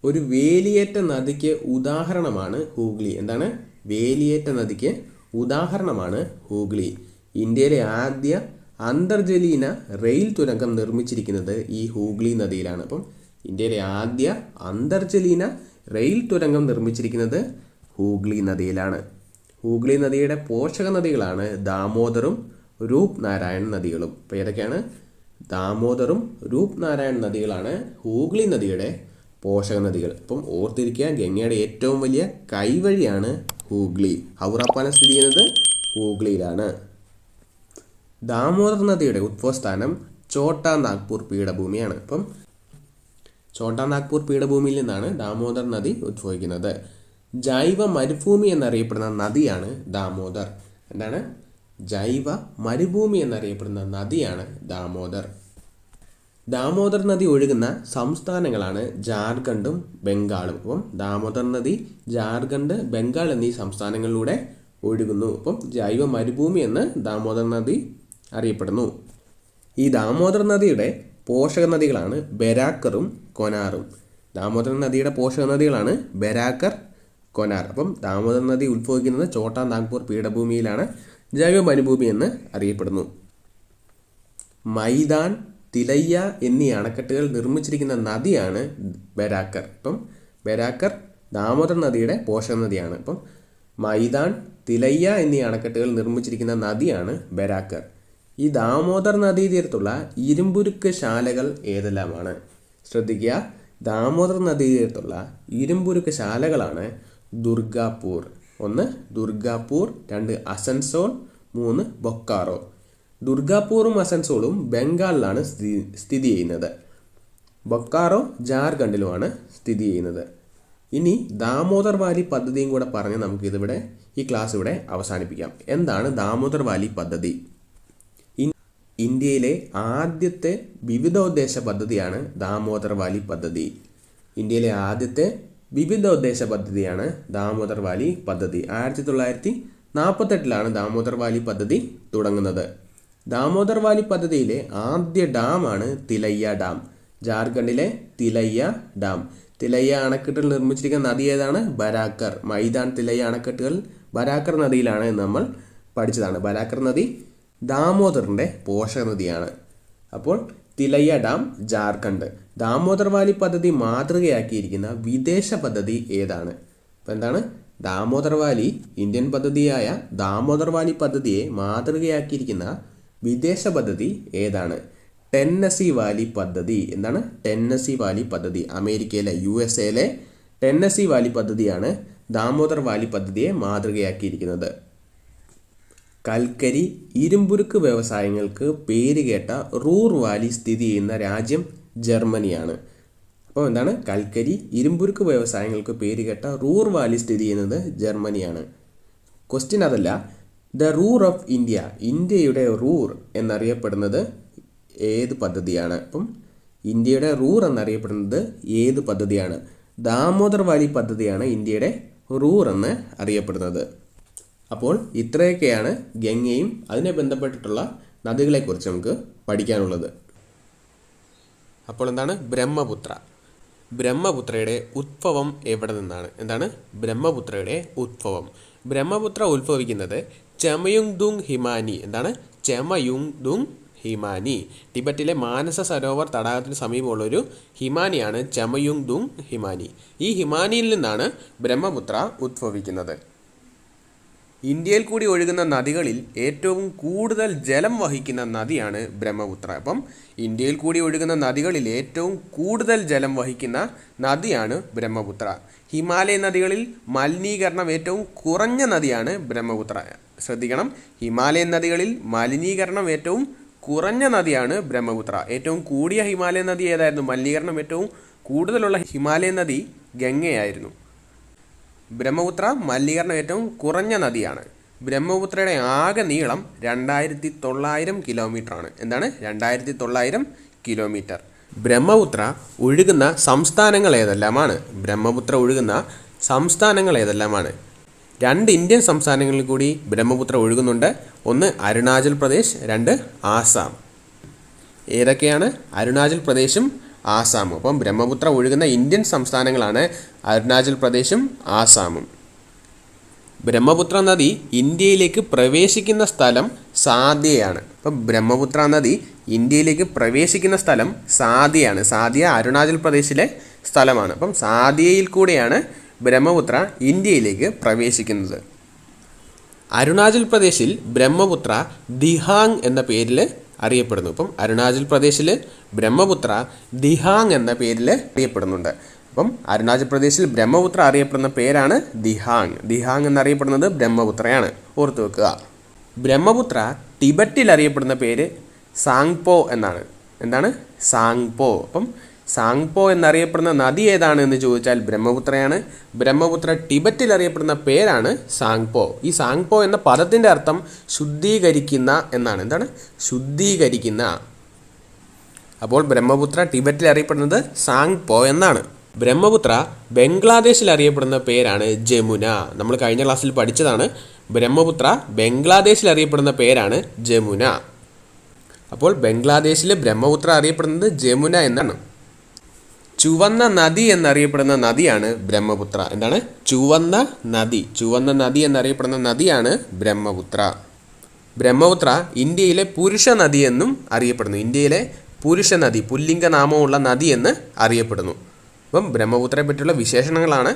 ഒരു വേലിയേറ്റ നദിക്ക് ഉദാഹരണമാണ് ഹൂഗ്ലി. എന്താണ്? വേലിയേറ്റ നദിക്ക് ഉദാഹരണമാണ് ഹൂഗ്ലി. ഇന്ത്യയിലെ ആദ്യ അന്തർജലീന റെയിൽ തുരങ്കം നിർമ്മിച്ചിരിക്കുന്നത് ഈ ഹൂഗ്ലി നദിയിലാണ്. അപ്പം ഇന്ത്യയിലെ ആദ്യ അന്തർജലീന റെയിൽ തുരങ്കം നിർമ്മിച്ചിരിക്കുന്നത് ഹൂഗ്ലി നദിയിലാണ്. ഹൂഗ്ലി നദിയുടെ പോഷക നദികളാണ് ദാമോദറും രൂപ് നാരായൺ നദികളും. അപ്പോൾ ഏതൊക്കെയാണ്? ദാമോദറും രൂപ് നാരായൺ നദികളാണ് ഹൂഗ്ലി നദിയുടെ പോഷക നദികൾ. അപ്പം ഓർത്തിരിക്കുക, ഗംഗയുടെ ഏറ്റവും വലിയ കൈവഴിയാണ് ഹൂഗ്ലി. ഹൗറ പാലം സ്ഥിതി ചെയ്യുന്നത് ഹൂഗ്ലിയിലാണ്. ദാമോദർ നദിയുടെ ഉത്ഭവസ്ഥാനം ഛോട്ടാ നാഗ്പൂർ പീഠഭൂമിയാണ്. അപ്പം ഛോട്ടാ നാഗ്പൂർ പീഠഭൂമിയിൽ നിന്നാണ് ദാമോദർ നദി ഉത്ഭവിക്കുന്നത്. ജൈവ മരുഭൂമി എന്നറിയപ്പെടുന്ന നദിയാണ് ദാമോദർ. എന്താണ്? ജൈവ മരുഭൂമി എന്നറിയപ്പെടുന്ന നദിയാണ് ദാമോദർ. ദാമോദർ നദി ഒഴുകുന്ന സംസ്ഥാനങ്ങളാണ് ജാർഖണ്ഡും ബംഗാളും. അപ്പം ദാമോദർ നദി ജാർഖണ്ഡ്, ബംഗാൾ എന്നീ സംസ്ഥാനങ്ങളിലൂടെ ഒഴുകുന്നു. അപ്പം ജൈവ മരുഭൂമി എന്ന് ദാമോദർ നദി അറിയപ്പെടുന്നു. ഈ ദാമോദർ നദിയുടെ പോഷക നദികളാണ് ബരാക്കറും കൊനാറും. ദാമോദർ നദിയുടെ പോഷക നദികളാണ് ബരാക്കർ, കൊനാർ. അപ്പം ദാമോദർ നദി ഉത്ഭവിക്കുന്നത് ഛോട്ടാ നാഗ്പൂർ പീഠഭൂമിയിലാണ്. ജൈവ മരുഭൂമി എന്ന് അറിയപ്പെടുന്നു. മൈദാൻ, തിലയ്യ എന്നീ അണക്കെട്ടുകൾ നിർമ്മിച്ചിരിക്കുന്ന നദിയാണ് ബരാക്കർ. ഇപ്പം ബരാക്കർ ദാമോദർ നദിയുടെ പോഷക നദിയാണ്. അപ്പം മൈദാൻ, തിലയ്യ എന്നീ അണക്കെട്ടുകൾ നിർമ്മിച്ചിരിക്കുന്ന നദിയാണ് ബരാക്കർ. ഈ ദാമോദർ നദീതീരത്തുള്ള ഇരുമ്പുരുക്ക് ശാലകൾ ഏതെല്ലാമാണ്? ശ്രദ്ധിക്കുക, ദാമോദർ നദീതീരത്തുള്ള ഇരുമ്പുരുക്ക് ശാലകളാണ് ദുർഗാപൂർ. 1 ദുർഗാപൂർ, 2 അസൻസോൾ, 3 ബൊക്കാറോ. ദുർഗാപൂറും അസൻസോളും ബംഗാളിലാണ് സ്ഥിതി ചെയ്യുന്നത്. ബൊക്കാറോ ജാർഖണ്ഡിലുമാണ് സ്ഥിതി ചെയ്യുന്നത്. ഇനി ദാമോദർ വാലി പദ്ധതിയും കൂടെ പറഞ്ഞ് നമുക്കിതിവിടെ ഈ ക്ലാസ് ഇവിടെ അവസാനിപ്പിക്കാം. എന്താണ് ദാമോദർ വാലി പദ്ധതി? ഇന്ത്യയിലെ ആദ്യത്തെ വിവിധോദ്ദേശ പദ്ധതിയാണ് ദാമോദർ വാലി പദ്ധതി. ഇന്ത്യയിലെ ആദ്യത്തെ വിവിധോദ്ദേശ പദ്ധതിയാണ് ദാമോദർ വാലി പദ്ധതി. 1948 ദാമോദർ വാലി പദ്ധതി തുടങ്ങുന്നത്. ദാമോദർ വാലി പദ്ധതിയിലെ ആദ്യ ഡാമാണ് തിലയ്യ ഡാം. ജാർഖണ്ഡിലെ തിലയ്യ ഡാം. തിലയ്യ അണക്കെട്ടുകൾ നിർമ്മിച്ചിരിക്കുന്ന നദി ഏതാണ്? ബരാക്കർ. മൈദാൻ, തിലയ്യ അണക്കെട്ടുകൾ ബരാക്കർ നദിയിലാണ് എന്ന് നമ്മൾ പഠിച്ചതാണ്. ബരാക്കർ നദി ദാമോദറിൻ്റെ പോഷക നദിയാണ്. അപ്പോൾ തിലയ്യ ഡാം ജാർഖണ്ഡ്. ദാമോദർ വാലി പദ്ധതി മാതൃകയാക്കിയിരിക്കുന്ന വിദേശ പദ്ധതി ഏതാണ്? അപ്പോൾ എന്താണ്? ദാമോദർ വാലി ഇന്ത്യൻ പദ്ധതിയായ ദാമോദർ വാലി പദ്ധതിയെ മാതൃകയാക്കിയിരിക്കുന്ന വിദേശ പദ്ധതി ഏതാണ്? ടെന്നസി വാലി പദ്ധതി. എന്താണ്? ടെന്നസി വാലി പദ്ധതി. അമേരിക്കയിലെ USA ടെന്നസി വാലി പദ്ധതിയാണ് ദാമോദർ വാലി പദ്ധതിയെ മാതൃകയാക്കിയിരിക്കുന്നത്. കൽക്കരി ഇരുമ്പുരുക്ക് വ്യവസായങ്ങൾക്ക് പേരുകേട്ട റൂർ വാലി സ്ഥിതി ചെയ്യുന്ന രാജ്യം ജർമ്മനിയാണ്. അപ്പോൾ എന്താണ്? കൽക്കരി ഇരുമ്പുരുക്ക് വ്യവസായങ്ങൾക്ക് പേരുകേട്ട റൂർ വാലി സ്ഥിതി ചെയ്യുന്നത് ജർമ്മനിയാണ്. ക്വസ്റ്റ്യൻ അതല്ല. ദ റൂർ ഓഫ് ഇന്ത്യ, ഇന്ത്യയുടെ റൂർ എന്നറിയപ്പെടുന്നത് ഏത് പദ്ധതിയാണ്? അപ്പം ഇന്ത്യയുടെ റൂർ എന്നറിയപ്പെടുന്നത് ഏത് പദ്ധതിയാണ്? ദാമോദർ വാലി പദ്ധതിയാണ് ഇന്ത്യയുടെ റൂർ എന്ന് അറിയപ്പെടുന്നത്. അപ്പോൾ ഇത്രയൊക്കെയാണ് ഗംഗയും അതിനെ ബന്ധപ്പെട്ടിട്ടുള്ള നദികളെക്കുറിച്ച് നമുക്ക് പഠിക്കാനുള്ളത്. അപ്പോൾ എന്താണ് ബ്രഹ്മപുത്ര? ബ്രഹ്മപുത്രയുടെ ഉദ്ഭവം എവിടെ നിന്നാണ്? എന്താണ് ബ്രഹ്മപുത്രയുടെ ഉദ്ഭവം? ബ്രഹ്മപുത്ര ഉത്ഭവിക്കുന്നത് ചെമയുങ്ദുങ് ഹിമാനി. എന്താണ് ചെമയുങ്ദുങ് ഹിമാനി? ടിബറ്റിലെ മാനസ സരോവർ തടാകത്തിന് സമീപമുള്ളൊരു ഹിമാനിയാണ് ചെമയുങ്ദുങ് ഹിമാനി. ഈ ഹിമാനിയിൽ നിന്നാണ് ബ്രഹ്മപുത്ര ഉദ്ഭവിക്കുന്നത്. ഇന്ത്യയിൽ കൂടി ഒഴുകുന്ന നദികളിൽ ഏറ്റവും കൂടുതൽ ജലം വഹിക്കുന്ന നദിയാണ് ബ്രഹ്മപുത്ര. അപ്പം ഇന്ത്യയിൽ കൂടി ഒഴുകുന്ന നദികളിൽ ഏറ്റവും കൂടുതൽ ജലം വഹിക്കുന്ന നദിയാണ് ബ്രഹ്മപുത്ര. ഹിമാലയൻ നദികളിൽ മലിനീകരണം ഏറ്റവും കുറഞ്ഞ നദിയാണ് ബ്രഹ്മപുത്ര. ശ്രദ്ധിക്കണം, ഹിമാലയൻ നദികളിൽ മലിനീകരണം ഏറ്റവും കുറഞ്ഞ നദിയാണ് ബ്രഹ്മപുത്ര. ഏറ്റവും കൂടിയ ഹിമാലയൻ നദി ഏതായിരുന്നു? മലിനീകരണം ഏറ്റവും കൂടുതലുള്ള ഹിമാലയൻ നദി ഗംഗയായിരുന്നു. ബ്രഹ്മപുത്ര മലിനീകരണം ഏറ്റവും കുറഞ്ഞ നദിയാണ്. ബ്രഹ്മപുത്രയുടെ ആകെ നീളം 2900 കിലോമീറ്ററാണ്. എന്താണ്? 2900 കിലോമീറ്റർ. ബ്രഹ്മപുത്ര ഒഴുകുന്ന സംസ്ഥാനങ്ങൾ ഏതെല്ലാമാണ്? ബ്രഹ്മപുത്ര ഒഴുകുന്ന സംസ്ഥാനങ്ങൾ ഏതെല്ലാമാണ്? 2 ഇന്ത്യൻ സംസ്ഥാനങ്ങളിൽ കൂടി ബ്രഹ്മപുത്ര ഒഴുകുന്നുണ്ട്. ഒന്ന് അരുണാചൽ പ്രദേശ്, 2 ആസാം. ഏതൊക്കെയാണ്? അരുണാചൽ പ്രദേശും ആസാമും. അപ്പം ബ്രഹ്മപുത്ര ഒഴുകുന്ന ഇന്ത്യൻ സംസ്ഥാനങ്ങളാണ് അരുണാചൽ പ്രദേശും ആസാമും. ബ്രഹ്മപുത്ര നദി ഇന്ത്യയിലേക്ക് പ്രവേശിക്കുന്ന സ്ഥലം സാദ്യയാണ്. അപ്പം ബ്രഹ്മപുത്ര നദി ഇന്ത്യയിലേക്ക് പ്രവേശിക്കുന്ന സ്ഥലം സാദ്യയാണ്. സാദ്യ അരുണാചൽ പ്രദേശിലെ സ്ഥലമാണ്. അപ്പം സാദ്യയിൽ കൂടെയാണ് ബ്രഹ്മപുത്ര ഇന്ത്യയിലേക്ക് പ്രവേശിക്കുന്നത്. അരുണാചൽ പ്രദേശിൽ ബ്രഹ്മപുത്ര ദിഹാങ് എന്ന പേരിൽ അറിയപ്പെടുന്നു. അപ്പം അരുണാചൽ പ്രദേശിൽ ബ്രഹ്മപുത്ര ദിഹാങ് എന്ന പേരിൽ അറിയപ്പെടുന്നുണ്ട്. അപ്പം അരുണാചൽ പ്രദേശിൽ ബ്രഹ്മപുത്ര അറിയപ്പെടുന്ന പേരാണ് ദിഹാങ്. ദിഹാങ് എന്നറിയപ്പെടുന്നത് ബ്രഹ്മപുത്രയാണ്. ഓർത്തു വെക്കുക. ബ്രഹ്മപുത്ര ടിബറ്റിൽ അറിയപ്പെടുന്ന പേര് സാങ്പോ എന്നാണ്. എന്താണ്? സാങ്പോ. അപ്പം സാങ്പോ എന്നറിയപ്പെടുന്ന നദി ഏതാണ് എന്ന് ചോദിച്ചാൽ ബ്രഹ്മപുത്രയാണ്. ബ്രഹ്മപുത്ര ടിബറ്റിൽ അറിയപ്പെടുന്ന പേരാണ് സാങ്പോ. ഈ സാങ്പോ എന്ന പദത്തിൻ്റെ അർത്ഥം ശുദ്ധീകരിക്കുന്ന എന്നാണ്. എന്താണ്? ശുദ്ധീകരിക്കുന്ന. അപ്പോൾ ബ്രഹ്മപുത്ര ടിബറ്റിൽ അറിയപ്പെടുന്നത് സാങ്പോ എന്നാണ്. ബ്രഹ്മപുത്ര ബംഗ്ലാദേശിൽ അറിയപ്പെടുന്ന പേരാണ് ജമുന. നമ്മൾ കഴിഞ്ഞ ക്ലാസ്സിൽ പഠിച്ചതാണ്. ബ്രഹ്മപുത്ര ബംഗ്ലാദേശിൽ അറിയപ്പെടുന്ന പേരാണ് ജമുന. അപ്പോൾ ബംഗ്ലാദേശിൽ ബ്രഹ്മപുത്ര അറിയപ്പെടുന്നത് ജമുന എന്നാണ്. ചുവന്ന നദി എന്നറിയപ്പെടുന്ന നദിയാണ് ബ്രഹ്മപുത്ര. എന്താണ്? ചുവന്ന നദി. ചുവന്ന നദി എന്നറിയപ്പെടുന്ന നദിയാണ് ബ്രഹ്മപുത്ര. ബ്രഹ്മപുത്ര ഇന്ത്യയിലെ പുരുഷ നദി എന്നും അറിയപ്പെടുന്നു. ഇന്ത്യയിലെ പുരുഷ നദി, പുല്ലിംഗ നാമമുള്ള നദി എന്ന് അറിയപ്പെടുന്നു. അപ്പം ബ്രഹ്മപുത്രയെ പറ്റിയുള്ള വിശേഷണങ്ങളാണ്.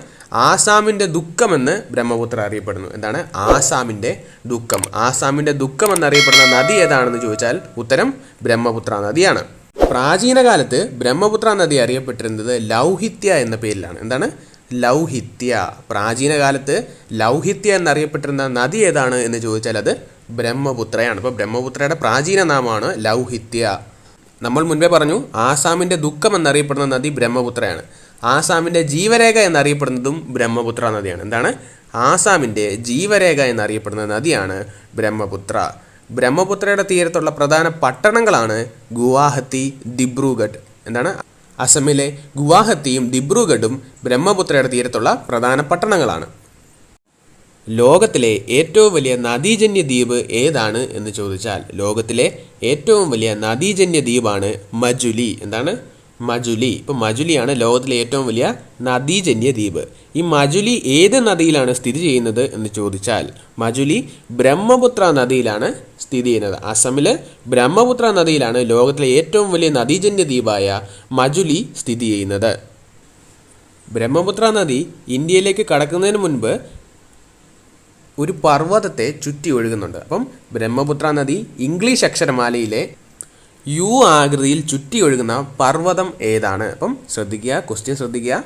ആസാമിൻ്റെ ദുഃഖമെന്ന് ബ്രഹ്മപുത്ര അറിയപ്പെടുന്നു. എന്താണ്? ആസാമിൻ്റെ ദുഃഖം. ആസാമിൻ്റെ ദുഃഖം എന്നറിയപ്പെടുന്ന നദി ഏതാണെന്ന് ചോദിച്ചാൽ ഉത്തരം ബ്രഹ്മപുത്ര നദിയാണ്. പ്രാചീന കാലത്ത് ബ്രഹ്മപുത്ര നദി അറിയപ്പെട്ടിരുന്നത് ലൗഹിത്യ എന്ന പേരിലാണ്. എന്താണ്? ലൗഹിത്യ. പ്രാചീന കാലത്ത് ലൗഹിത്യ എന്നറിയപ്പെട്ടിരുന്ന നദി ഏതാണ് എന്ന് ചോദിച്ചാൽ അത് ബ്രഹ്മപുത്രയാണ്. അപ്പോൾ ബ്രഹ്മപുത്രയുടെ പ്രാചീന നാമമാണ് ലൗഹിത്യ. നമ്മൾ മുൻപേ പറഞ്ഞു ആസാമിൻ്റെ ദുഃഖം എന്നറിയപ്പെടുന്ന നദി ബ്രഹ്മപുത്രയാണ്. ആസാമിൻ്റെ ജീവരേഖ എന്നറിയപ്പെടുന്നതും ബ്രഹ്മപുത്ര നദിയാണ്. എന്താണ്? ആസാമിൻ്റെ ജീവരേഖ എന്നറിയപ്പെടുന്ന നദിയാണ് ബ്രഹ്മപുത്ര. ബ്രഹ്മപുത്രയുടെ തീരത്തുള്ള പ്രധാന പട്ടണങ്ങളാണ് ഗുവാഹത്തി, ദിബ്രുഗഡ്. എന്താണ്? അസമിലെ ഗുവാഹത്തിയും ദിബ്രുഗഡും ബ്രഹ്മപുത്രയുടെ തീരത്തുള്ള പ്രധാന പട്ടണങ്ങളാണ്. ലോകത്തിലെ ഏറ്റവും വലിയ നദീജന്യ ദ്വീപ് ഏതാണ് എന്ന് ചോദിച്ചാൽ ലോകത്തിലെ ഏറ്റവും വലിയ നദീജന്യ ദ്വീപാണ് മജുലി. എന്താണ്? മജുലി. ഇപ്പോൾ മജുലിയാണ് ലോകത്തിലെ ഏറ്റവും വലിയ നദീജന്യ ദ്വീപ്. ഈ മജുലി ഏത് നദിയിലാണ് സ്ഥിതി ചെയ്യുന്നത് എന്ന് ചോദിച്ചാൽ മജുലി ബ്രഹ്മപുത്ര നദിയിലാണ് സ്ഥിതി ചെയ്യുന്നത്. അസമിൽ ബ്രഹ്മപുത്ര നദിയിലാണ് ലോകത്തിലെ ഏറ്റവും വലിയ നദീജന്യ ദ്വീപായ മജുലി സ്ഥിതി ചെയ്യുന്നത്. ബ്രഹ്മപുത്ര നദി ഇന്ത്യയിലേക്ക് കടക്കുന്നതിന് മുൻപ് ഒരു പർവ്വതത്തെ ചുറ്റി ഒഴുകുന്നുണ്ട്. അപ്പം ബ്രഹ്മപുത്ര നദി ഇംഗ്ലീഷ് അക്ഷരമാലയിലെ യു ആകൃതിയിൽ ചുറ്റി ഒഴുകുന്ന പർവ്വതം ഏതാണ്? അപ്പം ക്വസ്റ്റ്യൻ ശ്രദ്ധിക്കുക.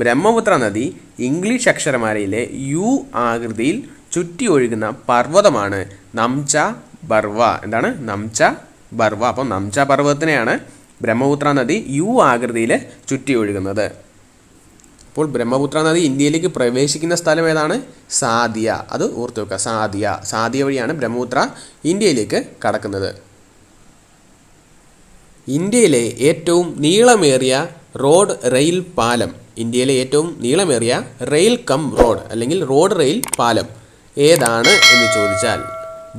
ബ്രഹ്മപുത്ര നദി ഇംഗ്ലീഷ് അക്ഷരമാലയിലെ യു ആകൃതിയിൽ ചുറ്റി ഒഴുകുന്ന പർവ്വതമാണ് നംച ബർവ. എന്താണ്? നംച ബർവ. അപ്പം നംച പർവ്വതത്തിനെയാണ് ബ്രഹ്മപുത്ര നദി യു ആകൃതിയിൽ ചുറ്റി ഒഴുകുന്നത്. അപ്പോൾ ബ്രഹ്മപുത്ര നദി ഇന്ത്യയിലേക്ക് പ്രവേശിക്കുന്ന സ്ഥലം ഏതാണ്? സാദിയ. അത് ഓർത്ത് വെക്കുക. സാദിയ വഴിയാണ് ബ്രഹ്മപുത്ര ഇന്ത്യയിലേക്ക് കടക്കുന്നത്. ഇന്ത്യയിലെ ഏറ്റവും നീളമേറിയ റോഡ് റെയിൽ പാലം, ഇന്ത്യയിലെ ഏറ്റവും നീളമേറിയ റെയിൽ കം റോഡ് അല്ലെങ്കിൽ റോഡ് റെയിൽ പാലം ഏതാണ് എന്ന് ചോദിച്ചാൽ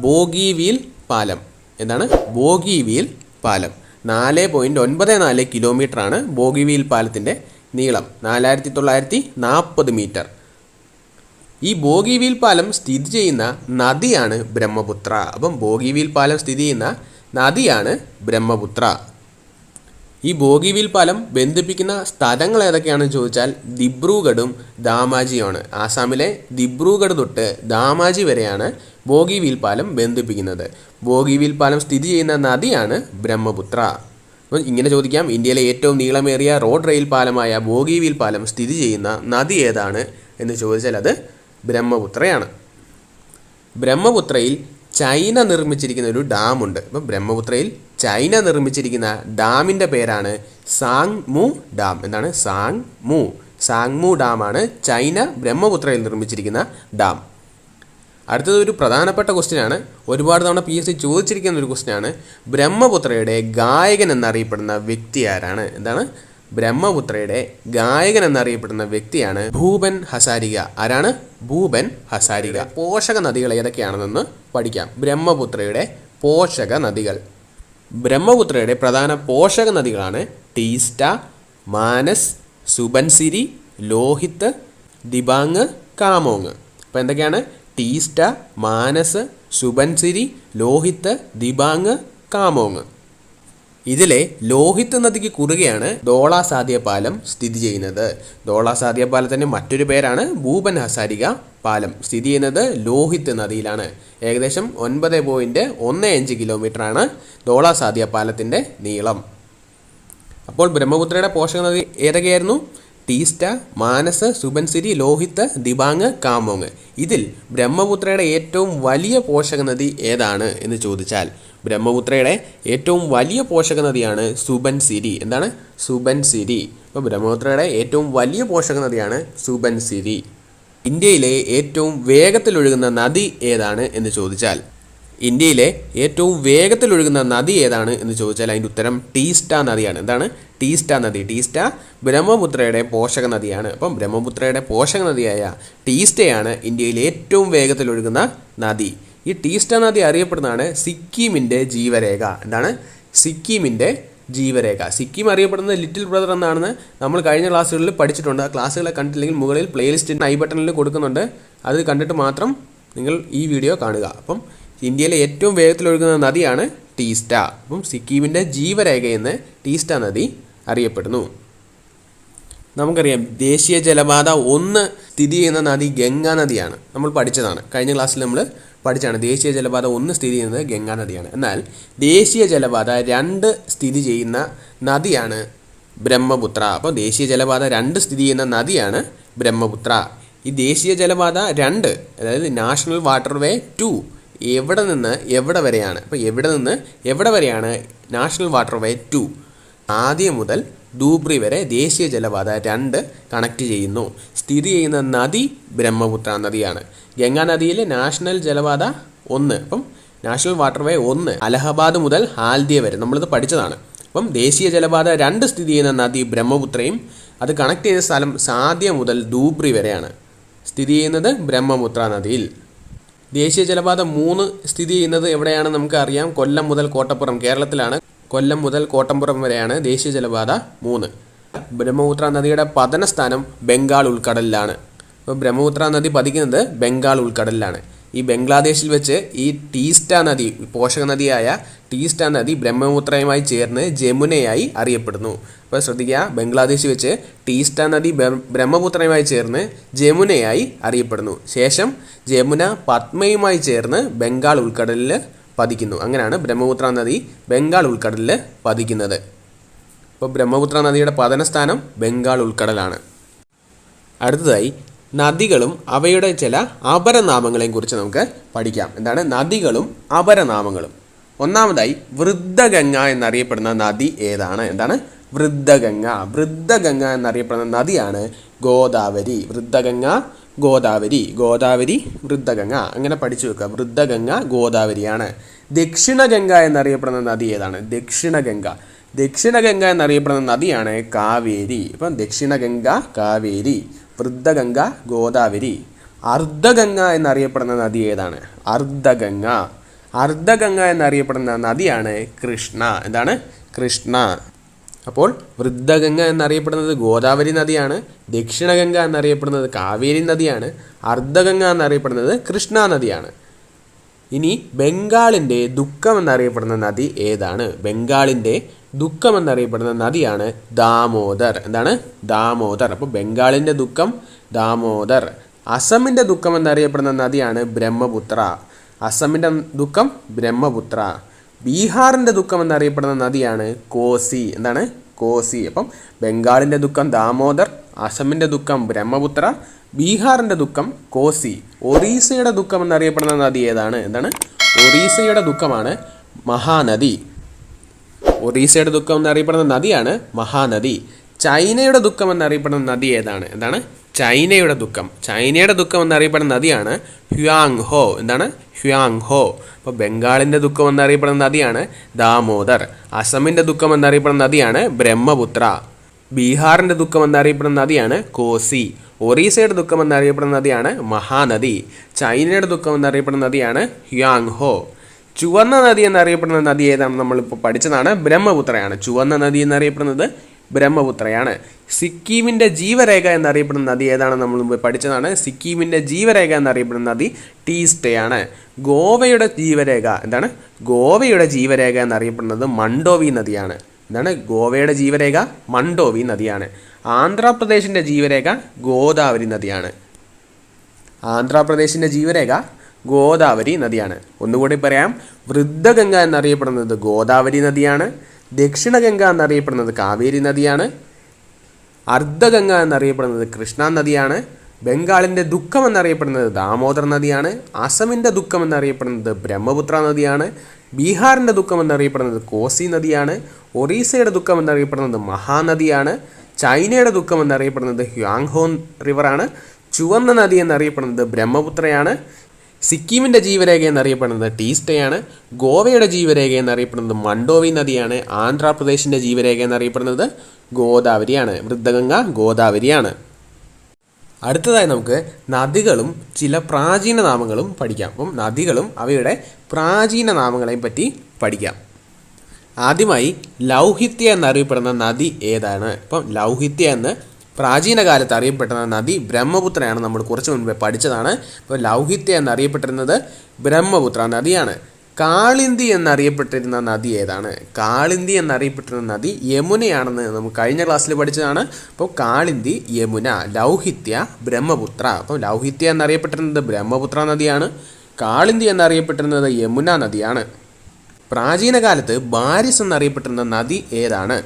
ബോഗിവീൽ പാലം. എന്താണ്? ബോഗിവീൽ പാലം. 4.94 കിലോമീറ്ററാണ് ബോഗിവീൽ പാലത്തിൻ്റെ നീളം. 4940 മീറ്റർ. ഈ ബോഗിവീൽ പാലം സ്ഥിതി ചെയ്യുന്ന നദിയാണ് ബ്രഹ്മപുത്ര. അപ്പം ബോഗിവീൽ പാലം സ്ഥിതി ചെയ്യുന്ന നദിയാണ് ബ്രഹ്മപുത്ര. ഈ ബോഗിവീൽ പാലം ബന്ധിപ്പിക്കുന്ന സ്ഥലങ്ങൾ ഏതൊക്കെയാണെന്ന് ചോദിച്ചാൽ ദിബ്രൂഗഡും ദാമാജിയുമാണ്. ആസാമിലെ ദിബ്രൂഗഡ് തൊട്ട് ദാമാജി വരെയാണ് ബോഗിവീൽ പാലം ബന്ധിപ്പിക്കുന്നത്. ബോഗിവീൽ പാലം സ്ഥിതി ചെയ്യുന്ന നദിയാണ് ബ്രഹ്മപുത്ര. അപ്പോൾ ഇങ്ങനെ ചോദിക്കാം, ഇന്ത്യയിലെ ഏറ്റവും നീളമേറിയ റോഡ് റെയിൽ പാലമായ ബോഗിവീൽ പാലം സ്ഥിതി ചെയ്യുന്ന നദി ഏതാണ് എന്ന് ചോദിച്ചാൽ അത് ബ്രഹ്മപുത്രയാണ്. ബ്രഹ്മപുത്രയിൽ ചൈന നിർമ്മിച്ചിരിക്കുന്ന ഒരു ഡാമുണ്ട്. അപ്പം ബ്രഹ്മപുത്രയിൽ ചൈന നിർമ്മിച്ചിരിക്കുന്ന ഡാമിൻ്റെ പേരാണ് സാങ്മു ഡാം. എന്താണ്? സാങ്മു ഡാമാണ് ചൈന ബ്രഹ്മപുത്രയിൽ നിർമ്മിച്ചിരിക്കുന്ന ഡാം. അടുത്തത് ഒരു പ്രധാനപ്പെട്ട ക്വസ്റ്റ്യനാണ്. ഒരുപാട് തവണ PSC ചോദിച്ചിരിക്കുന്ന ഒരു ക്വസ്റ്റ്യനാണ്. ബ്രഹ്മപുത്രയുടെ ഗായകൻ എന്നറിയപ്പെടുന്ന വ്യക്തി ആരാണ്? എന്താണ്? ബ്രഹ്മപുത്രയുടെ ഗായകൻ എന്നറിയപ്പെടുന്ന വ്യക്തിയാണ് ഭൂപൻ ഹസാരിക. ആരാണ്? ഭൂപൻ ഹസാരിക. പോഷക നദികൾ ഏതൊക്കെയാണെന്ന് പഠിക്കാം. ബ്രഹ്മപുത്രയുടെ പോഷക നദികൾ. ബ്രഹ്മപുത്രയുടെ പ്രധാന പോഷക നദികളാണ് ടീസ്റ്റ, മാനസ്, സുബൻസിരി, ലോഹിത്, ദിബാങ്, കാമോങ്. അപ്പോൾ എന്തൊക്കെയാണ്? ടീസ്റ്റ, മാനസ്, സുബൻസിരി, ലോഹിത്, ദിബാങ്, കാമോങ്. ഇതിലെ ലോഹിത് നദിക്ക് കുറുകെയാണ് ധോളാസാദിയ പാലം സ്ഥിതി ചെയ്യുന്നത്. ധോളാസാദിയ പാലത്തിൻ്റെ മറ്റൊരു പേരാണ് ഭൂപൻ ഹസാരിക പാലം. സ്ഥിതി ചെയ്യുന്നത് ലോഹിത് നദിയിലാണ്. ഏകദേശം 9.15 കിലോമീറ്ററാണ് ധോളാസാദിയ പാലത്തിൻ്റെ നീളം. അപ്പോൾ ബ്രഹ്മപുത്രയുടെ പോഷക നദി ഏതൊക്കെയായിരുന്നു? ടീസ്റ്റ, മാനസ്, സുബൻസിരി, ലോഹിത്, ദിബാങ്, കാമോങ്. ഇതിൽ ബ്രഹ്മപുത്രയുടെ ഏറ്റവും വലിയ പോഷക നദി ഏതാണ് എന്ന് ചോദിച്ചാൽ ബ്രഹ്മപുത്രയുടെ ഏറ്റവും വലിയ പോഷക നദിയാണ് സുബൻസിരി. എന്താണ്? സുബൻസിരി. അപ്പോൾ ബ്രഹ്മപുത്രയുടെ ഏറ്റവും വലിയ പോഷക നദിയാണ് സുബൻസിരി. ഇന്ത്യയിലെ ഏറ്റവും വേഗത്തിൽ ഒഴുകുന്ന നദി ഏതാണ് എന്ന് ചോദിച്ചാൽ ഇന്ത്യയിലെ ഏറ്റവും വേഗത്തിൽ ഒഴുകുന്ന നദി ഏതാണ് എന്ന് ചോദിച്ചാൽ അതിൻ്റെ ഉത്തരം ടീസ്റ്റ നദിയാണ്. എന്താണ്? ടീസ്റ്റ നദി. ടീസ്റ്റ ബ്രഹ്മപുത്രയുടെ പോഷക നദിയാണ്. അപ്പം ബ്രഹ്മപുത്രയുടെ പോഷക നദിയായ ടീസ്റ്റയാണ് ഇന്ത്യയിലെ ഏറ്റവും വേഗത്തിൽ ഒഴുകുന്ന നദി. ഈ ടീസ്റ്റ നദി അറിയപ്പെടുന്നതാണ് സിക്കിമിൻ്റെ ജീവരേഖ. എന്താണ്? സിക്കിമിൻ്റെ ജീവരേഖ. സിക്കിം അറിയപ്പെടുന്നത് ലിറ്റിൽ ബ്രദർ എന്നാണെന്ന് നമ്മൾ കഴിഞ്ഞ ക്ലാസ്സുകളിൽ പഠിച്ചിട്ടുണ്ട്. ആ ക്ലാസ്സുകളെ കണ്ടില്ലെങ്കിൽ മുകളിൽ പ്ലേലിസ്റ്റിൻ്റെ ഐ ബട്ടണിൽ കൊടുക്കുന്നുണ്ട്. അത് കണ്ടിട്ട് മാത്രം നിങ്ങൾ ഈ വീഡിയോ കാണുക. അപ്പം ഇന്ത്യയിലെ ഏറ്റവും വേഗത്തിൽ ഒഴുകുന്ന നദിയാണ് ടീസ്റ്റ. അപ്പം സിക്കിമിൻ്റെ ജീവരേഖയെന്ന് ടീസ്റ്റ നദി അറിയപ്പെടുന്നു. നമുക്കറിയാം ദേശീയ ജലപാത 1 സ്ഥിതി ചെയ്യുന്ന നദി ഗംഗാ നദിയാണ്. നമ്മൾ പഠിച്ചതാണ്. കഴിഞ്ഞ ക്ലാസ്സിൽ നമ്മൾ പഠിച്ചാണ് ദേശീയ ജലപാത 1 സ്ഥിതി ചെയ്യുന്നത് ഗംഗാ നദിയാണ്. എന്നാൽ ദേശീയ ജലപാത 2 സ്ഥിതി ചെയ്യുന്ന നദിയാണ് ബ്രഹ്മപുത്ര. അപ്പോൾ ദേശീയ ജലപാത 2 സ്ഥിതി ചെയ്യുന്ന നദിയാണ് ബ്രഹ്മപുത്ര. ഈ ദേശീയ ജലപാത 2 അതായത് നാഷണൽ വാട്ടർവേ 2 എവിടെ നിന്ന് എവിടെ വരെയാണ്? അപ്പോൾ എവിടെ നിന്ന് എവിടെ വരെയാണ് നാഷണൽ വാട്ടർവേ 2? ആദ്യം മുതൽ ധൂബ്രി വരെ ദേശീയ ജലപാത 2 കണക്ട് ചെയ്യുന്നു. സ്ഥിതി ചെയ്യുന്ന നദി ബ്രഹ്മപുത്ര നദിയാണ്. ഗംഗാ നദിയിലെ നാഷണൽ ജലപാത 1. അപ്പം നാഷണൽ വാട്ടർവേ 1 അലഹബാദ് മുതൽ ഹാൽദിയ വരെ നമ്മളിത് പഠിച്ചതാണ്. അപ്പം ദേശീയ ജലപാത 2 സ്ഥിതി ചെയ്യുന്ന നദി ബ്രഹ്മപുത്രയും അത് കണക്ട് ചെയ്ത സ്ഥലം സാദ്യ മുതൽ ധൂബ്രി വരെയാണ്. സ്ഥിതി ചെയ്യുന്നത് ബ്രഹ്മപുത്ര നദിയിൽ. ദേശീയ ജലപാത 3 സ്ഥിതി ചെയ്യുന്നത് എവിടെയാണ് നമുക്കറിയാം. കൊല്ലം മുതൽ കോട്ടപ്പുറം, കേരളത്തിലാണ്. കൊല്ലം മുതൽ കോട്ടപ്പുറം വരെയാണ് ദേശീയ ജലപാത 3. ബ്രഹ്മപുത്ര നദിയുടെ പതനസ്ഥാനം ബംഗാൾ ഉൾക്കടലിലാണ്. അപ്പോൾ ബ്രഹ്മപുത്ര നദി പതിക്കുന്നത് ബംഗാൾ ഉൾക്കടലിലാണ്. ഈ ബംഗ്ലാദേശിൽ വെച്ച് ഈ ടീസ്റ്റ നദി, പോഷക നദിയായ ടീസ്റ്റ നദി ബ്രഹ്മപുത്രയുമായി ചേർന്ന് ജമുനയായി അറിയപ്പെടുന്നു. അപ്പോൾ ശ്രദ്ധിക്കുക, ബംഗ്ലാദേശിൽ വെച്ച് ടീസ്റ്റ നദി ബ്രഹ്മപുത്രയുമായി ചേർന്ന് ജമുനയായി അറിയപ്പെടുന്നു. ശേഷം ജമുന പത്മയുമായി ചേർന്ന് ബംഗാൾ ഉൾക്കടലിൽ പതിക്കുന്നു. അങ്ങനെയാണ് ബ്രഹ്മപുത്ര നദി ബംഗാൾ ഉൾക്കടലിൽ പതിക്കുന്നത്. അപ്പോൾ ബ്രഹ്മപുത്ര നദിയുടെ പതനസ്ഥാനം ബംഗാൾ ഉൾക്കടലാണ്. അടുത്തതായി നദികളും അവയുടെ ചില അപരനാമങ്ങളെയും കുറിച്ച് നമുക്ക് പഠിക്കാം. എന്താണ് നദികളും അപരനാമങ്ങളും? ഒന്നാമതായി വൃദ്ധഗംഗ എന്നറിയപ്പെടുന്ന നദി ഏതാണ്? എന്താണ് വൃദ്ധഗംഗ? വൃദ്ധഗംഗ എന്നറിയപ്പെടുന്ന നദിയാണ് ഗോദാവരി. വൃദ്ധഗംഗ, ഗോദാവരി, ഗോദാവരി, വൃദ്ധഗംഗ, അങ്ങനെ പഠിച്ചു വെക്കുക. വൃദ്ധഗംഗ ഗോദാവരിയാണ്. ദക്ഷിണഗംഗ എന്നറിയപ്പെടുന്ന നദി ഏതാണ്? ദക്ഷിണഗംഗ. ദക്ഷിണഗംഗ എന്നറിയപ്പെടുന്ന നദിയാണ് കാവേരി. ഇപ്പം ദക്ഷിണഗംഗ, കാവേരി, വൃദ്ധഗംഗ, ഗോദാവരി. അർദ്ധഗംഗ എന്നറിയപ്പെടുന്ന നദി ഏതാണ്? അർദ്ധഗംഗ. അർദ്ധഗംഗ എന്നറിയപ്പെടുന്ന നദിയാണ് കൃഷ്ണ. എന്താണ്? കൃഷ്ണ. അപ്പോൾ വൃദ്ധഗംഗ എന്നറിയപ്പെടുന്നത് ഗോദാവരി നദിയാണ്, ദക്ഷിണഗംഗ എന്നറിയപ്പെടുന്നത് കാവേരി നദിയാണ്, അർദ്ധഗംഗ എന്നറിയപ്പെടുന്നത് കൃഷ്ണ നദിയാണ്. ഇനി ബംഗാളിൻ്റെ ദുഃഖം എന്നറിയപ്പെടുന്ന നദി ഏതാണ്? ബംഗാളിൻ്റെ ദുഃഖം എന്നറിയപ്പെടുന്ന നദിയാണ് ദാമോദർ. എന്താണ്? ദാമോദർ. അപ്പോൾ ബംഗാളിൻ്റെ ദുഃഖം ദാമോദർ. അസമിൻ്റെ ദുഃഖം എന്നറിയപ്പെടുന്ന നദിയാണ് ബ്രഹ്മപുത്ര. അസമിൻ്റെ ദുഃഖം ബ്രഹ്മപുത്ര. ബീഹാറിൻ്റെ ദുഃഖം എന്നറിയപ്പെടുന്ന നദിയാണ് കോസി. എന്താണ്? കോസി. അപ്പം ബംഗാളിൻ്റെ ദുഃഖം ദാമോദർ, അസമിൻ്റെ ദുഃഖം ബ്രഹ്മപുത്ര, ബീഹാറിൻ്റെ ദുഃഖം കോസി. ഒറീസയുടെ ദുഃഖം എന്നറിയപ്പെടുന്ന നദി ഏതാണ്? എന്താണ്? ഒറീസയുടെ ദുഃഖമാണ് മഹാനദി. ഒറീസയുടെ ദുഃഖം എന്നറിയപ്പെടുന്ന നദിയാണ് മഹാനദി. ചൈനയുടെ ദുഃഖം എന്നറിയപ്പെടുന്ന നദി ഏതാണ്? എന്താണ്? ചൈനയുടെ ദുഃഖം. ചൈനയുടെ ദുഃഖം എന്നറിയപ്പെടുന്ന നദിയാണ് ഹ്യുയാങ് ഹോ. എന്താണ്? ഹ്യുയാങ് ഹോ. അപ്പോൾ ബംഗാളിൻ്റെ ദുഃഖം എന്നറിയപ്പെടുന്ന നദിയാണ് ദാമോദർ. അസമിൻ്റെ ദുഃഖം എന്നറിയപ്പെടുന്ന നദിയാണ് ബ്രഹ്മപുത്ര. ബീഹാറിൻ്റെ ദുഃഖം എന്നറിയപ്പെടുന്ന നദിയാണ് കോസി. ഒറീസയുടെ ദുഃഖം എന്നറിയപ്പെടുന്ന നദിയാണ് മഹാനദി. ചൈനയുടെ ദുഃഖം എന്നറിയപ്പെടുന്ന നദിയാണ് ഹ്യുയാങ് ഹോ. ചുവന്ന നദി എന്നറിയപ്പെടുന്ന നദി ഏതാണ്? നമ്മളിപ്പോൾ പഠിച്ചതാണ് ബ്രഹ്മപുത്രയാണ്. ചുവന്ന നദി എന്നറിയപ്പെടുന്നത് ബ്രഹ്മപുത്രയാണ്. സിക്കിമിൻ്റെ ജീവരേഖ എന്നറിയപ്പെടുന്ന നദി ഏതാണ്? നമ്മൾ മുമ്പ് പഠിച്ചതാണ്. സിക്കിമിൻ്റെ ജീവരേഖ എന്നറിയപ്പെടുന്ന നദി ടീസ്റ്റയാണ്. ഗോവയുടെ ജീവരേഖ എന്താണ്? ഗോവയുടെ ജീവരേഖ എന്നറിയപ്പെടുന്നത് മണ്ഡോവി നദിയാണ്. എന്താണ്? ഗോവയുടെ ജീവരേഖ മണ്ഡോവി നദിയാണ്. ആന്ധ്രാപ്രദേശിൻ്റെ ജീവരേഖ ഗോദാവരി നദിയാണ്. ആന്ധ്രാപ്രദേശിൻ്റെ ജീവരേഖ ഗോദാവരി നദിയാണ്. ഒന്നുകൂടി പറയാം. വൃദ്ധഗംഗ എന്നറിയപ്പെടുന്നത് ഗോദാവരി നദിയാണ്. ദക്ഷിണഗംഗ എന്നറിയപ്പെടുന്നത് കാവേരി നദിയാണ്. അർദ്ധഗംഗ എന്നറിയപ്പെടുന്നത് കൃഷ്ണ നദിയാണ്. ബംഗാളിൻ്റെ ദുഃഖം എന്നറിയപ്പെടുന്നത് ദാമോദർ നദിയാണ്. അസമിൻ്റെ ദുഃഖം എന്നറിയപ്പെടുന്നത് ബ്രഹ്മപുത്ര നദിയാണ്. ബീഹാറിൻ്റെ ദുഃഖം എന്നറിയപ്പെടുന്നത് കോസി നദിയാണ്. ഒറീസയുടെ ദുഃഖം എന്നറിയപ്പെടുന്നത് മഹാനദിയാണ്. ചൈനയുടെ ദുഃഖം എന്നറിയപ്പെടുന്നത് ഹ്യുയാങ് ഹോ റിവറാണ്. ചുവന്ന നദി എന്നറിയപ്പെടുന്നത് ബ്രഹ്മപുത്രയാണ്. സിക്കിമിൻ്റെ ജീവരേഖ എന്നറിയപ്പെടുന്നത് ടീസ്റ്റയാണ്. ഗോവയുടെ ജീവരേഖ എന്നറിയപ്പെടുന്നത് മണ്ഡോവി നദിയാണ്. ആന്ധ്രാപ്രദേശിൻ്റെ ജീവരേഖ എന്നറിയപ്പെടുന്നത് ഗോദാവരിയാണ്. വൃദ്ധഗംഗ ഗോദാവരിയാണ്. അടുത്തതായി നമുക്ക് നദികളും ചില പ്രാചീന നാമങ്ങളും പഠിക്കാം. അപ്പം നദികളും അവയുടെ പ്രാചീന നാമങ്ങളെയും പറ്റി പഠിക്കാം. ആദ്യമായി ലൗഹിത്യ എന്നറിയപ്പെടുന്ന നദി ഏതാണ്? അപ്പം ലൗഹിത്യ എന്ന് പ്രാചീന കാലത്ത് അറിയപ്പെടുന്ന നദി ബ്രഹ്മപുത്രയാണ്. നമ്മൾ കുറച്ച് മുൻപേ പഠിച്ചതാണ്. ഇപ്പോൾ ലൗഹിത്യ എന്നറിയപ്പെട്ടിരുന്നത് ബ്രഹ്മപുത്ര നദിയാണ്. കാളിന്തി എന്നറിയപ്പെട്ടിരുന്ന നദി ഏതാണ്? കാളിന്തി എന്നറിയപ്പെട്ടിരുന്ന നദി യമുനയാണെന്ന് നമുക്ക് കഴിഞ്ഞ ക്ലാസ്സിൽ പഠിച്ചതാണ്. അപ്പോൾ കാളിന്തി, യമുന, ലൗഹിത്യ, ബ്രഹ്മപുത്ര. അപ്പോൾ ലൗഹിത്യ എന്നറിയപ്പെട്ടിരുന്നത് ബ്രഹ്മപുത്ര നദിയാണ്. കാളിന്തി എന്നറിയപ്പെട്ടിരുന്നത് യമുന നദിയാണ്. പ്രാചീന കാലത്ത് ബാരിസ് എന്നറിയപ്പെട്ടിരുന്ന നദി ഏതാണ്?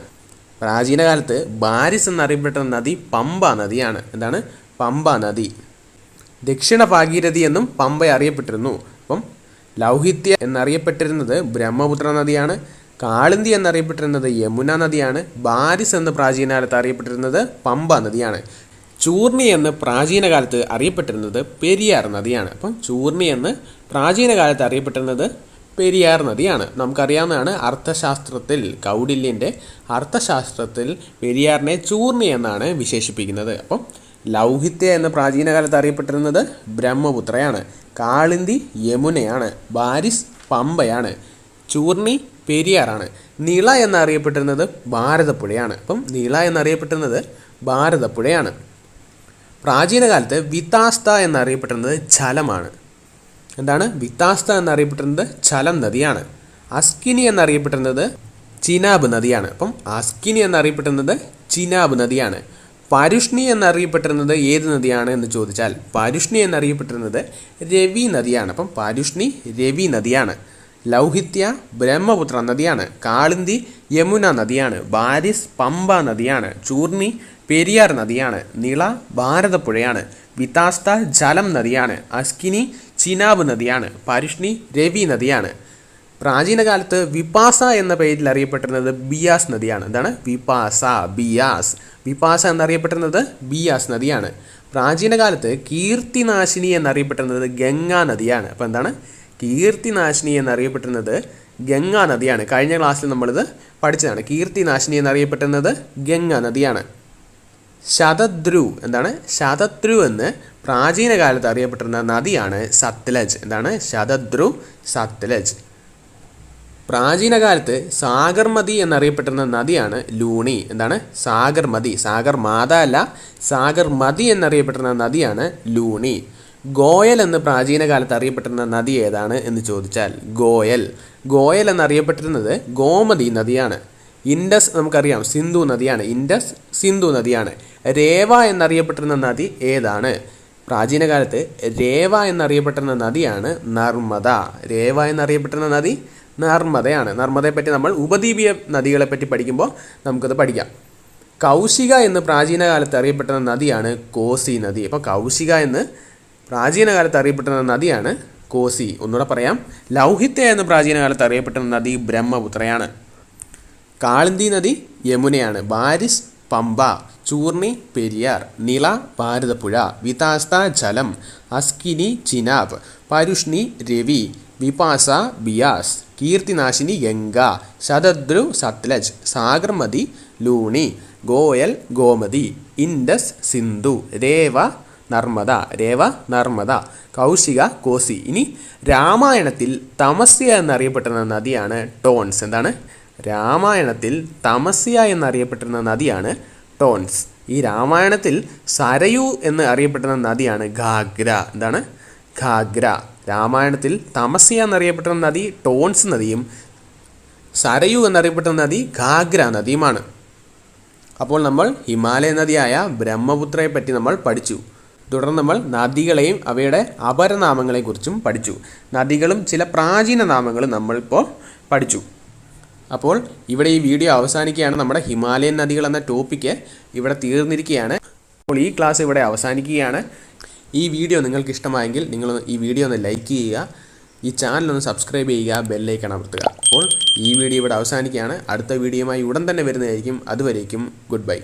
പ്രാചീന കാലത്ത് ബാരിസ് എന്നറിയപ്പെട്ടിരുന്ന നദി പമ്പ നദിയാണ്. എന്താണ്? പമ്പ നദി. ദക്ഷിണ ഭാഗീരഥി എന്നും പമ്പ അറിയപ്പെട്ടിരുന്നു. അപ്പം ലൗഹിത്യ എന്നറിയപ്പെട്ടിരുന്നത് ബ്രഹ്മപുത്ര നദിയാണ്. കാളിന്തി എന്നറിയപ്പെട്ടിരുന്നത് യമുന നദിയാണ്. ബാരിസ് എന്ന് പ്രാചീന കാലത്ത് അറിയപ്പെട്ടിരുന്നത് പമ്പ നദിയാണ്. ചൂർണി എന്ന് പ്രാചീന കാലത്ത് അറിയപ്പെട്ടിരുന്നത് പെരിയാർ നദിയാണ്. അപ്പം ചൂർണി എന്ന് പ്രാചീന കാലത്ത് അറിയപ്പെട്ടിരുന്നത് പെരിയാർ നദിയാണ്. നമുക്കറിയാവുന്നതാണ്, അർത്ഥശാസ്ത്രത്തിൽ കൗടില്യൻ്റെ അർത്ഥശാസ്ത്രത്തിൽ പെരിയാറിനെ ചൂർണി എന്നാണ് വിശേഷിപ്പിക്കുന്നത്. അപ്പം ലൗഹിത്യ എന്ന് പ്രാചീന കാലത്ത് അറിയപ്പെട്ടിരുന്നത് ബ്രഹ്മപുത്രയാണ്. കാളിന്തി യമുനയാണ്. ബാരിസ് പമ്പയാണ്. ചൂർണി പെരിയാറാണ്. നിള എന്നറിയപ്പെട്ടിരുന്നത് ഭാരതപ്പുഴയാണ്. അപ്പം നിള എന്നറിയപ്പെട്ടിരുന്നത് ഭാരതപ്പുഴയാണ്. പ്രാചീന കാലത്ത് വിതാസ്ത എന്നറിയപ്പെട്ടിരുന്നത് ജലമാണ്. എന്താണ്? വിതാസ്ത എന്നറിയപ്പെടുന്നത് ഝലം നദിയാണ്. അസ്കിനി എന്നറിയപ്പെടുന്നത് ചിനാബ് നദിയാണ്. അപ്പം അസ്കിനി എന്നറിയപ്പെടുന്നത് ചിനാബ് നദിയാണ്. പരുഷ്ണി എന്നറിയപ്പെട്ടിരുന്നത് ഏത് നദിയാണ് എന്ന് ചോദിച്ചാൽ പരുഷ്ണി എന്നറിയപ്പെട്ടിരുന്നത് രവി നദിയാണ്. അപ്പം പരുഷ്ണി രവി നദിയാണ്. ലൗഹിത്യ ബ്രഹ്മപുത്ര നദിയാണ്. കാളിന്തി യമുന നദിയാണ്. ബാരിസ് പമ്പ നദിയാണ്. ചൂർണി പെരിയാർ നദിയാണ്. നിള ഭാരതപ്പുഴയാണ്. വിതാസ്ത ജലം നദിയാണ്. അസ്കിനി ചിനാബ് നദിയാണ്. പരുഷ്ണി രവി നദിയാണ്. പ്രാചീന കാലത്ത് വിപാസ എന്ന പേരിൽ അറിയപ്പെട്ടിരുന്നത് ബിയാസ് നദിയാണ്. എന്താണ്? വിപാസ, ബിയാസ്. വിപാസ എന്നറിയപ്പെട്ടിരുന്നത് ബിയാസ് നദിയാണ്. പ്രാചീന കാലത്ത് കീർത്തിനാശിനി എന്നറിയപ്പെട്ടിരുന്നത് ഗംഗാ നദിയാണ്. അപ്പോൾ എന്താണ്? കീർത്തിനാശിനി എന്നറിയപ്പെട്ടിരുന്നത് ഗംഗാ നദിയാണ്. കഴിഞ്ഞ ക്ലാസ്സിൽ നമ്മളിത് പഠിച്ചതാണ്. കീർത്തിനാശിനി എന്നറിയപ്പെട്ടിരുന്നത് ഗംഗാ നദിയാണ്. ശതദ്രു എന്താണ്? ശതദ്രു എന്ന് പ്രാചീന കാലത്ത് അറിയപ്പെട്ടിരുന്ന നദിയാണ് സത്ലജ്. എന്താണ്? ശതദ്രു, സത്ലജ്. പ്രാചീന കാലത്ത് സാഗർമതി എന്നറിയപ്പെട്ടിരുന്ന നദിയാണ് ലൂണി. എന്താണ്? സാഗർമതി. സാഗർ മാത അല്ല, സാഗർമതി എന്നറിയപ്പെട്ടിരുന്ന നദിയാണ് ലൂണി. ഗോയൽ എന്ന് പ്രാചീന കാലത്ത് അറിയപ്പെട്ടിരുന്ന നദി ഏതാണ് എന്ന് ചോദിച്ചാൽ ഗോയൽ. ഗോയൽ എന്നറിയപ്പെട്ടിരുന്നത് ഗോമതി നദിയാണ്. ഇൻഡസ് നമുക്കറിയാം സിന്ധു നദിയാണ്. ഇൻഡസ് സിന്ധു നദിയാണ്. രേവ എന്നറിയപ്പെട്ടിരുന്ന നദി ഏതാണ്? പ്രാചീന കാലത്ത് രേവ എന്നറിയപ്പെട്ടിരുന്ന നദിയാണ് നർമ്മദ. രേവ എന്നറിയപ്പെട്ടിരുന്ന നദി നർമ്മദയാണ്. നർമ്മദയെപ്പറ്റി നമ്മൾ ഉപദ്വീപീയ നദികളെപ്പറ്റി പഠിക്കുമ്പോൾ നമുക്കത് പഠിക്കാം. കൗശിക എന്ന് പ്രാചീന കാലത്ത് അറിയപ്പെട്ടിരുന്ന നദിയാണ് കോസി നദി. അപ്പോൾ കൗശിക എന്ന് പ്രാചീന കാലത്ത് അറിയപ്പെട്ടിരുന്ന നദിയാണ് കോസി. ഒന്നുകൂടെ പറയാം. ലൗഹിത്യ എന്ന് പ്രാചീന കാലത്ത് അറിയപ്പെട്ടിരുന്ന നദി ബ്രഹ്മപുത്രയാണ്. കാളിന്തി നദി യമുനയാണ്. ബാരിസ് പമ്പ. ചൂർണി പെരിയാർ. നിള ഭാരതപ്പുഴ. വിതാസ്ത ജലം. അസ്കിനി ചിനാബ്. പരുഷ്ണി രവി. വിപാസ ബിയാസ്. കീർത്തിനാശിനി ഗംഗ. ശതദ്രു സത്ലജ്. സാഗർമതി ലൂണി. ഗോയൽ ഗോമതി. ഇൻഡസ് സിന്ധു. രേവ നർമ്മദ. രേവ നർമ്മദ. കൗശിക കോസി. ഇനി രാമായണത്തിൽ തമസ്യ എന്നറിയപ്പെട്ടിരുന്ന നദിയാണ് ടോൺസ്. എന്താണ്? രാമായണത്തിൽ തമസ്യ എന്നറിയപ്പെട്ടിരുന്ന നദിയാണ് ടോൺസ്. ഈ രാമായണത്തിൽ സരയു എന്ന് അറിയപ്പെട്ടിരുന്ന നദിയാണ് ഘാഗ്ര. എന്താണ്? ഘാഗ്ര. രാമായണത്തിൽ തമസ്യ എന്നറിയപ്പെട്ടിരുന്ന നദി ടോൺസ് നദിയും സരയു എന്നറിയപ്പെട്ടിരുന്ന നദി ഘാഗ്ര നദിയുമാണ്. അപ്പോൾ നമ്മൾ ഹിമാലയ നദിയായ ബ്രഹ്മപുത്രയെ പറ്റി നമ്മൾ പഠിച്ചു. തുടർന്ന് നമ്മൾ നദികളെയും അവയുടെ അപരനാമങ്ങളെക്കുറിച്ചും പഠിച്ചു. നദികളും ചില പ്രാചീന നാമങ്ങളും നമ്മളിപ്പോൾ പഠിച്ചു. അപ്പോൾ ഇവിടെ ഈ വീഡിയോ അവസാനിക്കുകയാണ്. നമ്മുടെ ഹിമാലയൻ നദികൾ എന്ന ടോപ്പിക്ക് ഇവിടെ തീർന്നിരിക്കുകയാണ്. അപ്പോൾ ഈ ക്ലാസ് ഇവിടെ അവസാനിക്കുകയാണ്. ഈ വീഡിയോ നിങ്ങൾക്ക് ഇഷ്ടമായെങ്കിൽ നിങ്ങൾ ഈ വീഡിയോ ഒന്ന് ലൈക്ക് ചെയ്യുക, ഈ ചാനൽ ഒന്ന് സബ്സ്ക്രൈബ് ചെയ്യുക, ബെല്ലൈക്കൺ അമർത്തുക. അപ്പോൾ ഈ വീഡിയോ ഇവിടെ അവസാനിക്കുകയാണ്. അടുത്ത വീഡിയോയുമായി ഉടൻ തന്നെ വരുന്നതായിരിക്കും. അതുവരേക്കും ഗുഡ് ബൈ.